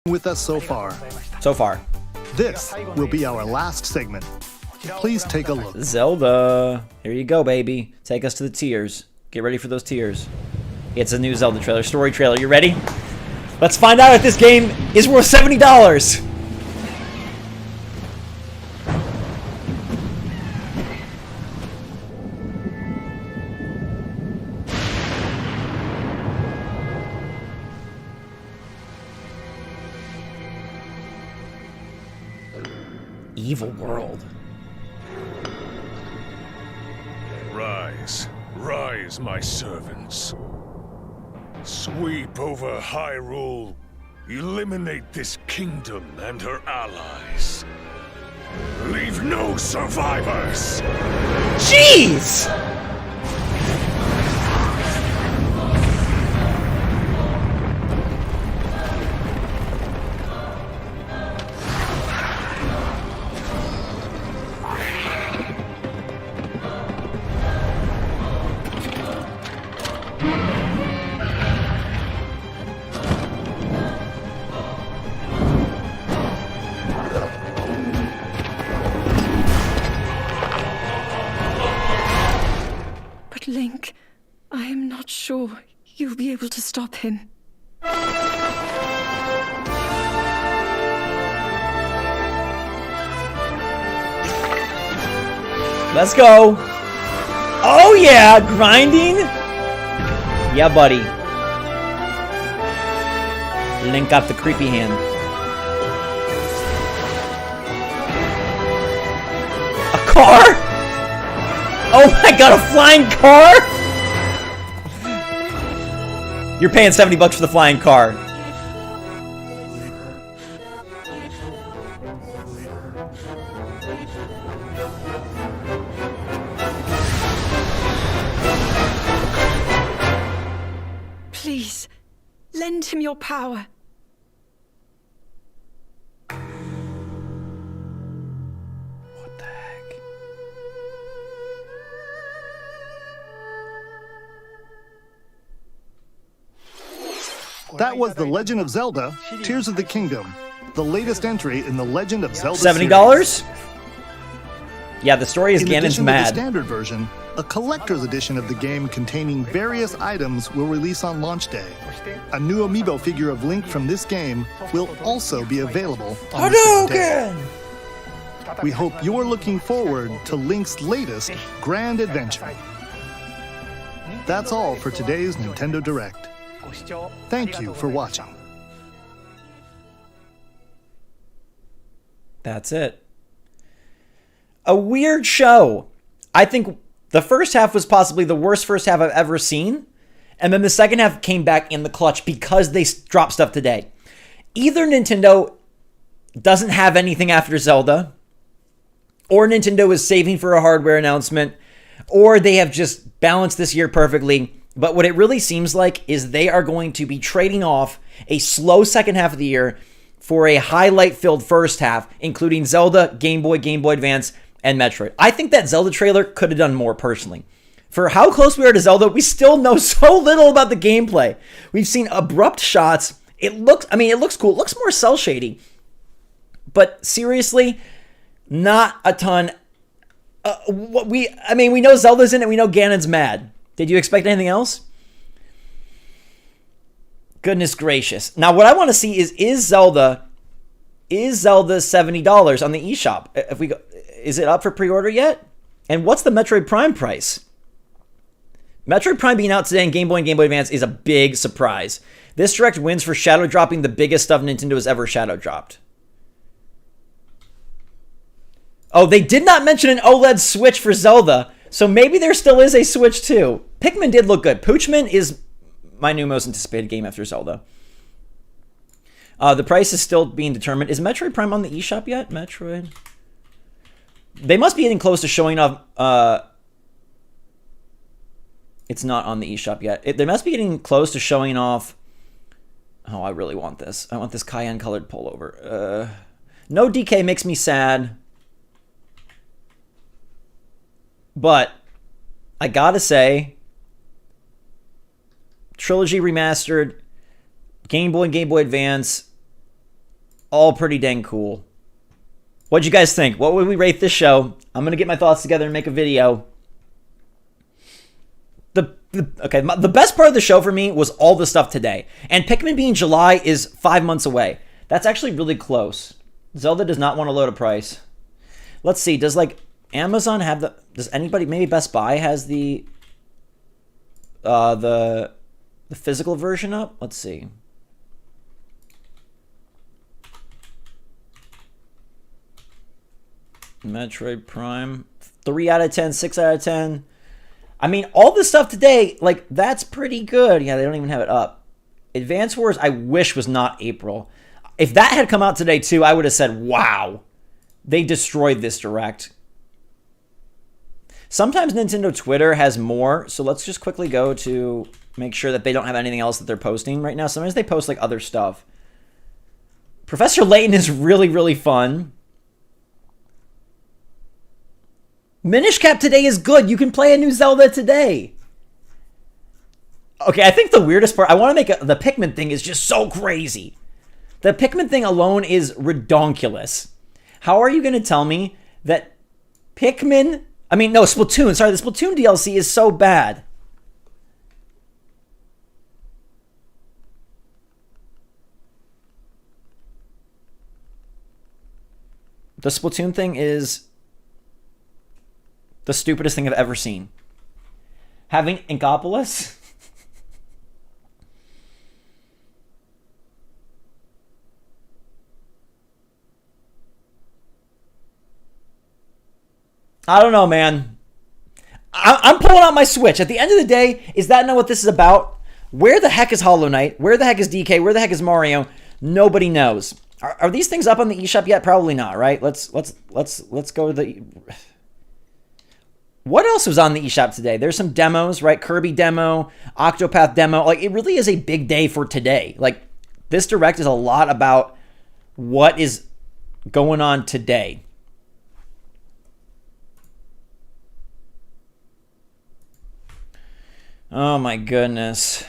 with us so far. This will be our last segment. Please take a look. Zelda. Here you go, baby. Take us to the tears. Get ready for those tears. It's a new Zelda trailer, story trailer. You ready? Let's find out if this game is worth $70. Evil world. Rise, rise, my servants. Sweep over Hyrule. Eliminate this kingdom and her allies. Leave no survivors. Jeez! Link, I am not sure you'll be able to stop him. Let's go. Oh yeah, grinding. Yeah, buddy. Link got the creepy hand. A car? Oh my god, a flying car? You're paying $70 for the flying car. Please, lend him your power. That was The Legend of Zelda Tears of the Kingdom, the latest entry in the Legend of Zelda $70? series. Yeah, the story is In Ganon's addition mad. to the standard version, a collector's edition of the game containing various items will release on launch day. A new amiibo figure of Link from this game will also be available on the same day. We hope you're looking forward to Link's latest grand adventure. That's all for today's Nintendo Direct. Thank you for watching. That's it. A weird show. I think the first half was possibly the worst first half I've ever seen. And then the second half came back in the clutch because they dropped stuff today. Either Nintendo doesn't have anything after Zelda, or Nintendo is saving for a hardware announcement, or they have just balanced this year perfectly. But what it really seems like is they are going to be trading off a slow second half of the year for a highlight-filled first half, including Zelda, Game Boy, Game Boy Advance, and Metroid. I think that Zelda trailer could have done more, personally. For how close we are to Zelda, we still know so little about the gameplay. We've seen abrupt shots. It looks cool. It looks more cel-shady. But seriously, not a ton. We know Zelda's in it. We know Ganon's mad. Did you expect anything else? Goodness gracious. Now, what I want to see is Zelda $70 on the eShop? Is it up for pre-order yet? And what's the Metroid Prime price? Metroid Prime being out today in Game Boy and Game Boy Advance is a big surprise. This Direct wins for shadow dropping the biggest stuff Nintendo has ever shadow dropped. Oh, they did not mention an OLED Switch for Zelda, so maybe there still is a Switch too. Pikmin did look good. Poochman is my new most anticipated game after Zelda. The price is still being determined. Is Metroid Prime on the eShop yet? Metroid. They must be getting close to showing off. It's not on the eShop yet. They must be getting close to showing off. Oh, I really want this. I want this cayenne colored pullover. No DK makes me sad. But I gotta say, Trilogy Remastered, Game Boy and Game Boy Advance, all pretty dang cool. What'd you guys think? What would we rate this show? I'm going to get my thoughts together and make a video. The best part of the show for me was all the stuff today. And Pikmin being July is 5 months away. That's actually really close. Zelda does not want to load a price. Let's see. Does like Amazon have the... Does anybody... Maybe Best Buy has the physical version up? Let's see. Metroid Prime. 3 out of 10, 6 out of 10. I mean, all this stuff today, like, that's pretty good. Yeah, they don't even have it up. Advance Wars, I wish was not April. If that had come out today, too, I would have said, wow. They destroyed this Direct. Sometimes Nintendo Twitter has more, so let's just quickly go to make sure that they don't have anything else that they're posting right now. Sometimes they post, like, other stuff. Professor Layton is really, really fun. Minish Cap today is good. You can play a new Zelda today. Okay, I think the weirdest part... I want to make the Pikmin thing is just so crazy. The Pikmin thing alone is redonkulous. How are you going to tell me that Pikmin... I mean, no, Splatoon. Sorry, the Splatoon DLC is so bad. The Splatoon thing is the stupidest thing I've ever seen. Having Inkopolis... I don't know, man. I'm pulling out my Switch. At the end of the day, is that not what this is about? Where the heck is Hollow Knight? Where the heck is DK? Where the heck is Mario? Nobody knows. Are these things up on the eShop yet? Probably not, right? Let's go to the... What else was on the eShop today? There's some demos, right? Kirby demo, Octopath demo. Like, it really is a big day for today. Like, this Direct is a lot about what is going on today. Oh my goodness.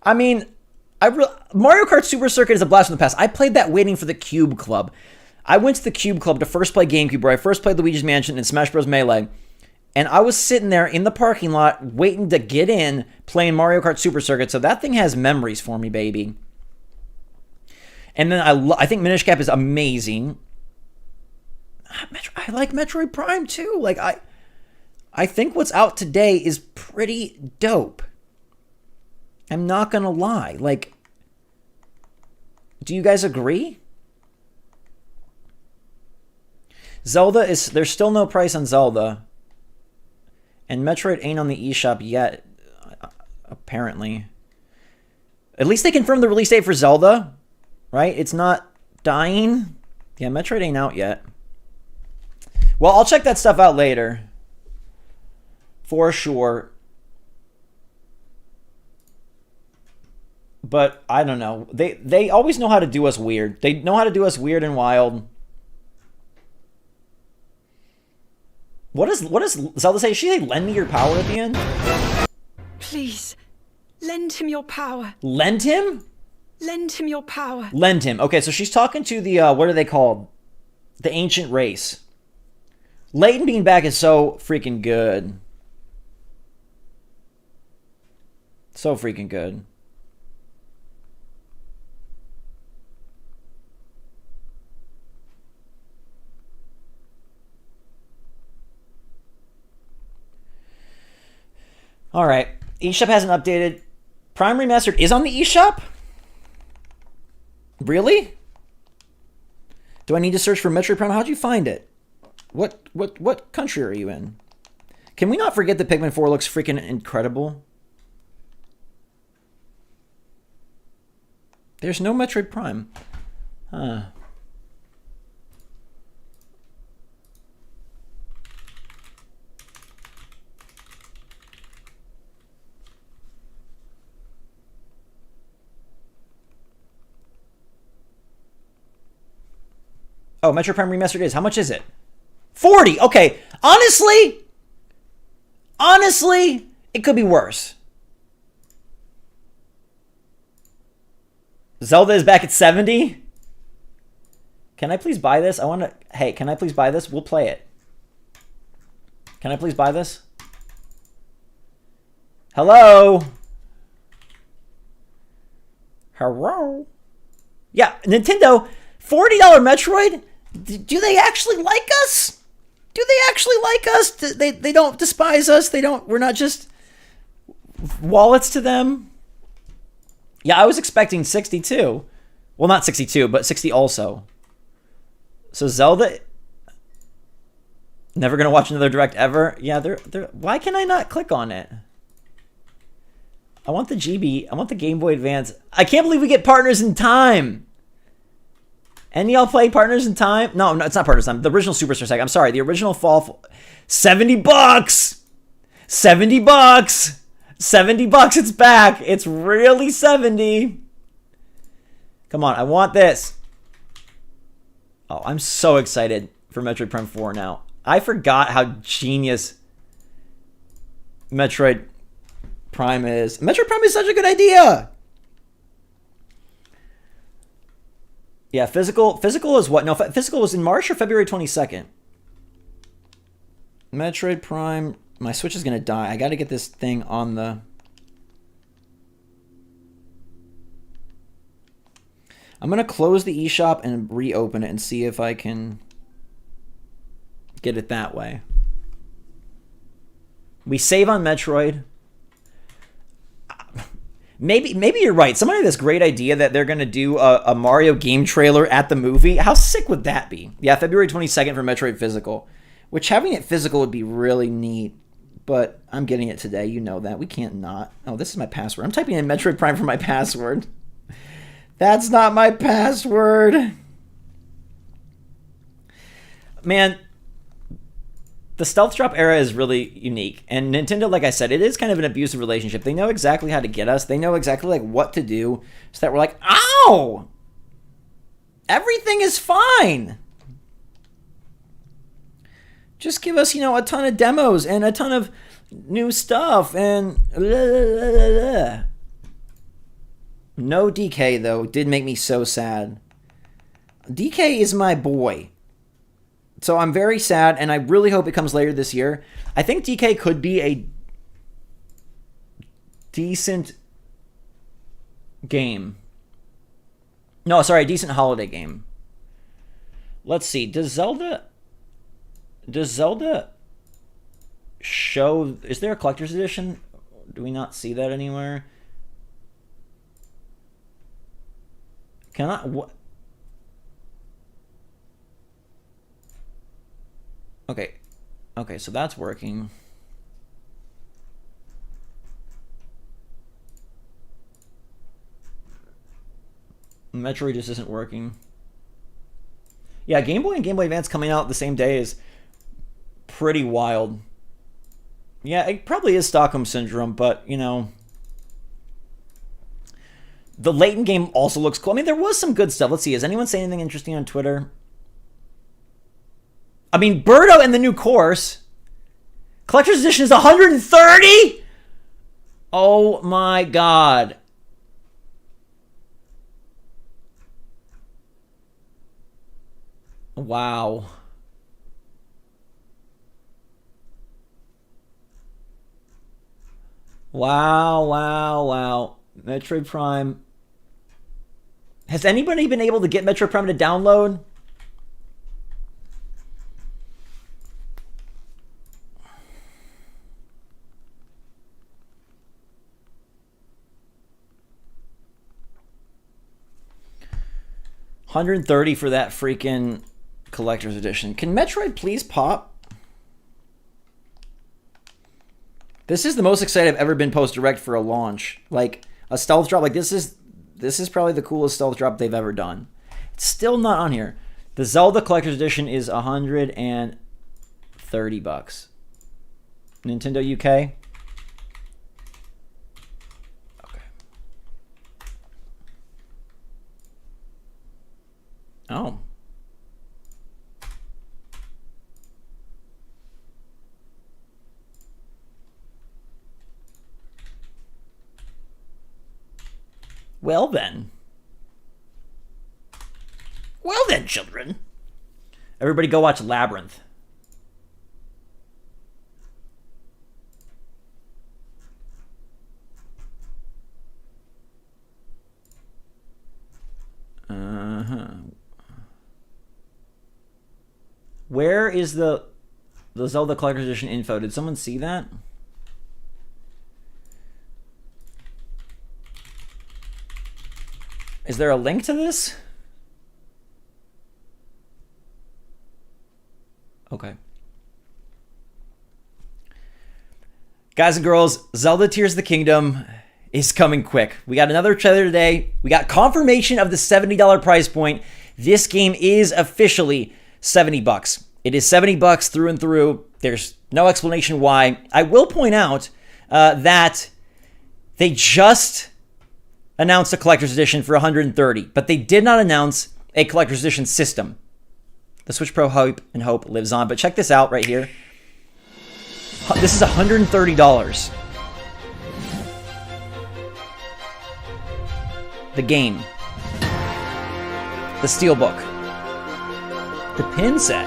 I mean, Mario Kart Super Circuit is a blast from the past. I played that waiting for the Cube Club. I went to the Cube Club to first play GameCube, where I first played Luigi's Mansion and Smash Bros. Melee. And I was sitting there in the parking lot waiting to get in playing Mario Kart Super Circuit. So that thing has memories for me, baby. And then I think Minish Cap is amazing. I like Metroid Prime too. Like, I think what's out today is pretty dope. I'm not gonna lie. Like, do you guys agree? There's still no price on Zelda. And Metroid ain't on the eShop yet, apparently. At least they confirmed the release date for Zelda, right? It's not dying. Yeah, Metroid ain't out yet. Well, I'll check that stuff out later. For sure. But I don't know. They always know how to do us weird. They know how to do us weird and wild. What does Zelda say? She say, lend me your power at the end? Please, lend him your power. Lend him? Lend him your power. Lend him. Okay, so she's talking to the, what are they called? The ancient race. Layton being back is so freaking good. So freaking good. All right. eShop hasn't updated. Prime Remastered is on the eShop? Really? Do I need to search for Metroid Prime? How'd you find it? What country are you in? Can we not forget that Pikmin 4 looks freaking incredible? There's no Metroid Prime. Huh. Oh, Metroid Prime Remastered is. How much is it? 40. Okay. Honestly, it could be worse. Zelda is back at 70? Can I please buy this? I want to... Hey, can I please buy this? We'll play it. Can I please buy this? Hello? Hello? Yeah, Nintendo, $40 Metroid? Do they actually like us? Do they actually like us? They don't despise us? We're not just wallets to them? Yeah, I was expecting 62. Well, not 62, but 60 also. So Zelda... Never gonna watch another Direct ever? Yeah, they're... Why can I not click on it? I want the GB. I want the Game Boy Advance. I can't believe we get Partners in Time. Any y'all play Partners in Time? No, it's not Partners in Time. The original Superstar Saga. I'm sorry. The original Fall... $70! $70! $70, it's back. It's really 70. Come on, I want this. Oh, I'm so excited for Metroid Prime 4 now. I forgot how genius Metroid Prime is. Metroid Prime is such a good idea. Yeah, physical is what? No, physical was in March or February 22nd. Metroid Prime. My Switch is gonna die. I gotta get this thing on the... I'm gonna close the eShop and reopen it and see if I can get it that way. We save on Metroid. Maybe you're right. Somebody had this great idea that they're gonna do a Mario game trailer at the movie. How sick would that be? Yeah, February 22nd for Metroid Physical. Which having it physical would be really neat. But I'm getting it today. You know that. We can't not. Oh, this is my password. I'm typing in Metroid Prime for my password. That's not my password. Man, the stealth drop era is really unique. And Nintendo, like I said, it is kind of an abusive relationship. They know exactly how to get us. They know exactly like what to do so that we're like, ow! Everything is fine. Just give us, a ton of demos and a ton of new stuff and... No DK, though. Did make me so sad. DK is my boy. So I'm very sad, and I really hope it comes later this year. I think DK could be a decent game. No, sorry, a decent holiday game. Let's see. Does Zelda show... Is there a collector's edition? Do we not see that anywhere? What? Okay, so that's working. Metroid just isn't working. Yeah, Game Boy and Game Boy Advance coming out the same day is pretty wild. Yeah, it probably is Stockholm Syndrome, but, the Layton game also looks cool. I mean, there was some good stuff. Let's see. Is anyone saying anything interesting on Twitter? I mean, Birdo and the new course. Collector's edition is 130? Oh my god. Wow. Wow. Metroid Prime. Has anybody been able to get Metroid Prime to download? $130 for that freaking collector's edition. Can Metroid please pop? This is the most excited I've ever been post-direct for a launch. Like a stealth drop. Like this is probably the coolest stealth drop they've ever done. It's still not on here. The Zelda collector's edition is $130. Nintendo UK. Okay. Oh. Well then. children. Everybody go watch Labyrinth. Where is the Zelda Collector's Edition info? Did someone see that? Is there a link to this? Okay. Guys and girls, Zelda Tears of the Kingdom is coming quick. We got another trailer today. We got confirmation of the $70 price point. This game is officially $70. It is $70 through and through. There's no explanation why. I will point out that they just announced a collector's edition for $130, but they did not announce a collector's edition system. The Switch Pro hype and hope lives on. But check this out right here. This is $130. The game. The Steelbook. The pin set.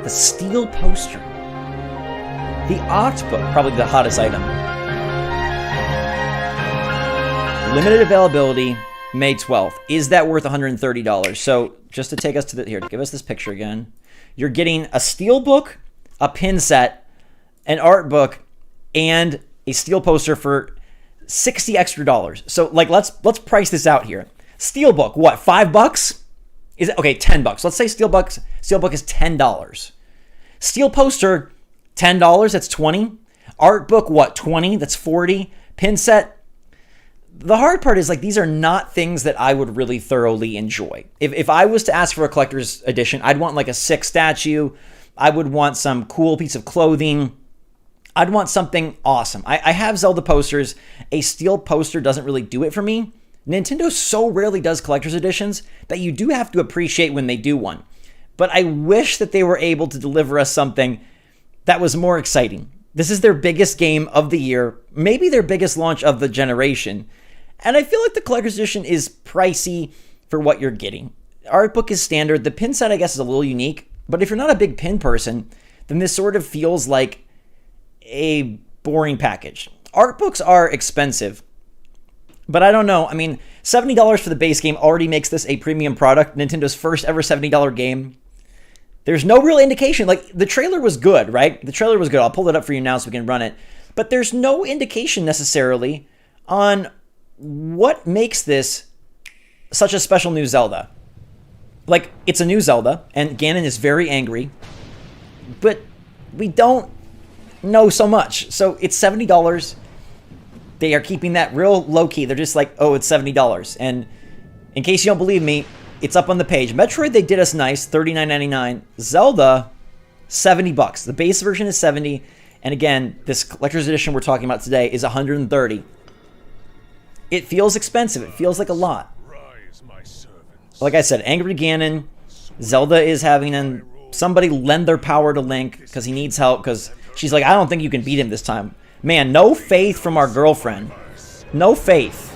The steel poster. The art book. Probably the hottest item. Limited availability, May 12th. Is that worth $130? So just to take us to the... Here, give us this picture again. You're getting a Steelbook, a pin set, an art book, and a steel poster for $60 extra. So like let's price this out here. Steelbook, what, $5? Is it okay, $10. Let's say Steelbook is $10. Steel poster, $10, that's $20. Art book, what, $20? That's $40. Pin set. The hard part is like these are not things that I would really thoroughly enjoy. If I was to ask for a collector's edition, I'd want like a 6 statue. I would want some cool piece of clothing. I'd want something awesome. I have Zelda posters. A steel poster doesn't really do it for me. Nintendo so rarely does collector's editions that you do have to appreciate when they do one. But I wish that they were able to deliver us something that was more exciting. This is their biggest game of the year, maybe their biggest launch of the generation. And I feel like the collector's edition is pricey for what you're getting. Art book is standard. The pin set, I guess, is a little unique. But if you're not a big pin person, then this sort of feels like a boring package. Art books are expensive. But I don't know. I mean, $70 for the base game already makes this a premium product. Nintendo's first ever $70 game. There's no real indication. Like, the trailer was good, right? The trailer was good. I'll pull it up for you now so we can run it. But there's no indication necessarily on what makes this such a special new Zelda. Like, it's a new Zelda, and Ganon is very angry, but we don't know so much. So it's $70. They are keeping that real low-key. They're just like, oh, it's $70. And in case you don't believe me, it's up on the page. Metroid, they did us nice, $39.99. Zelda, $70. The base version is $70. And again, this collector's edition we're talking about today is $130. It feels expensive. It feels like a lot. Like I said, Angry Ganon, Zelda is having somebody lend their power to Link because he needs help because she's like, I don't think you can beat him this time. Man, no faith from our girlfriend. No faith.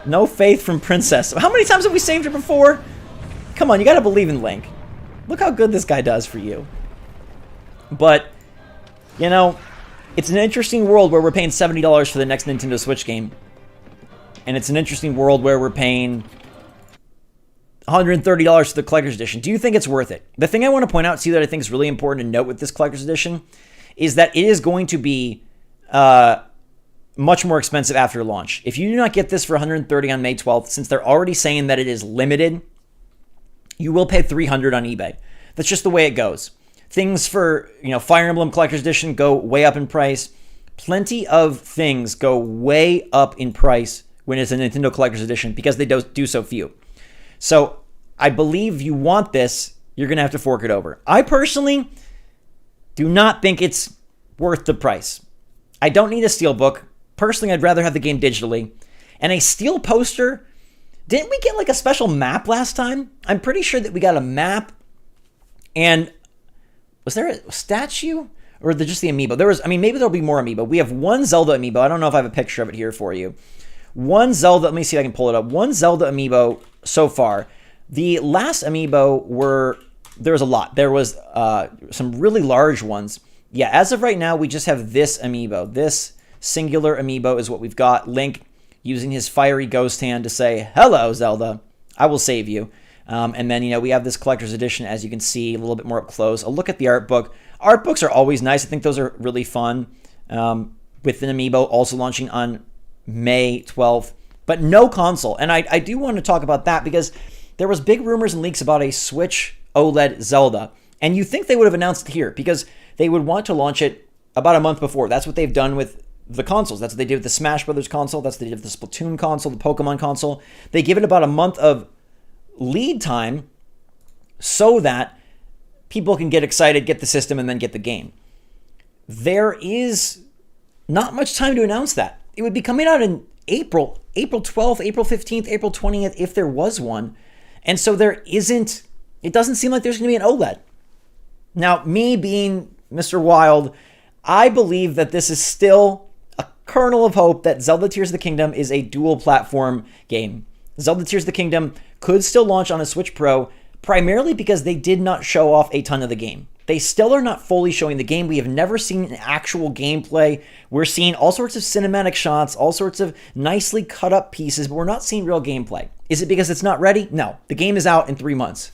No faith from Princess. How many times have we saved her before? Come on, you gotta believe in Link. Look how good this guy does for you. But, you know, it's an interesting world where we're paying $70 for the next Nintendo Switch game. And it's an interesting world where we're paying $130 for the collector's edition. Do you think it's worth it? The thing I want to point out to you that I think is really important to note with this collector's edition is that it is going to be much more expensive after launch. If you do not get this for $130 on May 12th, since they're already saying that it is limited, you will pay $300 on eBay. That's just the way it goes. Things for, Fire Emblem Collector's Edition go way up in price. Plenty of things go way up in price when it's a Nintendo Collector's Edition because they do so few. So I believe you want this, you're going to have to fork it over. I personally do not think it's worth the price. I don't need a steelbook. Personally, I'd rather have the game digitally. And a steel poster, didn't we get like a special map last time? I'm pretty sure that we got a map. And was there a statue? Or just the amiibo? Maybe there'll be more amiibo. We have one Zelda amiibo. I don't know if I have a picture of it here for you. one Zelda, let me see if I can pull it up. One Zelda amiibo so far. The last amiibo there was a lot. There was some really large ones. Yeah, as of right now, we just have this amiibo. This singular amiibo is what we've got. Link using his fiery ghost hand to say, "Hello, Zelda, I will save you." And then, we have this collector's edition, as you can see, a little bit more up close. A look at the art book. Art books are always nice. I think those are really fun. With an amiibo also launching on May 12th, but no console. And I do want to talk about that because there was big rumors and leaks about a Switch OLED Zelda. And you think they would have announced it here because they would want to launch it about a month before. That's what they've done with the consoles. That's what they did with the Smash Brothers console. That's what they did with the Splatoon console, the Pokemon console. They give it about a month of lead time so that people can get excited, get the system, and then get the game. There is not much time to announce that. It would be coming out in April 12th, April 15th, April 20th, if there was one. And so it doesn't seem like there's going to be an OLED. Now, me being Mr. Wild, I believe that this is still a kernel of hope that Zelda Tears of the Kingdom is a dual platform game. Zelda Tears of the Kingdom could still launch on a Switch Pro, primarily because they did not show off a ton of the game. They still are not fully showing the game. We have never seen an actual gameplay. We're seeing all sorts of cinematic shots, all sorts of nicely cut up pieces, but we're not seeing real gameplay. Is it because it's not ready? No. The game is out in 3 months.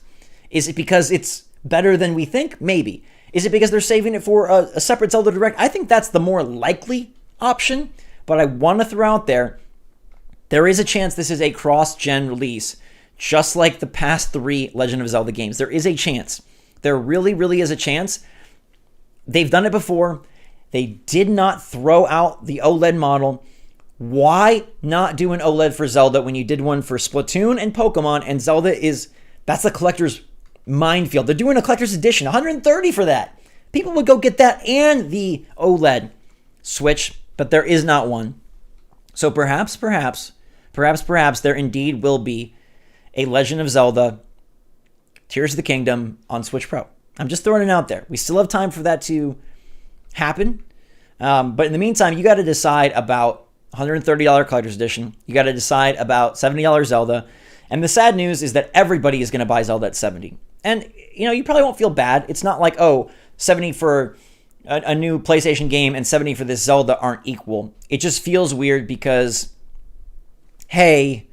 Is it because it's better than we think? Maybe. Is it because they're saving it for a separate Zelda Direct? I think that's the more likely option, but I want to throw out there is a chance this is a cross-gen release, just like the past 3 Legend of Zelda games. There is a chance. There really, really is a chance. They've done it before. They did not throw out the OLED model. Why not do an OLED for Zelda when you did one for Splatoon and Pokemon? And Zelda that's a collector's minefield. They're doing a collector's edition, $130 for that. People would go get that and the OLED Switch, but there is not one. So perhaps there indeed will be a Legend of Zelda Tears of the Kingdom on Switch Pro. I'm just throwing it out there. We still have time for that to happen. But in the meantime, you got to decide about $130 Collector's Edition. You got to decide about $70 Zelda. And the sad news is that everybody is going to buy Zelda at $70. And, you probably won't feel bad. It's not like, $70 for a new PlayStation game and $70 for this Zelda aren't equal. It just feels weird because, hey,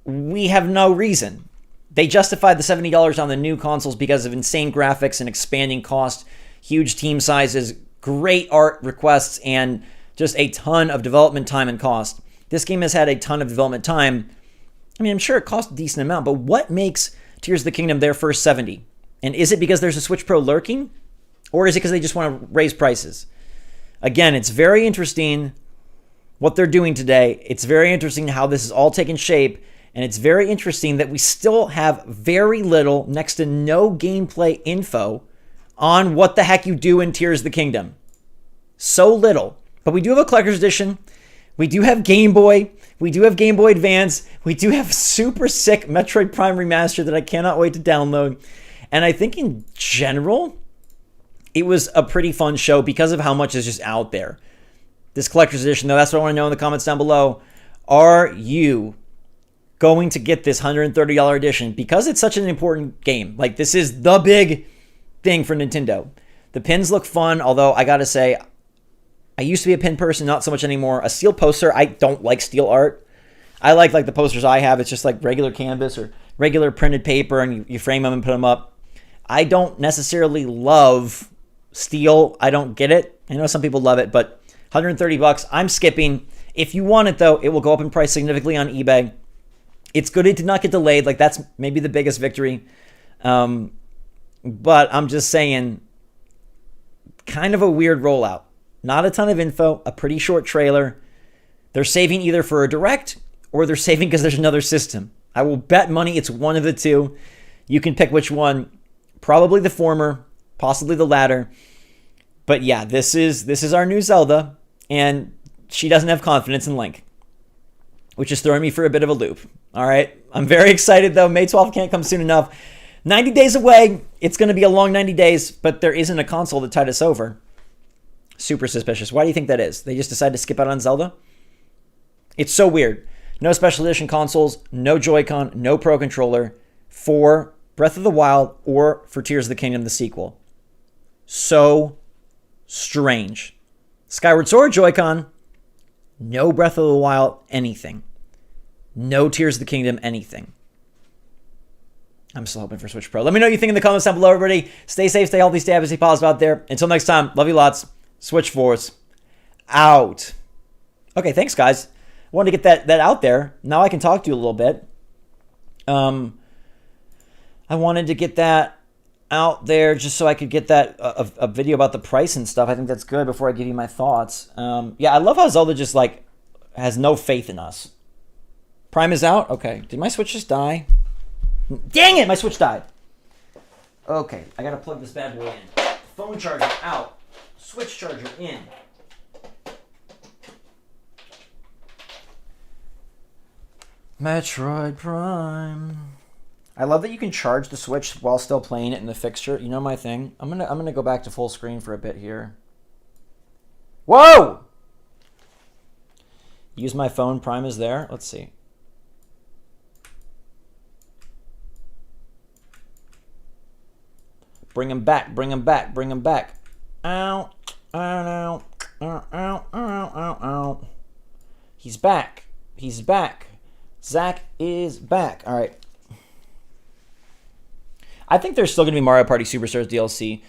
we have no reason. They justified the $70 on the new consoles because of insane graphics and expanding cost, huge team sizes, great art requests, and just a ton of development time and cost. This game has had a ton of development time. I mean, I'm sure it cost a decent amount, but what makes Tears of the Kingdom their first 70? And is it because there's a Switch Pro lurking? Or is it because they just want to raise prices? Again, it's very interesting what they're doing today. It's very interesting how this is all taking shape. And it's very interesting that we still have very little, next to no gameplay info on what the heck you do in Tears of the Kingdom. So little. But we do have a Collector's Edition. We do have Game Boy. We do have Game Boy Advance. We do have super sick Metroid Prime Remastered that I cannot wait to download. And I think in general, it was a pretty fun show because of how much is just out there. This Collector's Edition, though, that's what I want to know in the comments down below. Are you going to get this $130 edition because it's such an important game? Like, this is the big thing for Nintendo. The pins look fun, although I gotta say, I used to be a pin person, not so much anymore. A steel poster, I don't like steel art. I like the posters I have. It's just like regular canvas or regular printed paper, and you frame them and put them up. I don't necessarily love steel. I don't get it. I know some people love it, but $130, I'm skipping. If you want it, though, it will go up in price significantly on eBay. It's good it did not get delayed. Like, that's maybe the biggest victory. But I'm just saying, kind of a weird rollout. Not a ton of info, a pretty short trailer. They're saving either for a direct or they're saving because there's another system. I will bet money it's one of the two. You can pick which one. Probably the former, possibly the latter. But yeah, this is our new Zelda, and she doesn't have confidence in Link, which is throwing me for a bit of a loop. All right, I'm very excited though. May 12th can't come soon enough. 90 days away. It's going to be a long 90 days, but there isn't a console to tide us over. Super suspicious. Why do you think that is? They just decided to skip out on Zelda? It's so weird. No special edition consoles, no Joy-Con, no Pro Controller for Breath of the Wild or for Tears of the Kingdom, the sequel. So strange. Skyward Sword Joy-Con, no Breath of the Wild, anything. No Tears of the Kingdom, anything. I'm still hoping for Switch Pro. Let me know what you think in the comments down below, everybody. Stay safe, stay healthy, stay happy, stay positive out there. Until next time, love you lots. SwitchForce out. Okay, thanks, guys. I wanted to get that out there. Now I can talk to you a little bit. I wanted to get that out there just so I could get that a video about the price and stuff. I think that's good before I give you my thoughts. Yeah, I love how Zelda just like has no faith in us. Prime is out? Okay. Did my Switch just die? Dang it, my Switch died. Okay, I gotta plug this bad boy in. Phone charger out. Switch charger in. Metroid Prime. I love that you can charge the Switch while still playing it in the fixture. You know my thing. I'm gonna go back to full screen for a bit here. Whoa! Use my phone. Prime is there. Let's see. Bring him back. Bring him back. Bring him back. Ow. Ow. Ow. Ow. Ow. Ow. Ow. He's back. He's back. Zach is back. All right. I think there's still going to be Mario Party Superstars DLC.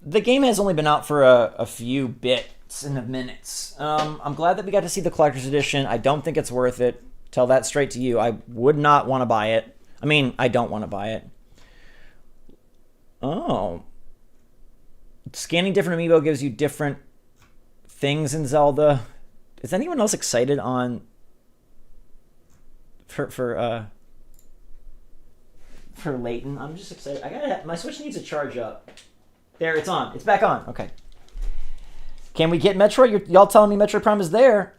The game has only been out for a few bits and minutes. I'm glad that we got to see the Collector's Edition. I don't think it's worth it. Tell that straight to you. I would not want to buy it. I mean, I don't want to buy it. Oh. Scanning different amiibo gives you different things in Zelda. Is anyone else excited on for Layton? I'm just excited. My Switch needs a charge up. There, it's on. It's back on. Okay. Can we get Metroid? Y'all telling me Metroid Prime is there?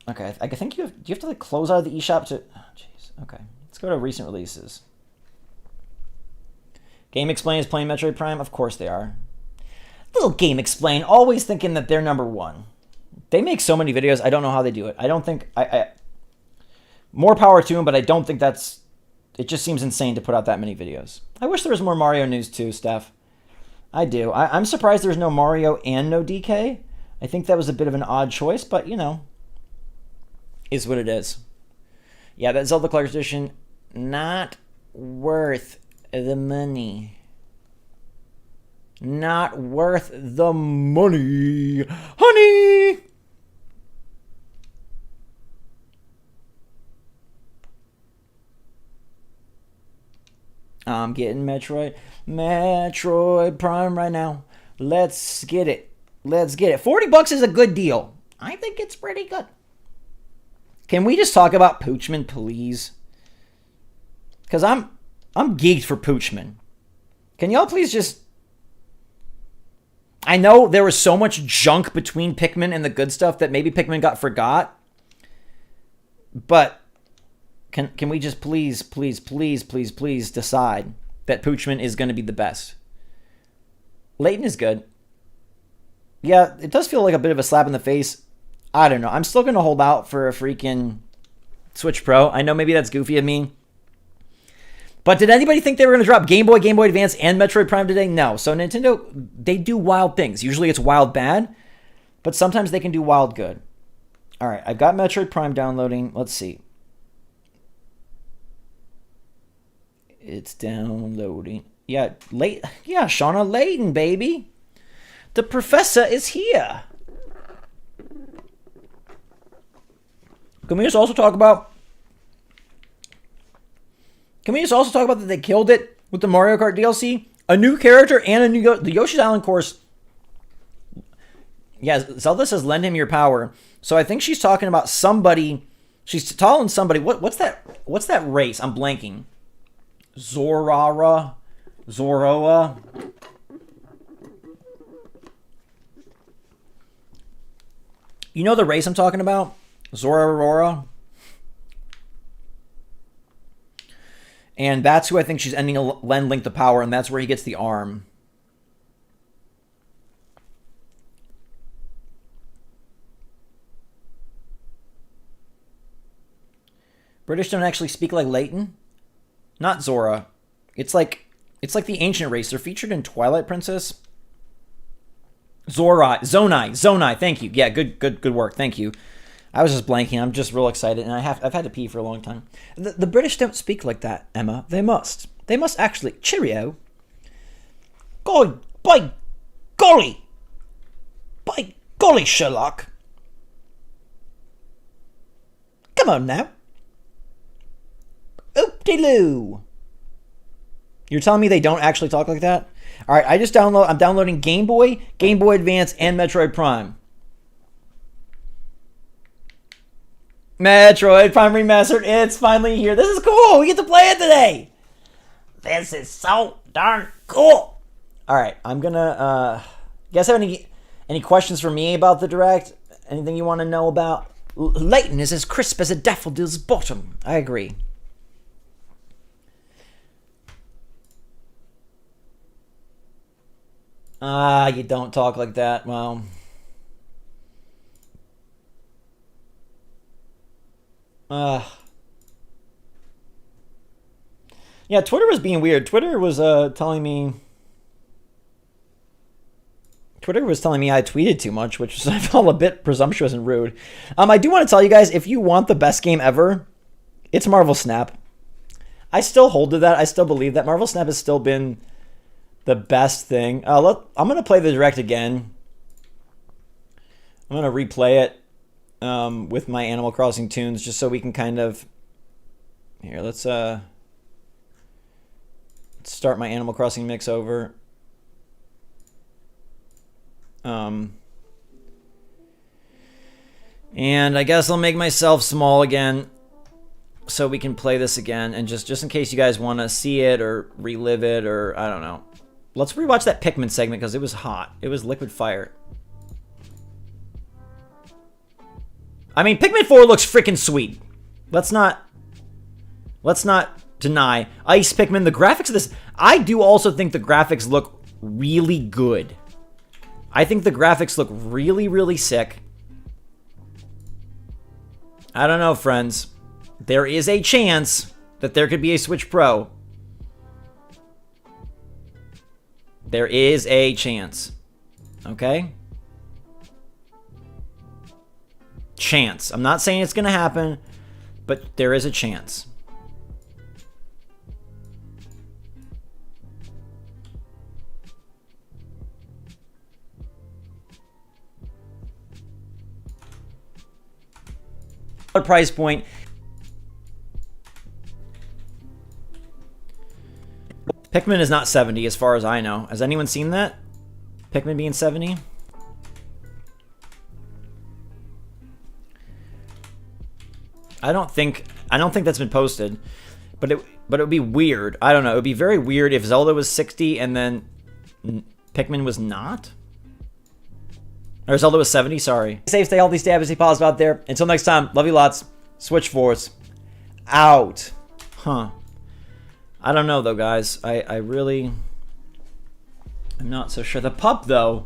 Okay, I think do you have to like close out of the eShop to? Oh, jeez. Okay, let's go to recent releases. Game Explain is playing Metroid Prime. Of course they are. Little Game Explain, always thinking that they're number one. They make so many videos. I don't know how they do it. I don't think more power to them, but I don't think that's. It just seems insane to put out that many videos. I wish there was more Mario news too, Steph. I do. I'm surprised there's no Mario and no DK. I think that was a bit of an odd choice, but you know, is what it is. Yeah, that Zelda Collector's Edition, not worth the money. Not worth the money. Honey! I'm getting Metroid Prime right now. Let's get it. Let's get it. $40 is a good deal. I think it's pretty good. Can we just talk about Poochman, please? Because I'm geeked for Poochman. Can y'all please just... I know there was so much junk between Pikmin and the good stuff that maybe Pikmin got forgot. But can we just please decide that Poochman is going to be the best? Layton is good. Yeah, it does feel like a bit of a slap in the face. I don't know. I'm still going to hold out for a freaking Switch Pro. I know maybe that's goofy of me. But did anybody think they were going to drop Game Boy, Game Boy Advance, and Metroid Prime today? No. So Nintendo, they do wild things. Usually it's wild bad, but sometimes they can do wild good. All right, I've got Metroid Prime downloading. Let's see. It's downloading. Yeah, Shauna Layton, baby. The professor is here. Can we just also talk about that they killed it with the Mario Kart DLC? A new character and a new... The Yoshi's Island course... Yeah, Zelda says, lend him your power. So I think she's talking about somebody... She's telling somebody... What's that race? I'm blanking. Zoroa? You know the race I'm talking about? Zoroa? And that's who I think she's ending lend Link the power, and that's where he gets the arm. British don't actually speak like Leighton? Not Zora. It's like the ancient race. They're featured in Twilight Princess. Zonai. Thank you. Yeah, good work. Thank you. I was just blanking. I'm just real excited, and I've had to pee for a long time. The British don't speak like that, Emma. They must. They must actually. Cheerio. By golly, Sherlock. Come on now. Oop-de-loo. You're telling me they don't actually talk like that? All right, I'm downloading Game Boy, Game Boy Advance, and Metroid Prime. Metroid Prime Remastered, it's finally here. This is cool. We get to play it today. This is so darn cool. All right, I'm gonna. You guys have any questions for me about the Direct? Anything you want to know about? Leighton is as crisp as a daffodil's bottom. I agree. You don't talk like that. Well. Yeah, Twitter was being weird. Twitter was telling me I tweeted too much, which I felt a bit presumptuous and rude. I do want to tell you guys, if you want the best game ever, it's Marvel Snap. I still hold to that. I still believe that Marvel Snap has still been the best thing. I'm going to play the Direct again. I'm going to replay it with my Animal Crossing tunes, just so we can kind of... Here, let's start my Animal Crossing mix over. And I guess I'll make myself small again so we can play this again, and just in case you guys want to see it or relive it, or I don't know. Let's rewatch that Pikmin segment because it was hot. It was liquid fire. I mean, Pikmin 4 looks freaking sweet. Let's not deny. Ice Pikmin, the graphics of this, I do also think the graphics look really good. I think the graphics look really, really sick. I don't know, friends. There is a chance that there could be a Switch Pro. There is a chance. Okay? Chance. I'm not saying it's going to happen, but there is a chance. Price point. Pikmin is not 70 as far as I know. Has anyone seen that? Pikmin being 70? I don't think that's been posted. But it would be weird. I don't know. It would be very weird if Zelda was 60 and then Pikmin was not. Or Zelda was 70, sorry. Stay safe, stay healthy, stay happy, stay positive out there. Until next time, love you lots. SwitchForce. Out. Huh. I don't know, though, guys. I really... I'm not so sure. The pup, though.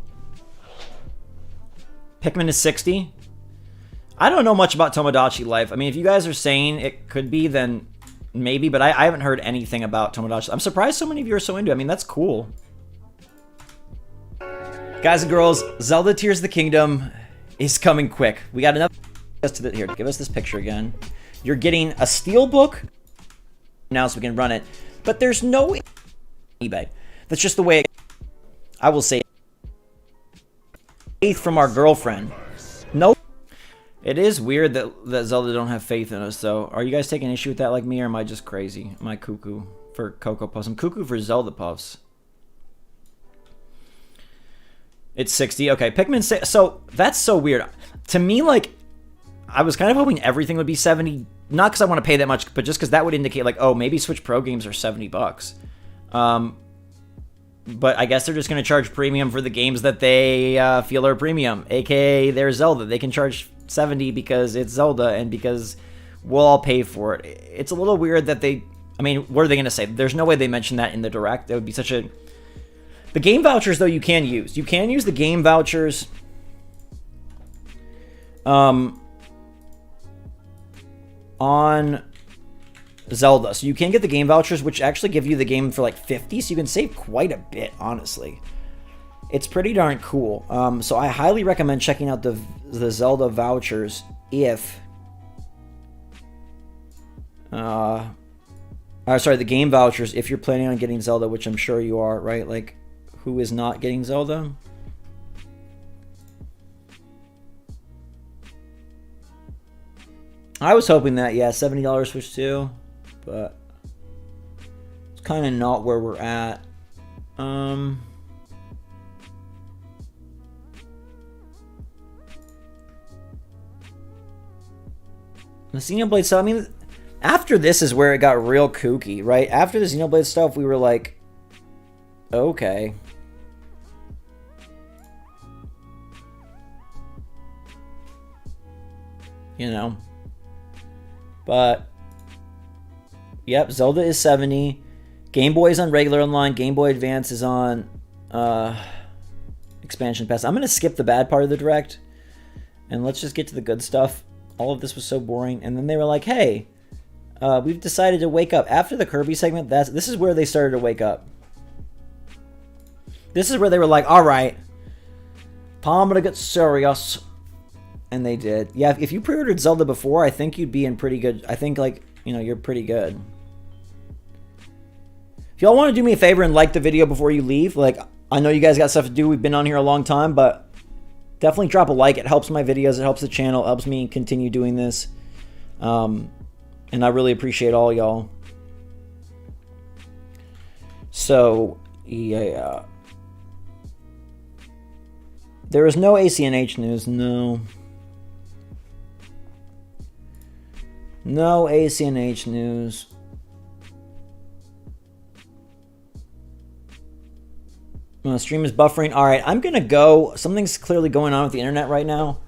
Pikmin is 60. I don't know much about Tomodachi Life. I mean, if you guys are saying it could be, then maybe. But I haven't heard anything about Tomodachi. I'm surprised so many of you are so into it. I mean, that's cool. Guys and girls, Zelda Tears of the Kingdom is coming quick. We got enough... Here, give us this picture again. You're getting a steelbook now so we can run it. But there's no eBay. That's just the way I will say faith from our girlfriend. No. It is weird that Zelda don't have faith in us, though. Are you guys taking issue with that like me, or am I just crazy? Am I cuckoo for Cocoa Puffs? I'm cuckoo for Zelda Puffs. It's 60. Okay, Pikmin... So, that's so weird. To me, like, I was kind of hoping everything would be 70. Not because I want to pay that much, but just because that would indicate, like, oh, maybe Switch Pro games are $70. But I guess they're just going to charge premium for the games that they feel are premium. A.k.a. they're Zelda. They can charge 70 because it's Zelda and because we'll all pay for it. It's a little weird that they... I mean, what are they going to say? There's no way they mention that in the Direct. That would be such a... The game vouchers, though, you can use. You can use the game vouchers on Zelda. So you can get the game vouchers, which actually give you the game for like 50, so you can save quite a bit, honestly. It's pretty darn cool. So I highly recommend checking out the Zelda vouchers if... sorry, the game vouchers if you're planning on getting Zelda, which I'm sure you are, right? Like, who is not getting Zelda? I was hoping that, yeah, $70 Switch 2, but it's kind of not where we're at. The Xenoblade stuff, I mean, after this is where it got real kooky, right? After the Xenoblade stuff, we were like, okay. You know? But, yep, Zelda is 70. Game Boy is on regular online. Game Boy Advance is on expansion pass. I'm going to skip the bad part of the Direct, and let's just get to the good stuff. All of this was so boring. And then they were like, hey, we've decided to wake up. After the Kirby segment, this is where they started to wake up. This is where they were like, all right, time to get serious. And they did. Yeah, if you pre-ordered Zelda before, I think you'd be in pretty good... I think, like, you know, you're pretty good. If y'all want to do me a favor and like the video before you leave, like, I know you guys got stuff to do. We've been on here a long time, but definitely drop a like. It helps my videos. It helps the channel. It helps me continue doing this. And I really appreciate all y'all. So, yeah. There is no ACNH news. No. No ACNH news. Stream is buffering. All right, I'm going to go. Something's clearly going on with the internet right now.